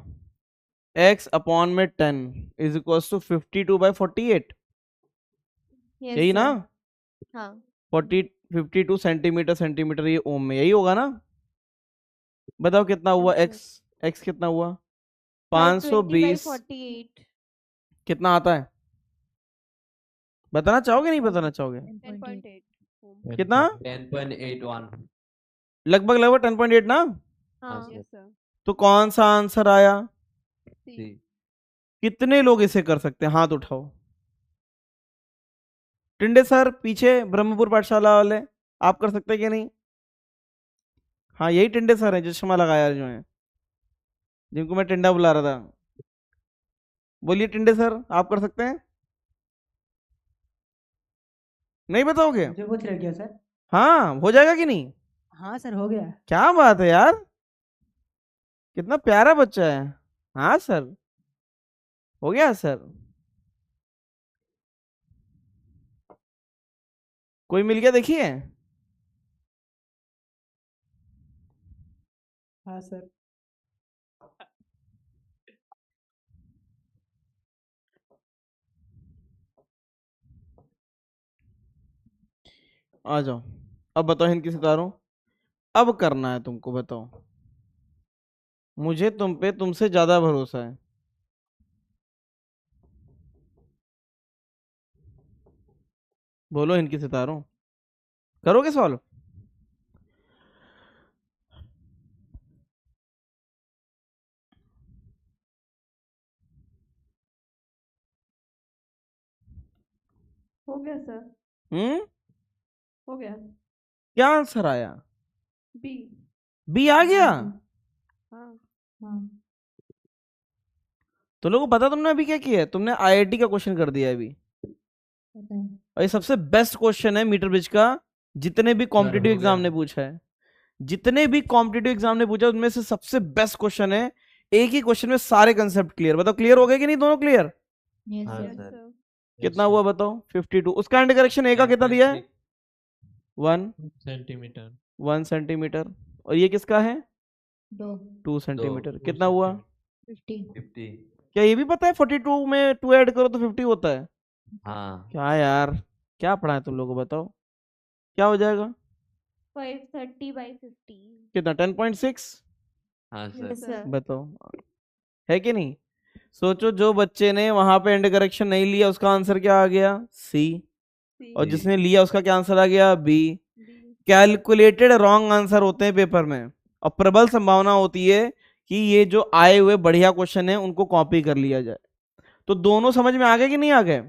Speaker 1: x अपॉन में 10 इज इक्वल टू 52/48। यही ना?
Speaker 10: हाँ
Speaker 1: 52 सेंटीमीटर, सेंटीमीटर ये ओम में, यही होगा ना? बताओ कितना हुआ x? x कितना हुआ? 520।
Speaker 10: 520/48।
Speaker 1: कितना आता है बताना चाहोगे नहीं बताना चाहोगे?
Speaker 10: 10.8।
Speaker 1: कितना?
Speaker 9: 10.81।
Speaker 1: लगभग लगभग 10.8 ना?
Speaker 10: हाँ
Speaker 9: सर।
Speaker 1: तो कौन सा आंसर आया?
Speaker 9: सी।
Speaker 1: कितने लोग इसे कर सकते हैं, हाथ उठाओ। टिंडे सर पीछे ब्रह्मपुर पाठशाला वाले, आप कर सकते हैं क्या नहीं? हाँ यही टिंडे सर हैं, चश्मा लगाया जो है, जिनको मैं टिंडा बुला रहा था। बोलिए टिंडे सर, आप कर सकते हैं? नहीं बताओगे?
Speaker 15: मुझे कुछ रह गया सर।
Speaker 1: हाँ हो जाएगा कि नहीं?
Speaker 15: हाँ सर हो गया।
Speaker 1: क्या बात है यार, कितना प्यारा बच्चा है। हाँ सर हो गया सर। कोई मिल गया देखिए?
Speaker 6: हाँ सर।
Speaker 1: आ जाओ, अब बताओ हिंद की सितारों, अब करना है तुमको। बताओ, मुझे तुम पे तुमसे ज्यादा भरोसा है। बोलो इनके सितारों, करोगे सॉल्व?
Speaker 10: हो गया सर, हो गया।
Speaker 1: क्या आंसर आया?
Speaker 10: बी।
Speaker 1: बी आ गया?
Speaker 10: हाँ
Speaker 14: हाँ
Speaker 1: तो लोगों को पता तुमने अभी क्या किया है? तुमने आईआईटी का क्वेश्चन कर दिया है अभी,
Speaker 14: पता है।
Speaker 1: और ये सबसे बेस्ट क्वेश्चन है मीटर ब्रिज का, जितने भी कॉम्पिटिटिव
Speaker 9: हो
Speaker 1: एग्जाम
Speaker 9: गया।
Speaker 1: ने पूछा है, जितने भी कॉम्पिटिटिव एग्जाम ने पूछा उनमें से सबसे बेस्ट क्वेश्चन है। एक ही क्वेश्चन में सारे कंसेप्ट क्लियर। बताओ क्लियर हो गए कि नहीं दोनों क्लियर?
Speaker 14: यस
Speaker 9: हाँ
Speaker 14: सर।
Speaker 9: सर।
Speaker 1: कितना हुआ बताओ? 52। उसका एंड करेक्शन ए का कितना दिया है? 1
Speaker 7: सेंटीमीटर।
Speaker 1: 1 सेंटीमीटर। और ये किसका है?
Speaker 14: 2
Speaker 1: 2 सेंटीमीटर। कितना हुआ?
Speaker 14: 50।
Speaker 9: 50।
Speaker 1: क्या ये भी पता है 42 में 2 ऐड करो तो 50 होता है?
Speaker 9: हाँ
Speaker 1: क्या यार, क्या पढ़ा है तुम लोगों को? बताओ क्या हो जाएगा?
Speaker 10: 530/50।
Speaker 1: कितना? 10.6।
Speaker 9: हाँ सर।
Speaker 10: Yes sir.
Speaker 1: बताओ है कि नहीं? सोचो, जो बच्चे ने वहां पे एंड करेक्शन नहीं लिया उसका आंसर क्या आ गया? सी। और जिसने लिया उसका क्या आंसर आ गया? बी। कैलकुलेटेड रॉन्ग आंसर होते हैं पेपर में, और प्रबल संभावना होती है कि ये जो आए हुए बढ़िया क्वेश्चन है उनको कॉपी कर लिया जाए। तो दोनों समझ में आ गए कि नहीं आ गए?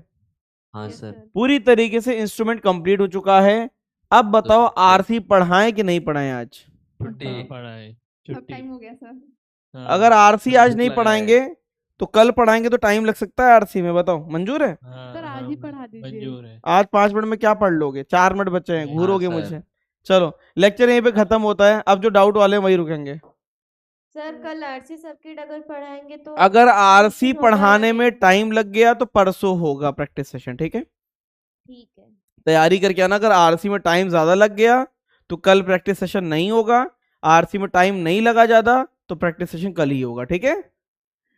Speaker 9: हाँ सर।
Speaker 1: पूरी तरीके से इंस्ट्रूमेंट कंप्लीट हो चुका है। अब बताओ आरसी पढ़ाएं कि नहीं पढ़ाएं आज?
Speaker 9: छुट्टी।
Speaker 7: पढ़ा है,
Speaker 12: अब
Speaker 7: छुट्टी।
Speaker 12: टाइम हो गया सर।
Speaker 7: हाँ,
Speaker 1: अगर आरसी आज
Speaker 9: भूख
Speaker 1: नहीं
Speaker 9: लगा है।
Speaker 1: पढ़ाएंगे तो कल पढ़ाएंगे, तो टाइम लग सकता है आरसी में। बताओ मंजूर है?
Speaker 7: हाँ,
Speaker 12: सर आज
Speaker 7: हाँ,
Speaker 12: ही पढ़ा दीजिए।
Speaker 7: मंजूर है।
Speaker 1: आज 5 मिनट में क्या पढ़ लोगे? 4 मिनट बचे हैं,
Speaker 7: नहीं।
Speaker 1: घूरोगे
Speaker 9: हाँ, सर।
Speaker 1: मुझे। चलो लेक्चर यहीं पे खत्म होता है। अब जो डाउट वाले हैं वही रुकेंगे।
Speaker 10: सर कल आरसी सर्किट अगर पढ़ाएंगे तो
Speaker 1: अगर आरसी
Speaker 10: session होगा
Speaker 1: पढ़ाने
Speaker 10: या
Speaker 1: में
Speaker 10: नहीं?
Speaker 1: टाइम लग गया तो परसों होगा प्रैक्टिस सेशन, ठीक है?
Speaker 10: ठीक है।
Speaker 1: तैयारी करके आना। अगर आरसी में टाइम ज्यादा लग गया तो कल प्रैक्टिस सेशन नहीं होगा। आरसी में टाइम नहीं लगा ज्यादा तो प्रैक्टिस सेशन कल ही होगा, ठीक है?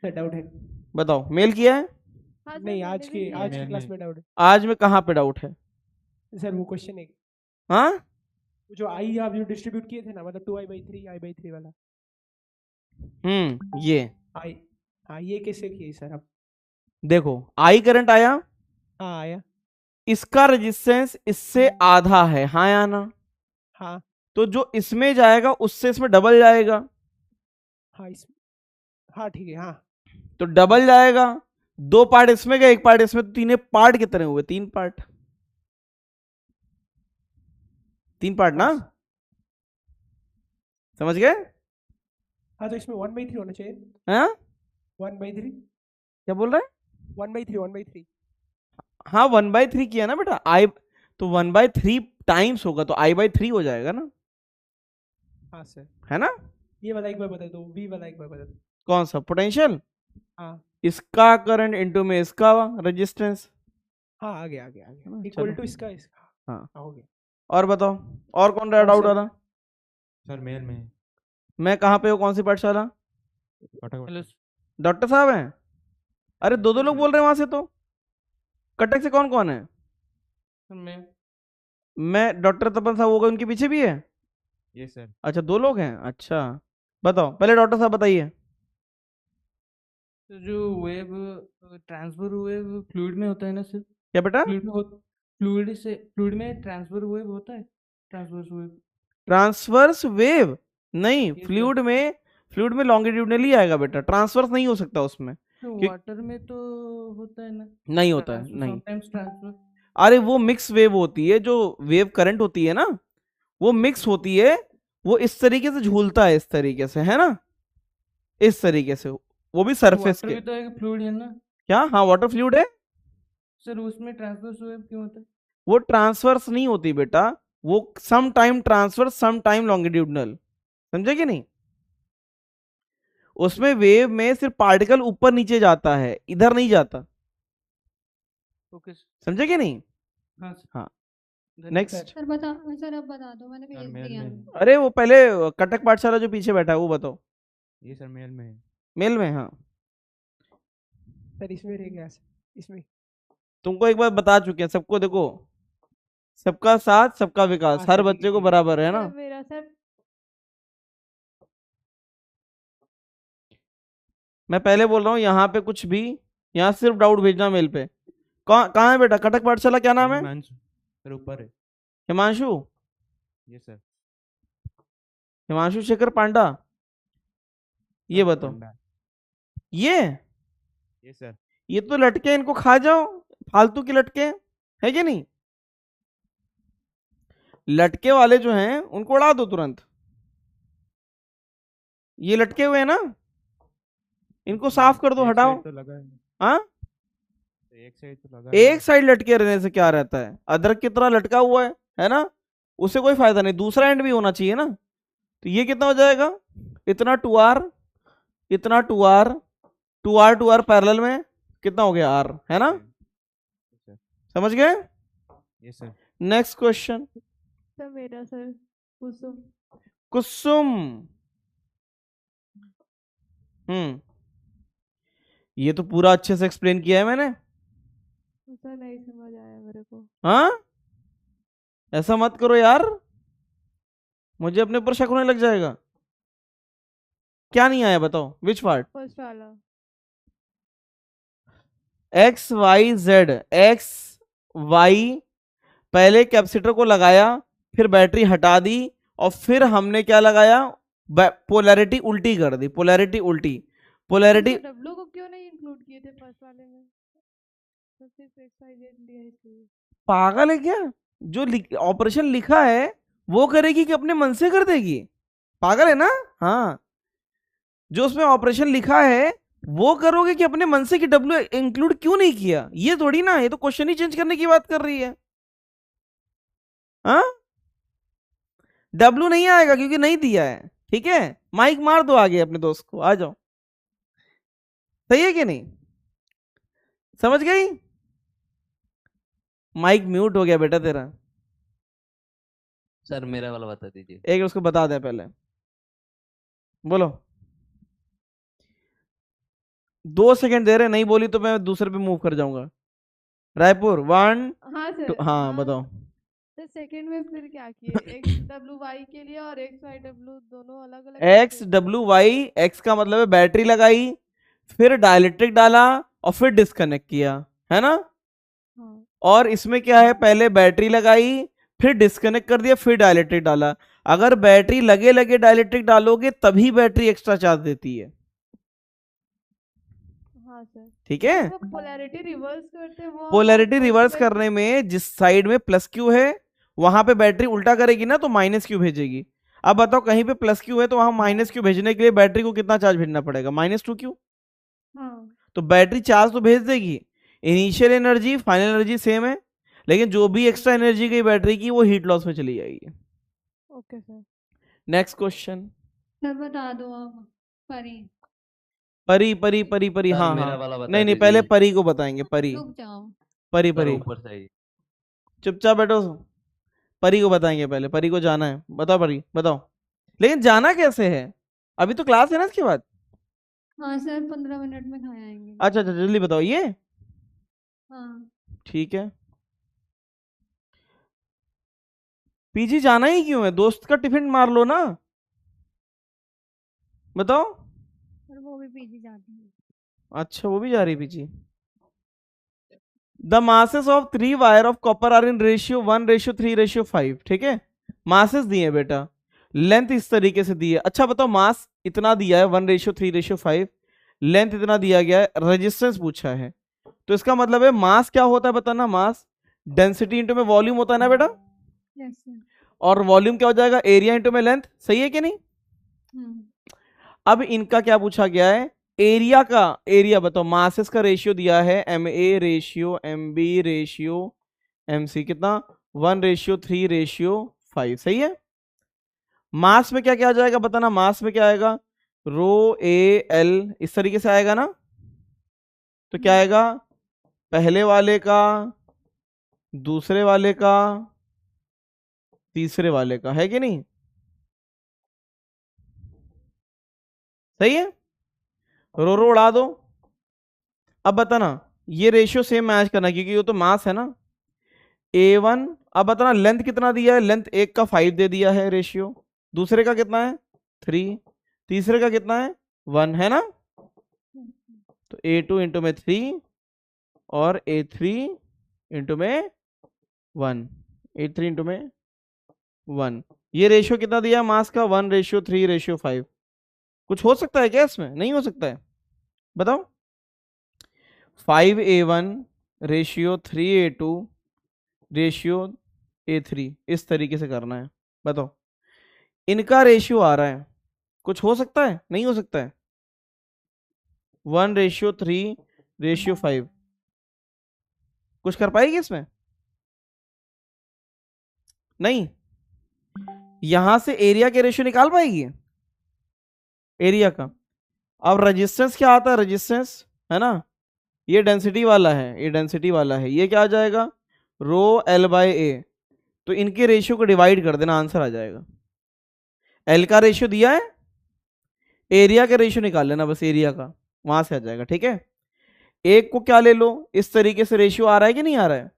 Speaker 6: सर डाउट है।
Speaker 1: बताओ मेल किया है?
Speaker 10: हाँ सर
Speaker 6: नहीं,
Speaker 10: मैंने
Speaker 6: आज
Speaker 10: भी
Speaker 6: की
Speaker 10: किया है।
Speaker 6: क्लास में डाउट है
Speaker 1: आज में कहाँ पे डाउट है?
Speaker 6: सर। वो क्वेश्चन है
Speaker 1: हाँ,
Speaker 6: वो जो आई आप जो डिस्ट्रीब्यूट किए थे ना, मतलब 2i/3 वाला।
Speaker 1: ये
Speaker 6: आई, हाँ ये कैसे किए सर आप?
Speaker 1: देखो, आई करंट आया,
Speaker 6: हाँ आया।
Speaker 1: इसका रेजिस्टेंस इससे आधा है, हाँ या ना?
Speaker 6: हाँ
Speaker 1: तो जो इसमें जाएगा उससे इसमें डबल जाएगा,
Speaker 6: हाँ हाँ ठीक है। हाँ
Speaker 1: तो डबल जाएगा। 2 पार्ट इसमें गए, 1 पार्ट इसमें, तो 3 पार्ट कितने हुए? 3 पार्ट। 3 पार्ट ना? समझ गए?
Speaker 6: हाँ तो इसमें 1/3 होना चाहिए।
Speaker 1: हाँ
Speaker 6: 1/3।
Speaker 1: क्या बोल रहे हैं?
Speaker 6: 1/3
Speaker 1: हाँ 1/3 किया ना बेटा। आई तो 1/3 टाइम्स होगा तो I/3 हो जाएगा ना,
Speaker 6: हाँ सर।
Speaker 1: है ना?
Speaker 6: ये वाला एक बार बता दो, बी वाला एक बार बता दो।
Speaker 1: कौन सा? पोटेंशियल।
Speaker 6: हाँ
Speaker 1: इसका करंट इनटू में इसका रेजिस्टेंस।
Speaker 6: हाँ आ गया
Speaker 1: चलो।
Speaker 6: इक्वल टू इसका
Speaker 1: हाँ
Speaker 6: हो गया।
Speaker 1: और बताओ, और कौन रहा
Speaker 6: और
Speaker 1: डाउट
Speaker 6: सर-
Speaker 1: वाला?
Speaker 16: सर मेल में
Speaker 1: मैं कहाँ पे हूँ? कौन सी पाठशाला? डॉक्टर साहब हैं? अरे दो लोग बोल रहे हैं वहां से। तो कटक से कौन कौन है? मैं डॉक्टर तपन साहब होगा, उनके पीछे भी है?
Speaker 16: ये सर।
Speaker 1: अच्छा 2 लोग हैं। अच्छा बताओ, पहले डॉक्टर साहब बताइए।
Speaker 3: तो जो वेव ट्रांसफर वेव फ्लूइड में होता है ना सर?
Speaker 1: क्या बेटा?
Speaker 3: फ्लूइड में ट्रांसफर वेव होता है? Transverse wave?
Speaker 1: ट्रांसवर्स वेव नहीं,
Speaker 3: Yes,
Speaker 1: फ्लूइड में लॉन्गिट्यूडनली आएगा बेटा, ट्रांसवर्स नहीं हो सकता उसमें।
Speaker 3: तो
Speaker 1: कि-
Speaker 3: वाटर में तो होता है ना?
Speaker 1: नहीं होता है, नहीं।
Speaker 3: Sometimes transfer.
Speaker 1: अरे वो मिक्स वेव होती है, जो वेव करंट होती है ना वो मिक्स होती है। वो इस तरीके से झूलता है, इस तरीके से, है ना? इस तरीके से, वो भी सरफेस
Speaker 3: वाटर
Speaker 1: के।
Speaker 3: भी तो एक फ्लूइड है ना
Speaker 1: क्या? हाँ वाटर फ्लूइड है।
Speaker 3: सर, उसमें ट्रांसवर्स वेव क्यों होता है?
Speaker 1: वो ट्रांसवर्स नहीं होती बेटा, वो some time transverse some time longitudinal. समझे कि नहीं? उसमें वेव में सिर्फ पार्टिकल ऊपर नीचे जाता है, इधर नहीं जाता।
Speaker 3: ओके
Speaker 1: समझे कि नहीं?
Speaker 3: हाँ सर।
Speaker 1: हाँ
Speaker 3: धन्यवाद।
Speaker 1: नेक्स्ट।
Speaker 5: सर बता, सर अब बता दो, मैंने भेज
Speaker 16: मेल
Speaker 5: दिया।
Speaker 16: में
Speaker 1: अरे वो पहले कटक पाठशाला जो पीछे बैठा है वो बताओ।
Speaker 16: ये सर मेल में है।
Speaker 1: मेल में? हाँ
Speaker 6: सर इसमें रह गया सर, इसमें।
Speaker 1: तुमको एक बार बता चुके हैं सबको। देखो, सबका साथ सबका विकास,
Speaker 6: हाँ,
Speaker 1: हर
Speaker 6: सर,
Speaker 1: बच्चे को बराबर है ना?
Speaker 10: सर मेरा सर
Speaker 1: मैं पहले बोल रहा हूँ, यहाँ पे कुछ भी, यहाँ सिर्फ डाउट भेजना मेल पे। कहाँ है बेटा? कटक पाठशाला क्या नाम है?
Speaker 16: सर ऊपर है।
Speaker 1: हिमांशु,
Speaker 16: ये सर।
Speaker 1: हिमांशु शेखर पांडा, ये
Speaker 16: सर
Speaker 1: बताओ।
Speaker 16: पांडा।
Speaker 1: ये
Speaker 16: सर।
Speaker 1: ये तो लटके, इनको खा जाओ, फालतू के लटके है कि नहीं? लटके वाले जो हैं उनको उड़ा दो तुरंत। ये लटके हुए हैं ना, इनको साफ कर दो,
Speaker 16: एक
Speaker 1: हटाओ।
Speaker 16: साइड तो लगा है।
Speaker 1: हाँ,
Speaker 16: एक साइड तो लगा है।
Speaker 1: एक साइड लटके रहने से क्या रहता है? अदरक की तरह लटका हुआ है ना, उससे कोई फायदा नहीं, दूसरा एंड भी होना चाहिए ना। तो ये कितना हो जाएगा? इतना 2r, इतना 2r, 2r 2r पैरेलल में कितना हो गया? r, है ना? समझ गए?
Speaker 16: ये सर।
Speaker 1: Next question.
Speaker 10: सर मेरा सर कुसुम।
Speaker 1: कुसुम, ये तो पूरा अच्छे से एक्सप्लेन किया है मैंने।
Speaker 10: सर नहीं समझ आया मेरे को।
Speaker 1: हाँ, ऐसा मत करो यार, मुझे अपने ऊपर शक होने लग जाएगा। क्या नहीं आया बताओ, विच पार्ट?
Speaker 10: फर्स्ट वाला।
Speaker 1: X y z, x y, पहले कैपेसिटर को लगाया, फिर बैटरी हटा दी, और फिर हमने क्या लगाया? पोलैरिटी उल्टी कर दी, पोलैरिटी उल्टी, पोलैरिटी।
Speaker 10: डब्ल्यू को क्यों नहीं इंक्लूड किए थे फर्स्ट वाले में? तो सिर्फ एक्स वाई जेड लिया है इसलिए।
Speaker 1: पागल है क्या? जो ऑपरेशन लिखा है वो करेगी कि अपने मन से कर देगी? पागल है ना? हाँ, जो उसमें ऑपरेशन लिखा है वो करोगे कि अपने मन से, कि डब्ल्यू इंक्लूड क्यों नहीं किया? ये थोड़ी ना, ये तो क्वेश्चन ही चेंज करने की बात कर रही है। हाँ, डब्ल्यू नहीं आएगा क्योंकि नहीं दिया है, ठीक है? माइक मार दो आगे अपने दोस्त को, आ जाओ। सही है कि नहीं? समझ गई? माइक म्यूट हो गया बेटा तेरा।
Speaker 9: सर मेरा वाला बता दीजिए।
Speaker 1: एक उसको बता दे पहले, बोलो। 2 सेकंड दे रहे, नहीं बोली तो मैं दूसरे पे मूव कर जाऊंगा। रायपुर 1
Speaker 10: हाँ
Speaker 1: 2,
Speaker 10: सर।
Speaker 1: हाँ बताओ।
Speaker 10: तो सेकंड में फिर क्या किए? एक्स डब्ल्यू वाई के लिए और एक्स वाई डब्ल्यू दोनों अलग अलग।
Speaker 1: एक्स डब्ल्यू वाई, एक्स का मतलब है बैटरी लगाई, फिर डायलेक्ट्रिक डाला, और फिर डिस्कनेक्ट किया, है ना?
Speaker 10: हाँ।
Speaker 1: और इसमें क्या है? पहले बैटरी लगाई, फिर डिस्कनेक्ट कर दिया, फिर डायलेक्ट्रिक डाला। अगर बैटरी लगे लगे डायलेक्ट्रिक डालोगे तभी बैटरी एक्स्ट्रा चार्ज देती है।
Speaker 10: हाँ सर।
Speaker 1: ठीक है?
Speaker 10: तो पोलैरिटी रिवर्स करते वो।
Speaker 1: पोलैरिटी रिवर्स करने में जिस साइड में प्लस क्यू है वहां पे बैटरी उल्टा करेगी ना, तो माइनस क्यू भेजेगी। अब बताओ, कहीं पे प्लस क्यू है तो वहां माइनस क्यू भेजने के लिए बैटरी को कितना चार्ज भेजना पड़ेगा? -2q।
Speaker 10: हाँ।
Speaker 1: तो बैटरी चार्ज तो भेज देगी, initial energy final energy same है, लेकिन जो भी एक्स्ट्रा एनर्जी गई बैटरी की वो हीट लॉस में चली जाएगी।
Speaker 10: Okay sir.
Speaker 1: Next question.
Speaker 5: Sir बता दो आप। परी
Speaker 1: परी परी परी परी,
Speaker 9: सर,
Speaker 1: हाँ
Speaker 9: मेरा
Speaker 1: हाँ,
Speaker 9: वाला बता
Speaker 1: नहीं नहीं, पहले
Speaker 9: दीजिए।
Speaker 1: परी को बताएंगे। परी,
Speaker 5: रुक जाओ।
Speaker 1: परी
Speaker 9: सर
Speaker 1: परी,
Speaker 9: ऊपर से ही।
Speaker 1: चुपचाप बैठो, परी को बताएंगे पहले। परी को जाना है, बताओ परी बताओ। लेकिन जाना कैसे है? अभी तो क्लास है ना इसके बाद।
Speaker 5: हाँ सर 15 मिनट में खाए आएंगे।
Speaker 1: अच्छा अच्छा, जल्दी बताओ। ये
Speaker 5: हाँ
Speaker 1: ठीक है। पीजी जाना ही क्यों है? दोस्त का टिफिन मार लो ना, बताओ।
Speaker 5: सर वो भी पीजी जाती है।
Speaker 1: अच्छा, वो भी जा रही PG. The masses of 3 wire of copper are in ratio 1:3:5। ठीक है, मासेस दिए बेटा, लेंथ इस तरीके से दी है। अच्छा बताओ, मास इतना दिया है 1:3:5, लेंथ इतना दिया गया है, रेजिस्टेंस पूछा है, तो इसका मतलब है मास क्या होता है बताना? मास डेंसिटी इंटू में वॉल्यूम होता है ना बेटा,
Speaker 5: यस सर।
Speaker 1: और वॉल्यूम क्या हो जाएगा? एरिया इंटू में लेंथ। सही है कि नहीं? अब इनका क्या पूछा गया है? एरिया का, एरिया बताओ। मासेस का रेशियो दिया है MA ratio MB ratio MC, कितना? 1:3:5। सही है। मास में क्या क्या आ जाएगा बताना? मास में क्या आएगा? ρAl, इस तरीके से आएगा ना। तो क्या आएगा? पहले वाले का, दूसरे वाले का, तीसरे वाले का, है कि नहीं? सही है। रो रो उड़ा दो। अब बताना, ये रेशियो सेम मैच करना क्योंकि वो तो मास है ना। A1, अब बताना लेंथ कितना दिया है? लेंथ एक का 5 दे दिया है रेशियो, दूसरे का कितना है? 3, तीसरे का कितना है? 1, है ना। तो A2 इंटू में 3 और A3 इंटू में 1, 83 इंटू में 1। ये रेशियो कितना दिया मास का? 1:3:5। कुछ हो सकता है क्या इसमें? नहीं हो सकता है, बताओ। 5A1 ratio 3A2 ratio A3, इस तरीके से करना है। बताओ, इनका रेशियो आ रहा है, कुछ हो सकता है? नहीं हो सकता है। 1:3:5 कुछ कर पाएगी इसमें? नहीं। यहां से एरिया के रेशियो निकाल पाएगी एरिया का। अब रेजिस्टेंस क्या आता है? रेजिस्टेंस है ना, ये डेंसिटी वाला है, ये डेंसिटी वाला है, ये क्या आ जाएगा? रो L/A। तो इनके रेशियो को डिवाइड कर देना, आंसर आ जाएगा। L का रेशियो दिया है, एरिया का रेशियो निकाल लेना बस, एरिया का, वहां से आ जाएगा। ठीक है, एक को क्या ले लो, इस तरीके से रेशियो आ रहा है कि नहीं आ रहा है?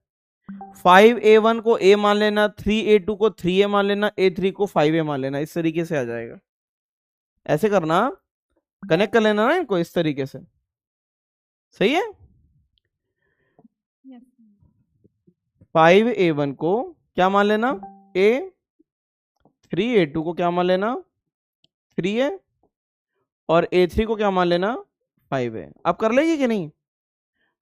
Speaker 1: 5A1 को A मान लेना, 3A2 को 3A मान लेना, A3 को 5A मान लेना, इस तरीके से आ जाएगा। ऐसे करना, कनेक्ट कर लेना ना इनको इस तरीके से। सही है। 5A1 को क्या मान लेना? A। 3A2 को क्या मान लेना? 3A। और A3 को क्या मान लेना? 5A। अब कर लेगी कि नहीं?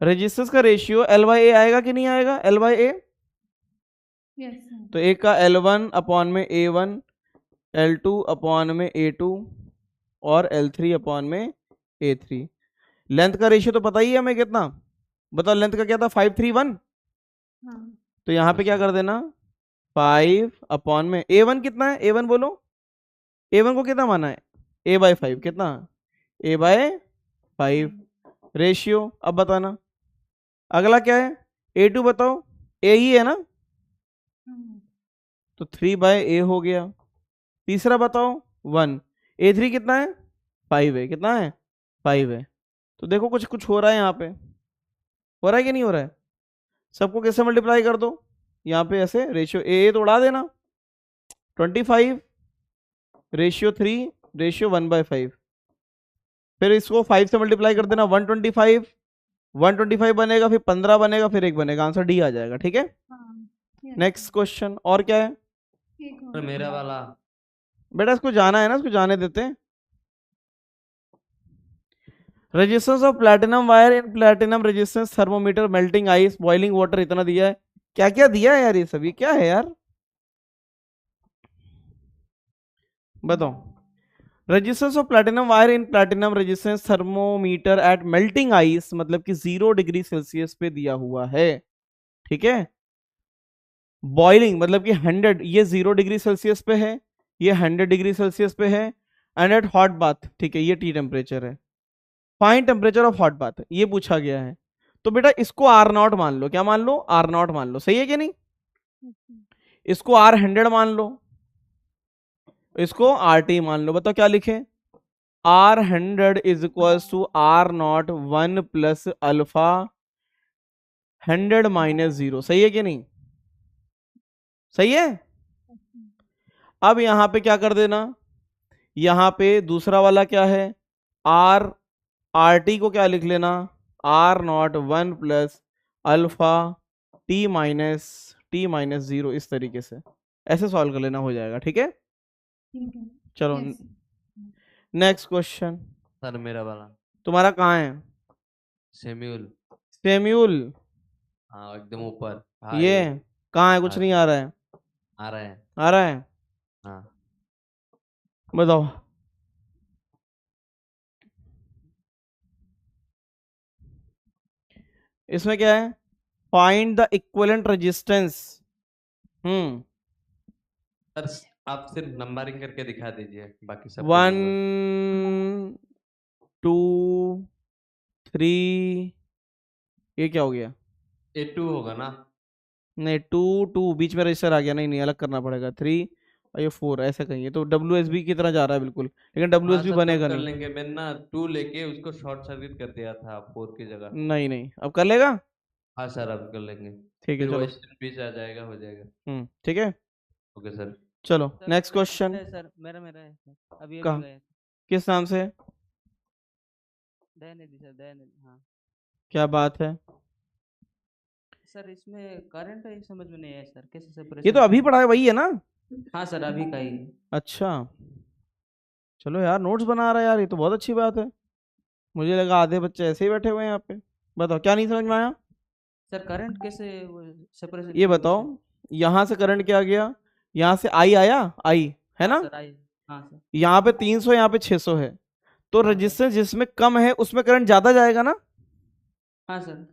Speaker 1: रेजिस्टेंस का रेशियो L/A आएगा कि नहीं आएगा? L/A। तो एक का L1 अपॉन में A1, L2 अपॉन में A2 और L3 अपॉन में A3। लेंथ का रेशियो तो पता ही है हमें कितना, बताओ लेंथ का क्या था? 531। तो यहाँ पे क्या कर देना? 5 अपॉन में A1 कितना है? A1 बोलो, A1 को कितना माना है? A/5 कितना? A/5 ratio. अब बताना अगला क्या है? A2 बताओ, A ही है ना, तो 3/A हो गया। तीसरा बताओ 1। A3 कितना है? 5 है। कितना है? 5 है। तो देखो कुछ कुछ हो रहा है यहाँ पे, हो रहा है कि नहीं हो रहा है? सबको कैसे मल्टीप्लाई कर दो, यहाँ पे ऐसे रेशियो A तो उड़ा देना, 25 रेशियो 3 रेशियो 1/5। फिर इसको 5 से मल्टीप्लाई कर देना, 125 125 बनेगा, फिर 15 बनेगा, फिर 1 बनेगा, आंसर डी आ जाएगा। ठीक है, नेक्स्ट क्वेश्चन। और क्या है?
Speaker 9: मेरा वाला
Speaker 1: बेटा इसको जाना है ना, इसको जाने देते हैं। Resistance of platinum wire in platinum resistance thermometer melting ice boiling water, इतना दिया है। क्या क्या दिया है यार, ये सभी क्या है यार, बताओ। Resistance of platinum wire in platinum resistance thermometer at melting ice, मतलब कि 0 डिग्री सेल्सियस पे दिया हुआ है। ठीक है, बॉइलिंग मतलब कि 100, ये 0 डिग्री सेल्सियस पे है, ये 100 डिग्री सेल्सियस पे है। एंड एट हॉट बाथ, ठीक है, ये टी टेम्परेचर है। Find temperature of hot bath, ये पूछा गया है। तो बेटा इसको R0 मान लो, क्या मान लो? R0 मान लो, सही है कि नहीं? इसको R100 मान लो, इसको RT मान लो। बताओ क्या लिखे? R100 is equal to R0 1 plus alpha 100 minus 0, सही है कि नहीं? सही है। अब यहां पे क्या कर देना, यहां पे दूसरा वाला क्या है? RT को क्या लिख लेना? R0 1 plus alpha T minus 0, इस तरीके से ऐसे सॉल्व कर लेना, हो जाएगा। ठीक है, चलो नेक्स्ट क्वेश्चन।
Speaker 9: सर मेरा वाला
Speaker 1: तुम्हारा कहाँ है?
Speaker 9: सेम्यूल।
Speaker 1: सेम्यूल,
Speaker 9: हाँ एकदम ऊपर।
Speaker 1: ये कहाँ है? कुछ नहीं आ रहा है।
Speaker 9: आ रहा है,
Speaker 1: आ रहा है,
Speaker 9: हाँ।
Speaker 1: बताओ। इसमें क्या है? Find the equivalent resistance.
Speaker 9: Sir आप सिर्फ नंबरिंग करके दिखा दीजिए, बाकी सब
Speaker 1: 1 2 3, ये क्या हो गया?
Speaker 9: A2 होगा ना?
Speaker 1: नहीं, 2 2 बीच में रजिस्टर आ गया। नहीं नहीं, अलग करना पड़ेगा। 3 और ये 4, ऐसे कहेंगे तो WSB की तरह जा रहा है बिल्कुल, लेकिन WSB
Speaker 9: सर,
Speaker 1: बनेगा
Speaker 9: कर
Speaker 1: नहीं।
Speaker 9: लेंगे। मैंने ना 2 लेके उसको शॉर्ट सर्किट कर दिया था 4 की जगह।
Speaker 1: नहीं नहीं, अब कर लेगा।
Speaker 9: हाँ सर, अब कर लेंगे।
Speaker 1: ठीक है,
Speaker 9: फिर
Speaker 1: चलो।
Speaker 9: वही बीच आ जाएगा, हो जाएगा।
Speaker 1: ठीक है,
Speaker 9: ओके सर।
Speaker 1: चलो
Speaker 3: सर
Speaker 1: नेक्स्ट क्वेश्चन।
Speaker 3: सर मेरा है सर, अभी
Speaker 1: कहाँ?
Speaker 3: गए।
Speaker 1: किस नाम से?
Speaker 3: दयानिधि सर, दयानिधि, हाँ।
Speaker 1: क्या बात है?
Speaker 3: सर इसमें करंट है समझ में नहीं आया सर, कैसे
Speaker 1: ये
Speaker 3: सेपरेशन
Speaker 1: तो अभी पढ़ा है, वही है ना?
Speaker 3: हाँ सर अभी का ही।
Speaker 1: अच्छा चलो यार, नोट्स बना रहा है यार, ये तो बहुत अच्छी बात है। मुझे लगा आधे बच्चे ऐसे ही बैठे हुए हैं यहाँ पे। बताओ क्या नहीं समझ में आया?
Speaker 3: सर करंट कैसे सेपरेशन?
Speaker 1: ये बताओ, यहाँ से करंट क्या गया, यहाँ से आई आया, आई है ना?
Speaker 3: सर आई, हाँ सर।
Speaker 1: यहाँ पे 300, यहाँ पे 600 है, तो रेजिस्टेंस जिसमें कम है उसमें करंट ज्यादा जाएगा ना?
Speaker 3: हाँ सर।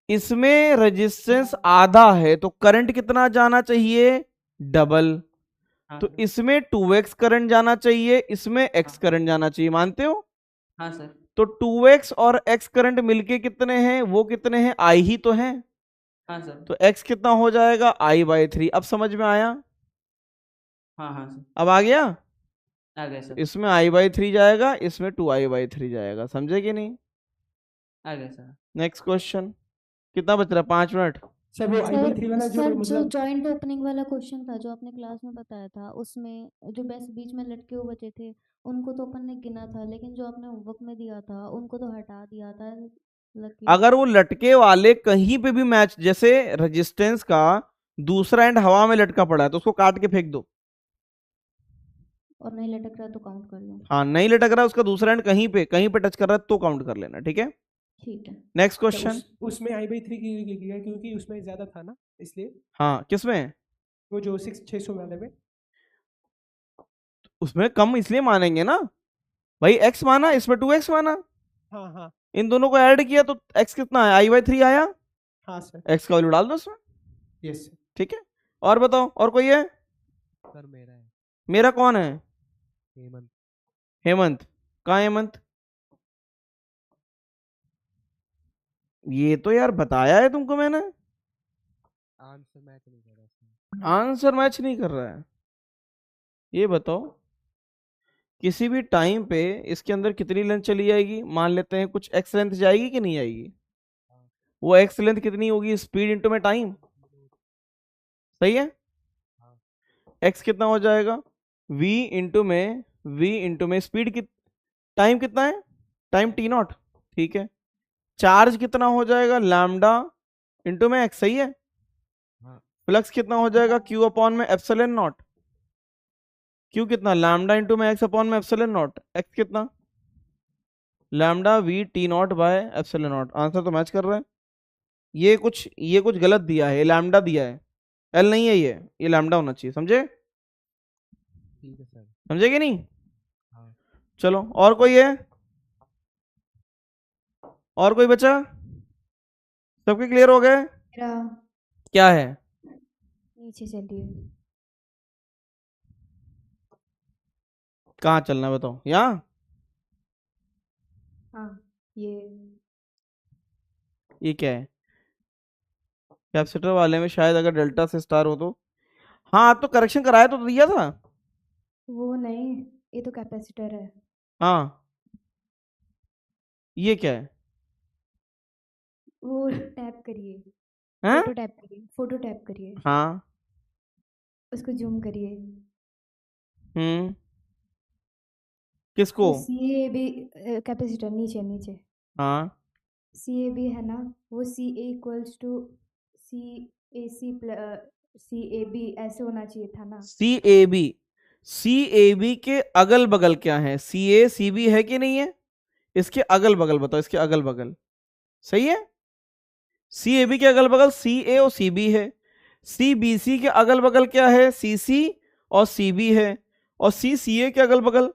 Speaker 1: इसमें रेजिस्टेंस आधा है तो करंट कितना जाना चाहिए? डबल। तो इसमें 2x करंट जाना चाहिए, इसमें x करंट जाना चाहिए, मानते हो?
Speaker 3: हाँ सर।
Speaker 1: तो 2x और x करंट मिलके कितने हैं? वो कितने हैं? I ही तो हैं।
Speaker 3: हाँ सर।
Speaker 1: तो x कितना हो जाएगा? I/3। अब समझ में आया?
Speaker 3: हाँ हाँ सर।
Speaker 1: अब आ गया?
Speaker 3: आ गया सर।
Speaker 1: इसमें I/3 जाएगा, इसमें 2I/3 जाएगा, समझे कि नहीं?
Speaker 3: आ गया सर।
Speaker 1: Next question. कितना बच रहा है? 5 मिनट।
Speaker 6: सर वो I/3 वाला जो
Speaker 14: सर जो
Speaker 6: मतलब
Speaker 14: जॉइंट ओपनिंग वाला क्वेश्चन था जो आपने क्लास में बताया था, उसमें जो बस बीच में लटके हुए बचे थे उनको तो अपन ने गिना था, लेकिन जो आपने होमवर्क में दिया था उनको तो हटा दिया था लकीर।
Speaker 1: अगर वो लटके वाले कहीं पे भी मैच, जैसे रेजिस्टेंस का दूसरा एंड हवा में लटका पड़ा है तो उसको काट के फेंक दो,
Speaker 14: और नहीं लटक रहा तो काउंट कर लो।
Speaker 1: हाँ नहीं लटक रहा, उसका दूसरा एंड कहीं पे टच कर रहा है तो काउंट कर लेना, ठीक है?
Speaker 14: ठीक है।
Speaker 1: Next question.
Speaker 6: उसमें I/3 की गया क्योंकि उसमें ज्यादा था ना, इसलिए।
Speaker 1: हाँ किसमें?
Speaker 6: वो जो 600 वाले में।
Speaker 1: उसमें कम इसलिए मानेंगे ना भाई, x माना, इसमें 2x माना,
Speaker 6: हाँ हाँ
Speaker 1: इन दोनों को ऐड किया तो x कितना है? I/3 आया।
Speaker 6: हाँ सर।
Speaker 1: x का वैल्यू डाल दो उसमें।
Speaker 6: Yes sir.
Speaker 1: ठीक है, और बताओ, और कोई है?
Speaker 16: सर मेरा है।
Speaker 1: मेरा कौन है?
Speaker 16: हेमंत।
Speaker 1: हेमंत कहाँ है? हेमंत ये तो यार बताया है तुमको मैंने,
Speaker 16: आंसर मैच नहीं कर रहा।
Speaker 1: आंसर मैच नहीं कर रहा है। ये बताओ, किसी भी टाइम पे इसके अंदर कितनी लेंथ चली जाएगी? मान लेते हैं कुछ एक्स लेंथ जाएगी कि नहीं जाएगी? वो एक्स लेंथ कितनी होगी? स्पीड इंटू में टाइम, सही है? एक्स कितना हो जाएगा? v इंटू में स्पीड की टाइम कितना है? टाइम t0, ठीक है। चार्ज कितना हो जाएगा? लैम्डा इंटू में एक्स, सही है। फ्लक्स कितना हो जाएगा? q अपॉन में एप्सिलॉन नॉट। q कितना? लैम्डा इंटू में x अपॉन में एप्सिलॉन नॉट। x कितना? Lambda v t0 by epsilon not. Answer तो मैच कर रहा है। ये कुछ गलत दिया है, लैम्डा दिया है, एल नहीं है, ये लैम्डा होना चाहिए, समझे?
Speaker 16: ठीक है सर।
Speaker 1: समझे कि नहीं? चलो, और कोई है? और कोई बचा? सबके क्लियर हो गए? क्या है?
Speaker 10: नीचे चलिए।
Speaker 1: कहाँ चलना है बताओ? यहाँ?
Speaker 10: हाँ
Speaker 1: ये क्या है? कैपेसिटर वाले में शायद अगर डेल्टा से स्टार हो तो, हाँ तो करेक्शन कराया तो दिया था।
Speaker 10: वो नहीं, ये तो कैपेसिटर है।
Speaker 1: हाँ ये क्या है?
Speaker 10: वो टैप करिए,
Speaker 1: हैं?
Speaker 10: फोटो टैप करिए।
Speaker 1: हाँ
Speaker 10: उसको जूम करिए।
Speaker 1: किसको?
Speaker 10: CAB कैपेसिटर नीचे नीचे।
Speaker 1: हाँ
Speaker 10: CAB है ना, वो CA इक्वल्स टू CAB ऐसे होना चाहिए था ना।
Speaker 1: CAB के अगल बगल क्या है? CA CB है कि नहीं है? इसके अगल बगल बताओ, इसके अगल बगल, सही है? CAB के अगल बगल CA और CB है। CBC के अगल बगल क्या है? CC और CB है। और CCA के अगल बगल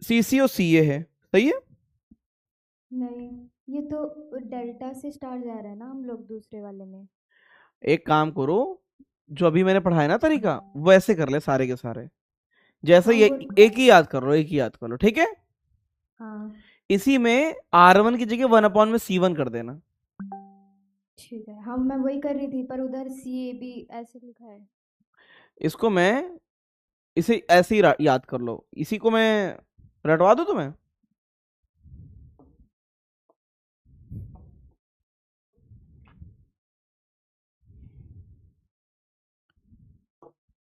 Speaker 1: CC और CA है, सही है?
Speaker 10: नहीं, ये तो डेल्टा से स्टार जा रहा है ना हम लोग दूसरे वाले में।
Speaker 1: एक काम करो, जो अभी मैंने पढ़ाया ना तरीका, वैसे कर ले सारे के सारे, जैसे
Speaker 10: हाँ,
Speaker 1: ये एक ही याद कर लो, ठीक है?
Speaker 10: हाँ
Speaker 1: इसी में R1 की जगह 1 में C1 कर देना।
Speaker 10: ठीक है। हाँ मैं वही कर रही थी, पर उधर CAB ऐसे लिखा है।
Speaker 1: इसको मैं इसे ऐसे ही याद कर लो, इसी को मैं रटवा दूं तुम्हें।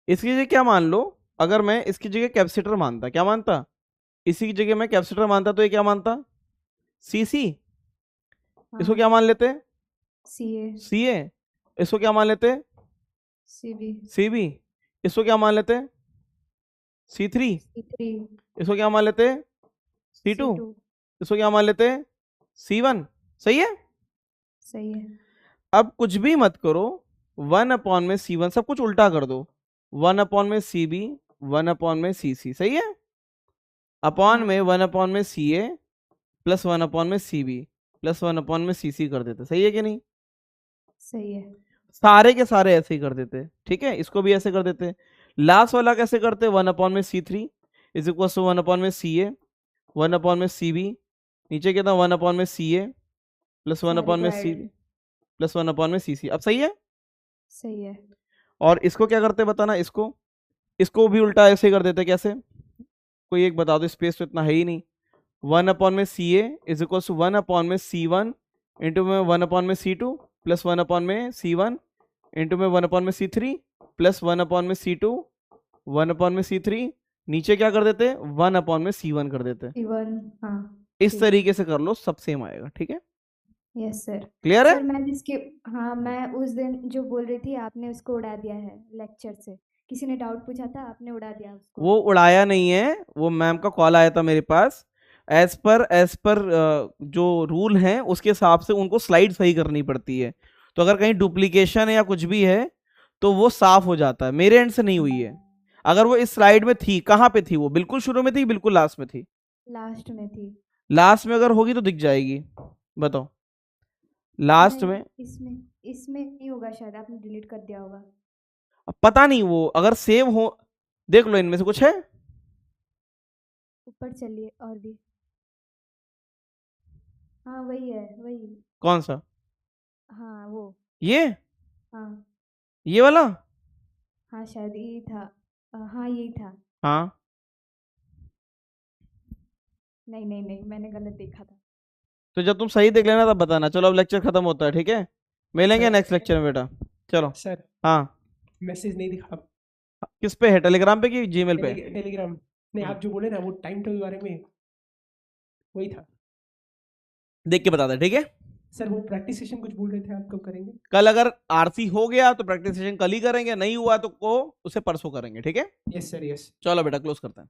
Speaker 1: इसकी जगह क्या मान लो, अगर मैं इसकी जगह कैपेसिटर मानता, क्या मानता? इसी की जगह मैं कैपेसिटर मानता तो ये क्या मानता? CC। इसको क्या मान लेते? CA, इसको क्या मान लेते? CB, इसको क्या मान लेते? C3, इसको क्या मान लेते? C2, इसको क्या मान लेते? C1। सही है?
Speaker 14: सही है।
Speaker 1: अब कुछ भी मत करो, 1 में C1 सब कुछ उल्टा कर दो, 1 में CB, 1 में CC। सही है? अपॉन में 1 में CA प्लस 1 में CB प्लस 1 में CC कर देते। सही है कि नहीं?
Speaker 14: सही है।
Speaker 1: सारे के सारे ऐसे ही कर देते। ठीक है, इसको भी ऐसे कर देते। लास्ट वाला कैसे करते? 1 में C3 इज इक्वल टू 1 में CA, 1 में CB, नीचे क्या था? 1 में CA प्लस 1 में CB प्लस 1 में CC। अब सही है?
Speaker 14: सही है।
Speaker 1: और इसको क्या करते बताना? इसको भी उल्टा ऐसे कर देते। कैसे? कोई एक बता दो, स्पेस तो इतना है ही नहीं। 1 में CA इज इक्वल टू 1 में C1 इंटू में 1 में C2 प्लस 1 में C1 इंटू में 1 में C3 प्लस 1 में C2 1 में C3, नीचे क्या कर देते? 1 में C1 कर देते।
Speaker 14: हाँ,
Speaker 1: इस तरीके से कर लो, सब सेम आएगा। ठीक है?
Speaker 14: Yes sir.
Speaker 1: क्लियर है?
Speaker 14: सर मैं जिसके हाँ, मैं उस दिन जो बोल रही थी आपने उसको उड़ा दिया है लेक्चर से। किसी ने डाउट पूछा था, आपने उड़ा दिया उसको।
Speaker 1: वो उड़ाया नहीं है, वो मैम का कॉल आया था मेरे पास। एज पर जो रूल है उसके हिसाब से उनको स्लाइड सही करनी पड़ती है। तो अगर कहीं डुप्लीकेशन या कुछ भी है तो वो साफ हो जाता है। मेरे एंड से नहीं हुई है। अगर वो इस स्लाइड में थी, कहाँ पे थी वो? बिल्कुल शुरू में थी, बिल्कुल लास्ट में थी?
Speaker 14: लास्ट में थी।
Speaker 1: लास्ट में अगर होगी तो दिख जाएगी। बताओ, लास्ट
Speaker 14: नहीं,
Speaker 1: में?
Speaker 14: इसमें नहीं होगा शायद, आपने डिलीट कर दिया होगा।
Speaker 1: अब पता नहीं, वो अगर सेव हो, देख लो इनमें से कुछ है।
Speaker 14: ऊपर चलिए और भी। हाँ वही है, वही।
Speaker 1: कौन सा?
Speaker 14: हाँ वो।
Speaker 1: ये
Speaker 14: हाँ
Speaker 1: ये वाला?
Speaker 14: हाँ शायद यही था। हाँ यही था।
Speaker 1: हाँ,
Speaker 14: नहीं नहीं नहीं, मैंने गलत देखा था।
Speaker 1: तो जब तुम सही देख लेना तब बताना। चलो अब लेक्चर खत्म होता है। ठीक है, मिलेंगे
Speaker 6: सर,
Speaker 1: नेक्स्ट लेक्चर में बेटा। चलो।
Speaker 6: सर
Speaker 1: हाँ,
Speaker 6: मैसेज नहीं दिखा।
Speaker 1: किस पे है? टेलीग्राम पे कि जीमेल पे?
Speaker 6: टेलीग्राम नहीं, आप जो बोले ना वो टाइम टेबल बारे में, वही था।
Speaker 1: देख के बता दे। ठीक है
Speaker 6: सर, वो प्रैक्टिस सेशन कुछ बोल रहे थे, आप कब करेंगे?
Speaker 1: कल। अगर आरसी हो गया तो प्रैक्टिस सेशन कल ही करेंगे, नहीं हुआ तो को उसे परसों करेंगे। ठीक है?
Speaker 6: Yes sir, yes.
Speaker 1: चलो बेटा, क्लोज करते हैं।